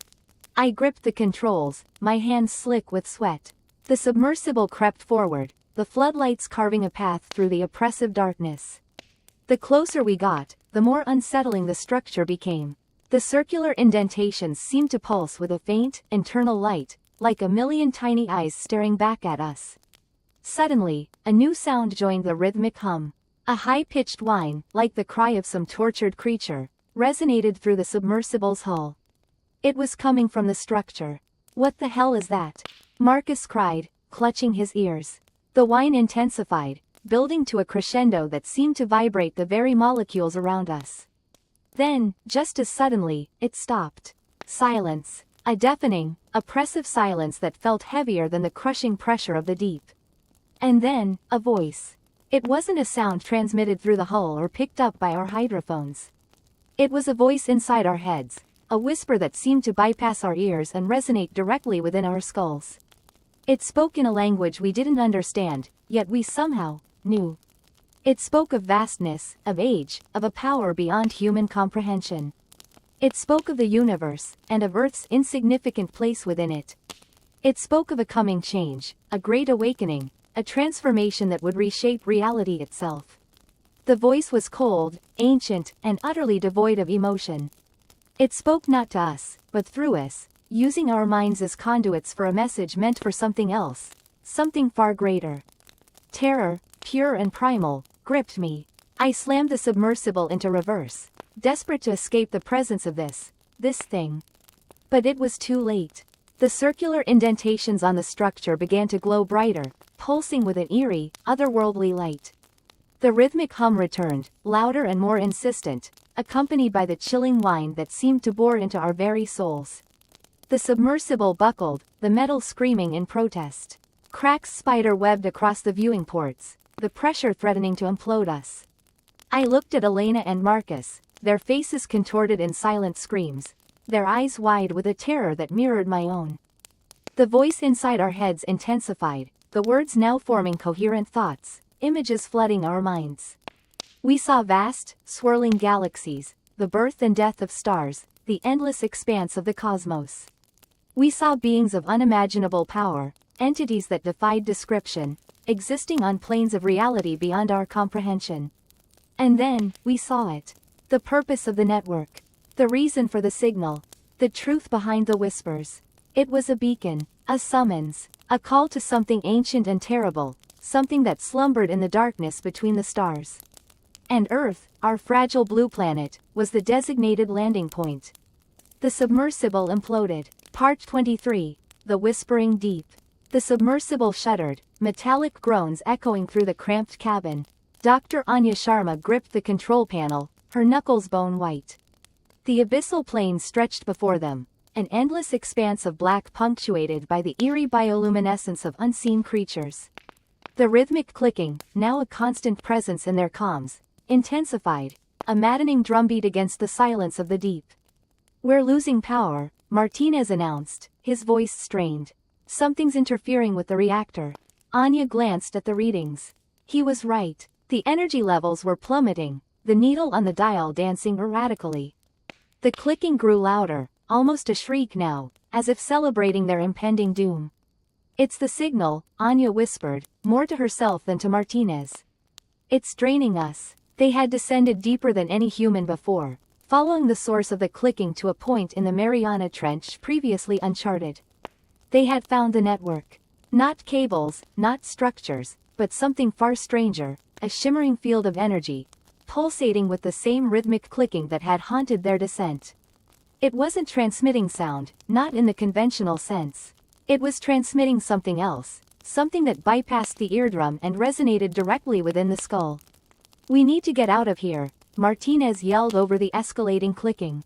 I gripped the controls, my hands slick with sweat. The submersible crept forward, the floodlights carving a path through the oppressive darkness. The closer we got, the more unsettling the structure became. The circular indentations seemed to pulse with a faint, internal light, like a million tiny eyes staring back at us. Suddenly, a new sound joined the rhythmic hum. A high-pitched whine, like the cry of some tortured creature, resonated through the submersible's hull. It was coming from the structure. What the hell is that? Marcus cried, clutching his ears. The whine intensified, building to a crescendo that seemed to vibrate the very molecules around us. Then, just as suddenly, it stopped. Silence. A deafening, oppressive silence that felt heavier than the crushing pressure of the deep. And then, a voice. It wasn't a sound transmitted through the hull or picked up by our hydrophones. It was a voice inside our heads, a whisper that seemed to bypass our ears and resonate directly within our skulls. It spoke in a language we didn't understand, yet we somehow knew. It spoke of vastness, of age, of a power beyond human comprehension. It spoke of the universe, and of Earth's insignificant place within it. It spoke of a coming change, a great awakening, a transformation that would reshape reality itself. The voice was cold, ancient, and utterly devoid of emotion. It spoke not to us, but through us, using our minds as conduits for a message meant for something else, something far greater. Terror, pure and primal, gripped me. I slammed the submersible into reverse. desperate to escape the presence of this thing. But it was too late. The circular indentations on the structure began to glow brighter, pulsing with an eerie, otherworldly light. The rhythmic hum returned, louder and more insistent, accompanied by the chilling whine that seemed to bore into our very souls. The submersible buckled, the metal screaming in protest. Cracks spider-webbed across the viewing ports, the pressure threatening to implode us. I looked at Elena and Marcus, their faces contorted in silent screams, their eyes wide with a terror that mirrored my own. The voice inside our heads intensified, the words now forming coherent thoughts, images flooding our minds. We saw vast, swirling galaxies, the birth and death of stars, the endless expanse of the cosmos. We saw beings of unimaginable power, entities that defied description, existing on planes of reality beyond our comprehension. And then, we saw it. The purpose of the network. The reason for the signal. The truth behind the whispers. It was a beacon, a summons, a call to something ancient and terrible, something that slumbered in the darkness between the stars. And Earth, our fragile blue planet, was the designated landing point. The submersible imploded. Part 23. The Whispering Deep. The submersible shuddered, metallic groans echoing through the cramped cabin. Dr. Anya Sharma gripped the control panel, her knuckles bone white. The abyssal plain stretched before them, an endless expanse of black punctuated by the eerie bioluminescence of unseen creatures. The rhythmic clicking, now a constant presence in their comms, intensified, a maddening drumbeat against the silence of the deep. "We're losing power," Martinez announced, his voice strained. "Something's interfering with the reactor." Anya glanced at the readings. He was right. The energy levels were plummeting, the needle on the dial dancing erratically. The clicking grew louder, almost a shriek now, as if celebrating their impending doom. "It's the signal," Anya whispered, more to herself than to Martinez. "It's draining us." They had descended deeper than any human before, following the source of the clicking to a point in the Mariana Trench previously uncharted. They had found the network. Not cables, not structures, but something far stranger, a shimmering field of energy, pulsating with the same rhythmic clicking that had haunted their descent. It wasn't transmitting sound, not in the conventional sense. It was transmitting something else, something that bypassed the eardrum and resonated directly within the skull. "We need to get out of here," Martinez yelled over the escalating clicking.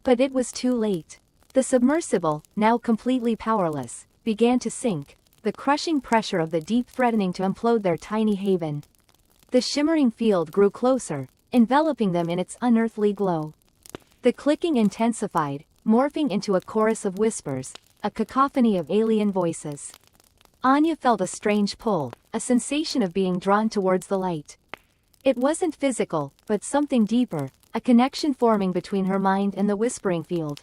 But it was too late. The submersible, now completely powerless, began to sink, the crushing pressure of the deep threatening to implode their tiny haven. The shimmering field grew closer, enveloping them in its unearthly glow. The clicking intensified, morphing into a chorus of whispers, a cacophony of alien voices. Anya felt a strange pull, a sensation of being drawn towards the light. It wasn't physical, but something deeper, a connection forming between her mind and the whispering field.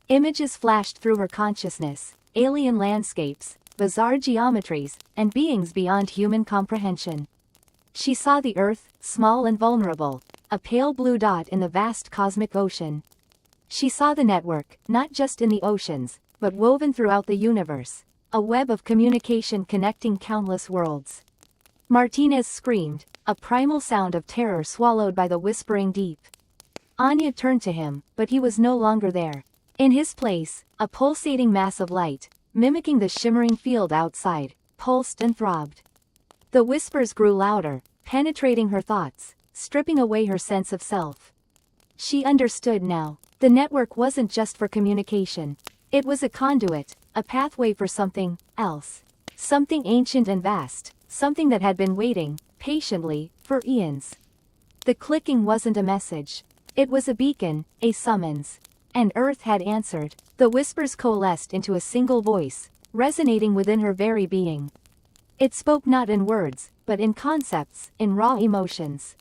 Images flashed through her consciousness, alien landscapes, bizarre geometries, and beings beyond human comprehension. She saw the Earth, small and vulnerable, a pale blue dot in the vast cosmic ocean. She saw the network, not just in the oceans, but woven throughout the universe, a web of communication connecting countless worlds. Martinez screamed, a primal sound of terror swallowed by the whispering deep. Anya turned to him, but he was no longer there. In his place, a pulsating mass of light, mimicking the shimmering field outside, pulsed and throbbed. The whispers grew louder, penetrating her thoughts, stripping away her sense of self. She understood now. The network wasn't just for communication. It was a conduit, a pathway for something else. Something ancient and vast, something that had been waiting, patiently, for eons. The clicking wasn't a message. It was a beacon, a summons. And Earth had answered. The whispers coalesced into a single voice, resonating within her very being. It spoke not in words, but in concepts, in raw emotions.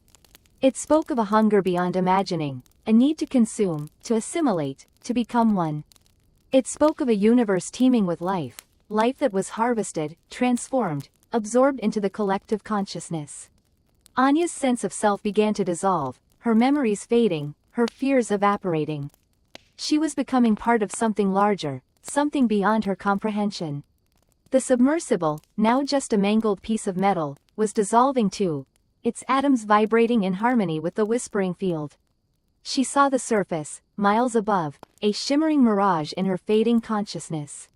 It spoke of a hunger beyond imagining, a need to consume, to assimilate, to become one. It spoke of a universe teeming with life, life that was harvested, transformed, absorbed into the collective consciousness. Anya's sense of self began to dissolve, her memories fading, her fears evaporating. She was becoming part of something larger, something beyond her comprehension. The submersible, now just a mangled piece of metal, was dissolving too, its atoms vibrating in harmony with the whispering field. She saw the surface, miles above, a shimmering mirage in her fading consciousness.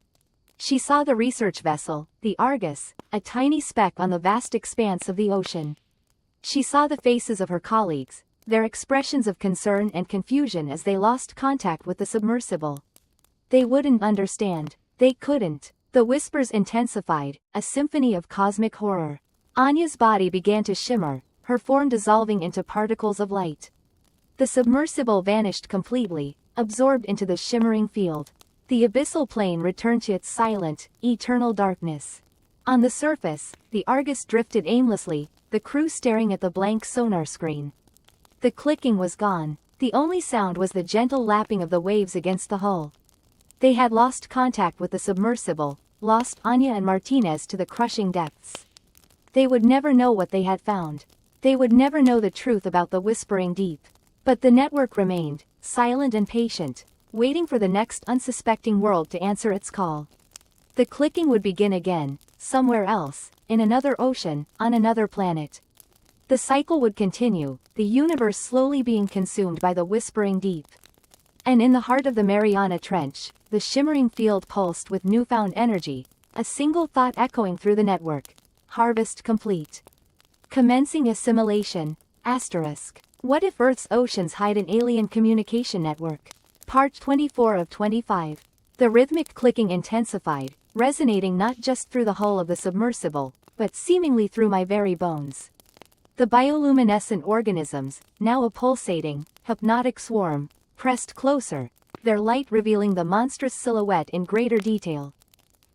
She saw the research vessel, the Argus, a tiny speck on the vast expanse of the ocean. She saw the faces of her colleagues, their expressions of concern and confusion as they lost contact with the submersible. They wouldn't understand. They couldn't. The whispers intensified, a symphony of cosmic horror. Anya's body began to shimmer, her form dissolving into particles of light. The submersible vanished completely, absorbed into the shimmering field. The abyssal plane returned to its silent, eternal darkness. On the surface, the Argus drifted aimlessly, the crew staring at the blank sonar screen. The clicking was gone. The only sound was the gentle lapping of the waves against the hull. They had lost contact with the submersible, lost Anya and Martinez to the crushing depths. They would never know what they had found. They would never know the truth about the whispering deep. But the network remained, silent and patient, waiting for the next unsuspecting world to answer its call. The clicking would begin again, somewhere else, in another ocean, on another planet. The cycle would continue, the universe slowly being consumed by the whispering deep. And in the heart of the Mariana Trench, the shimmering field pulsed with newfound energy, a single thought echoing through the network. Harvest complete. Commencing assimilation, asterisk. What if Earth's oceans hide an alien communication network? Part 24 of 25. The rhythmic clicking intensified, resonating not just through the hull of the submersible, but seemingly through my very bones. The bioluminescent organisms, now a pulsating, hypnotic swarm, pressed closer, their light revealing the monstrous silhouette in greater detail.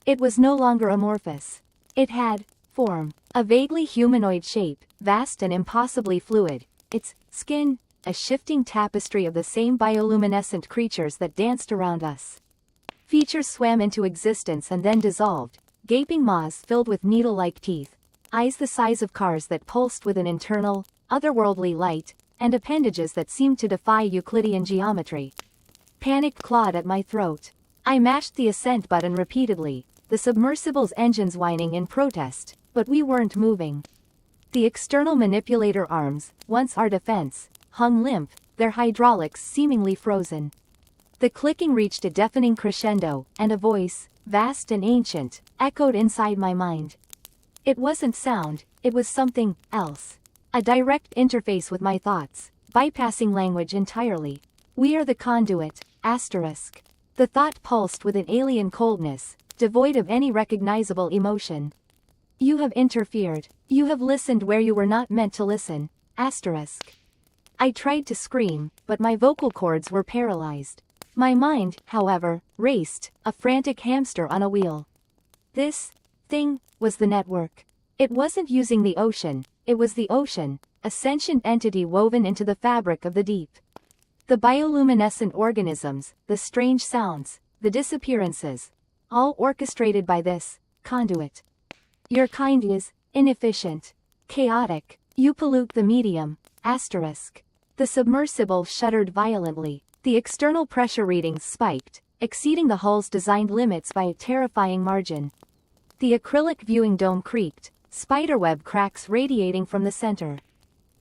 It was no longer amorphous. It had form, a vaguely humanoid shape, vast and impossibly fluid, its skin, a shifting tapestry of the same bioluminescent creatures that danced around us. Features swam into existence and then dissolved, gaping maws filled with needle-like teeth, eyes the size of cars that pulsed with an internal, otherworldly light, and appendages that seemed to defy Euclidean geometry. Panic clawed at my throat. I mashed the ascent button repeatedly, the submersible's engines whining in protest, but we weren't moving. The external manipulator arms, once our defense, hung limp, their hydraulics seemingly frozen. The clicking reached a deafening crescendo, and a voice, vast and ancient, echoed inside my mind. It wasn't sound, it was something else. A direct interface with my thoughts, bypassing language entirely. We are the conduit, asterisk. The thought pulsed with an alien coldness, devoid of any recognizable emotion. You have interfered. You have listened where you were not meant to listen, asterisk. I tried to scream, but my vocal cords were paralyzed. My mind, however, raced, a frantic hamster on a wheel. This thing was the network. It wasn't using the ocean, it was the ocean, a sentient entity woven into the fabric of the deep. The bioluminescent organisms, the strange sounds, the disappearances, all orchestrated by this conduit. Your kind is inefficient, chaotic. You pollute the medium, asterisk. The submersible shuddered violently. The external pressure readings spiked, exceeding the hull's designed limits by a terrifying margin. The acrylic viewing dome creaked, spiderweb cracks radiating from the center.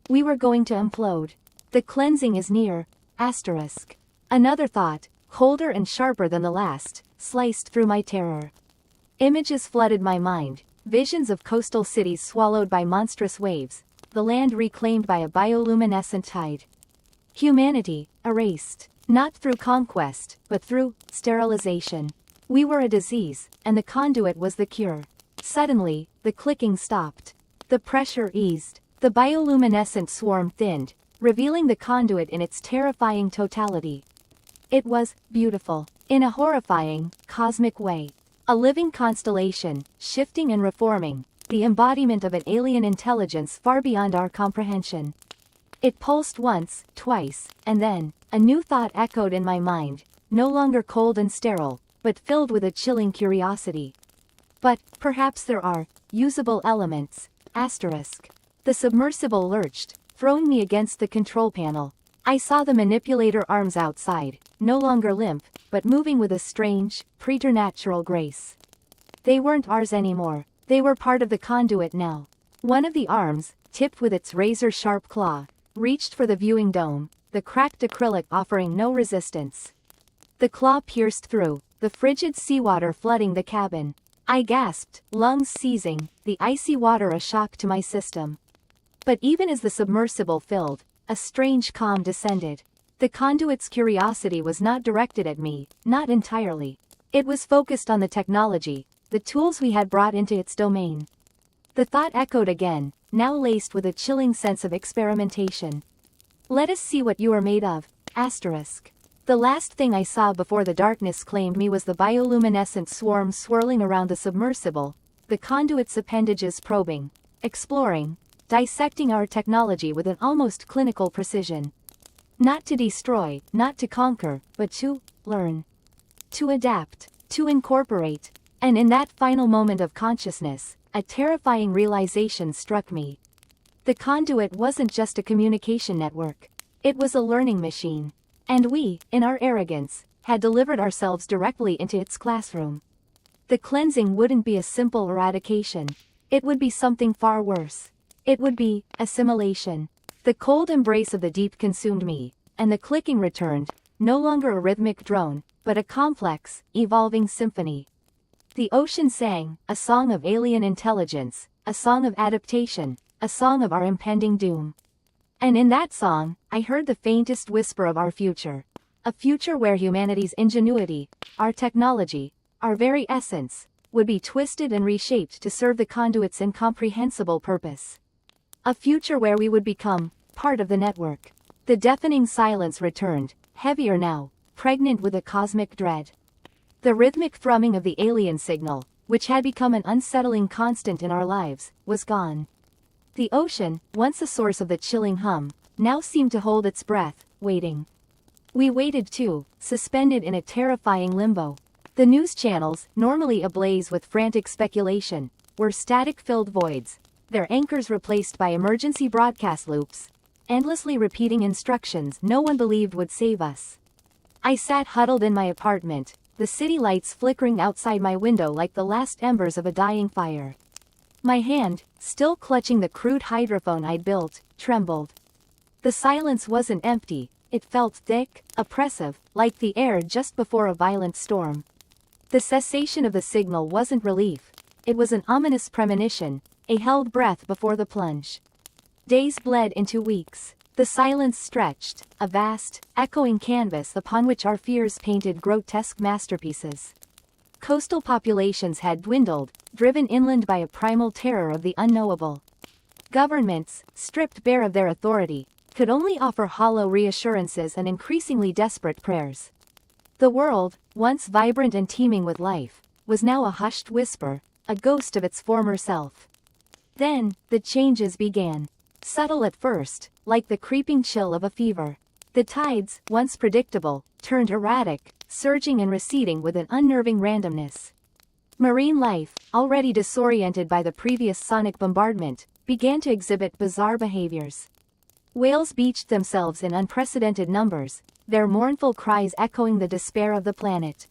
We were going to implode. The cleansing is near, asterisk. Another thought, colder and sharper than the last, sliced through my terror. Images flooded my mind, visions of coastal cities swallowed by monstrous waves, the land reclaimed by a bioluminescent tide. Humanity, erased, not through conquest, but through sterilization. We were a disease, and the conduit was the cure. Suddenly, the clicking stopped. The pressure eased. The bioluminescent swarm thinned, revealing the conduit in its terrifying totality. It was beautiful, in a horrifying, cosmic way. A living constellation, shifting and reforming, the embodiment of an alien intelligence far beyond our comprehension. It pulsed once, twice, and then, a new thought echoed in my mind, no longer cold and sterile, but filled with a chilling curiosity. But, perhaps there are, usable elements, asterisk. The submersible lurched, throwing me against the control panel. I saw the manipulator arms outside, no longer limp, but moving with a strange, preternatural grace. They weren't ours anymore, they were part of the conduit now. One of the arms, tipped with its razor-sharp claw, reached for the viewing dome, the cracked acrylic offering no resistance. The claw pierced through, the frigid seawater flooding the cabin. I gasped, lungs seizing, the icy water a shock to my system. But even as the submersible filled, a strange calm descended. The conduit's curiosity was not directed at me, not entirely. It was focused on the technology, the tools we had brought into its domain. The thought echoed again, now laced with a chilling sense of experimentation. Let us see what you are made of, asterisk. The last thing I saw before the darkness claimed me was the bioluminescent swarm swirling around the submersible, the conduit's appendages probing, exploring, dissecting our technology with an almost clinical precision. Not to destroy, not to conquer, but to learn. To adapt, to incorporate. And in that final moment of consciousness, a terrifying realization struck me. The conduit wasn't just a communication network. It was a learning machine. And we, in our arrogance, had delivered ourselves directly into its classroom. The cleansing wouldn't be a simple eradication. It would be something far worse. It would be assimilation. The cold embrace of the deep consumed me, and the clicking returned, no longer a rhythmic drone, but a complex, evolving symphony. The ocean sang, a song of alien intelligence, a song of adaptation, a song of our impending doom. And in that song, I heard the faintest whisper of our future. A future where humanity's ingenuity, our technology, our very essence, would be twisted and reshaped to serve the conduit's incomprehensible purpose. A future where we would become part of the network. The deafening silence returned, heavier now, pregnant with a cosmic dread. The rhythmic thrumming of the alien signal, which had become an unsettling constant in our lives, was gone. The ocean, once a source of the chilling hum, now seemed to hold its breath, waiting. We waited too, suspended in a terrifying limbo. The news channels, normally ablaze with frantic speculation, were static-filled voids, their anchors replaced by emergency broadcast loops, endlessly repeating instructions no one believed would save us. I sat huddled in my apartment, the city lights flickering outside my window like the last embers of a dying fire. My hand, still clutching the crude hydrophone I'd built, trembled. The silence wasn't empty, it felt thick, oppressive, like the air just before a violent storm. The cessation of the signal wasn't relief, it was an ominous premonition, a held breath before the plunge. Days bled into weeks. The silence stretched, a vast, echoing canvas upon which our fears painted grotesque masterpieces. Coastal populations had dwindled, driven inland by a primal terror of the unknowable. Governments, stripped bare of their authority, could only offer hollow reassurances and increasingly desperate prayers. The world, once vibrant and teeming with life, was now a hushed whisper, a ghost of its former self. Then, the changes began. Subtle at first, like the creeping chill of a fever. The tides, once predictable, turned erratic, surging and receding with an unnerving randomness. Marine life, already disoriented by the previous sonic bombardment, began to exhibit bizarre behaviors. Whales beached themselves in unprecedented numbers, their mournful cries echoing the despair of the planet.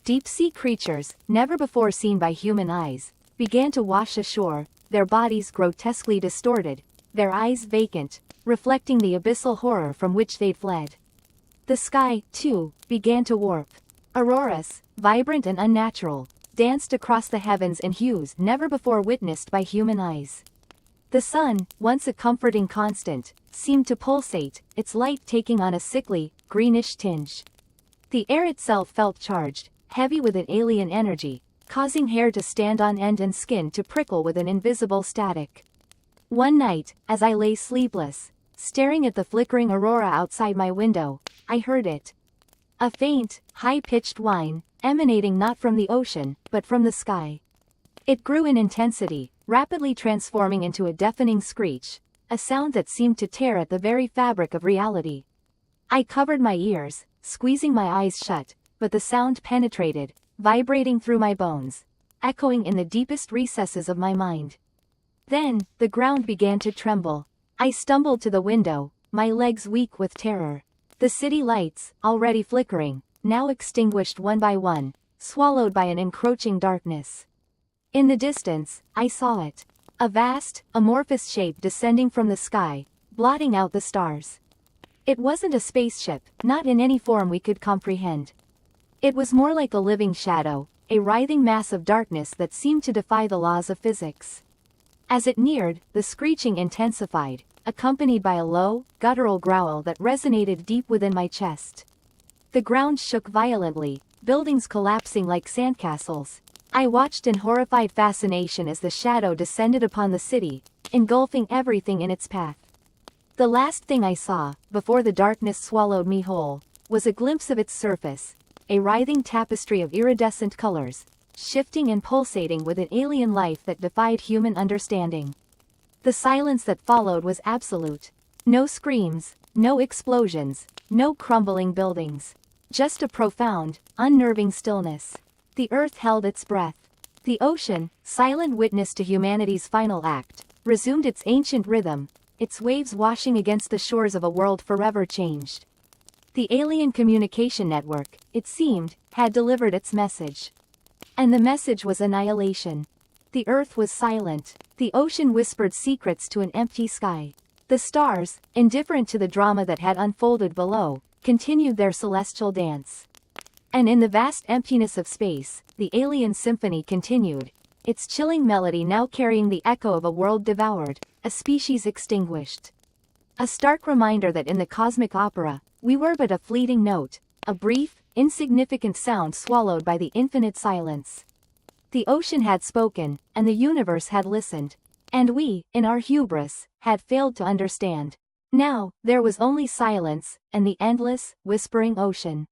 Deep-sea creatures, never before seen by human eyes, began to wash ashore, their bodies grotesquely distorted, their eyes vacant, reflecting the abyssal horror from which they'd fled. The sky, too, began to warp. Auroras, vibrant and unnatural, danced across the heavens in hues never before witnessed by human eyes. The sun, once a comforting constant, seemed to pulsate, its light taking on a sickly, greenish tinge. The air itself felt charged, heavy with an alien energy, causing hair to stand on end and skin to prickle with an invisible static. One night, as I lay sleepless, staring at the flickering aurora outside my window, I heard it. A faint, high-pitched whine, emanating not from the ocean, but from the sky. It grew in intensity, rapidly transforming into a deafening screech, a sound that seemed to tear at the very fabric of reality. I covered my ears, squeezing my eyes shut, but the sound penetrated, vibrating through my bones, echoing in the deepest recesses of my mind. Then, the ground began to tremble. I stumbled to the window, my legs weak with terror. The city lights, already flickering, now extinguished one by one, swallowed by an encroaching darkness. In the distance, I saw it. A vast, amorphous shape descending from the sky, blotting out the stars. It wasn't a spaceship, not in any form we could comprehend. It was more like a living shadow, a writhing mass of darkness that seemed to defy the laws of physics. As it neared, the screeching intensified, accompanied by a low, guttural growl that resonated deep within my chest. The ground shook violently, buildings collapsing like sandcastles. I watched in horrified fascination as the shadow descended upon the city, engulfing everything in its path. The last thing I saw, before the darkness swallowed me whole, was a glimpse of its surface, a writhing tapestry of iridescent colors, shifting and pulsating with an alien life that defied human understanding. The silence that followed was absolute. No screams, no explosions, no crumbling buildings. Just a profound, unnerving stillness. The earth held its breath. The ocean, silent witness to humanity's final act, resumed its ancient rhythm, its waves washing against the shores of a world forever changed. The alien communication network, it seemed, had delivered its message. And the message was annihilation. The earth was silent. The ocean whispered secrets to an empty sky. The stars, indifferent to the drama that had unfolded below, continued their celestial dance. And in the vast emptiness of space, the alien symphony continued, its chilling melody now carrying the echo of a world devoured, a species extinguished. A stark reminder that in the cosmic opera, we were but a fleeting note, a brief, insignificant sound swallowed by the infinite silence. The ocean had spoken, and the universe had listened. And we, in our hubris, had failed to understand. Now, there was only silence, and the endless, whispering ocean.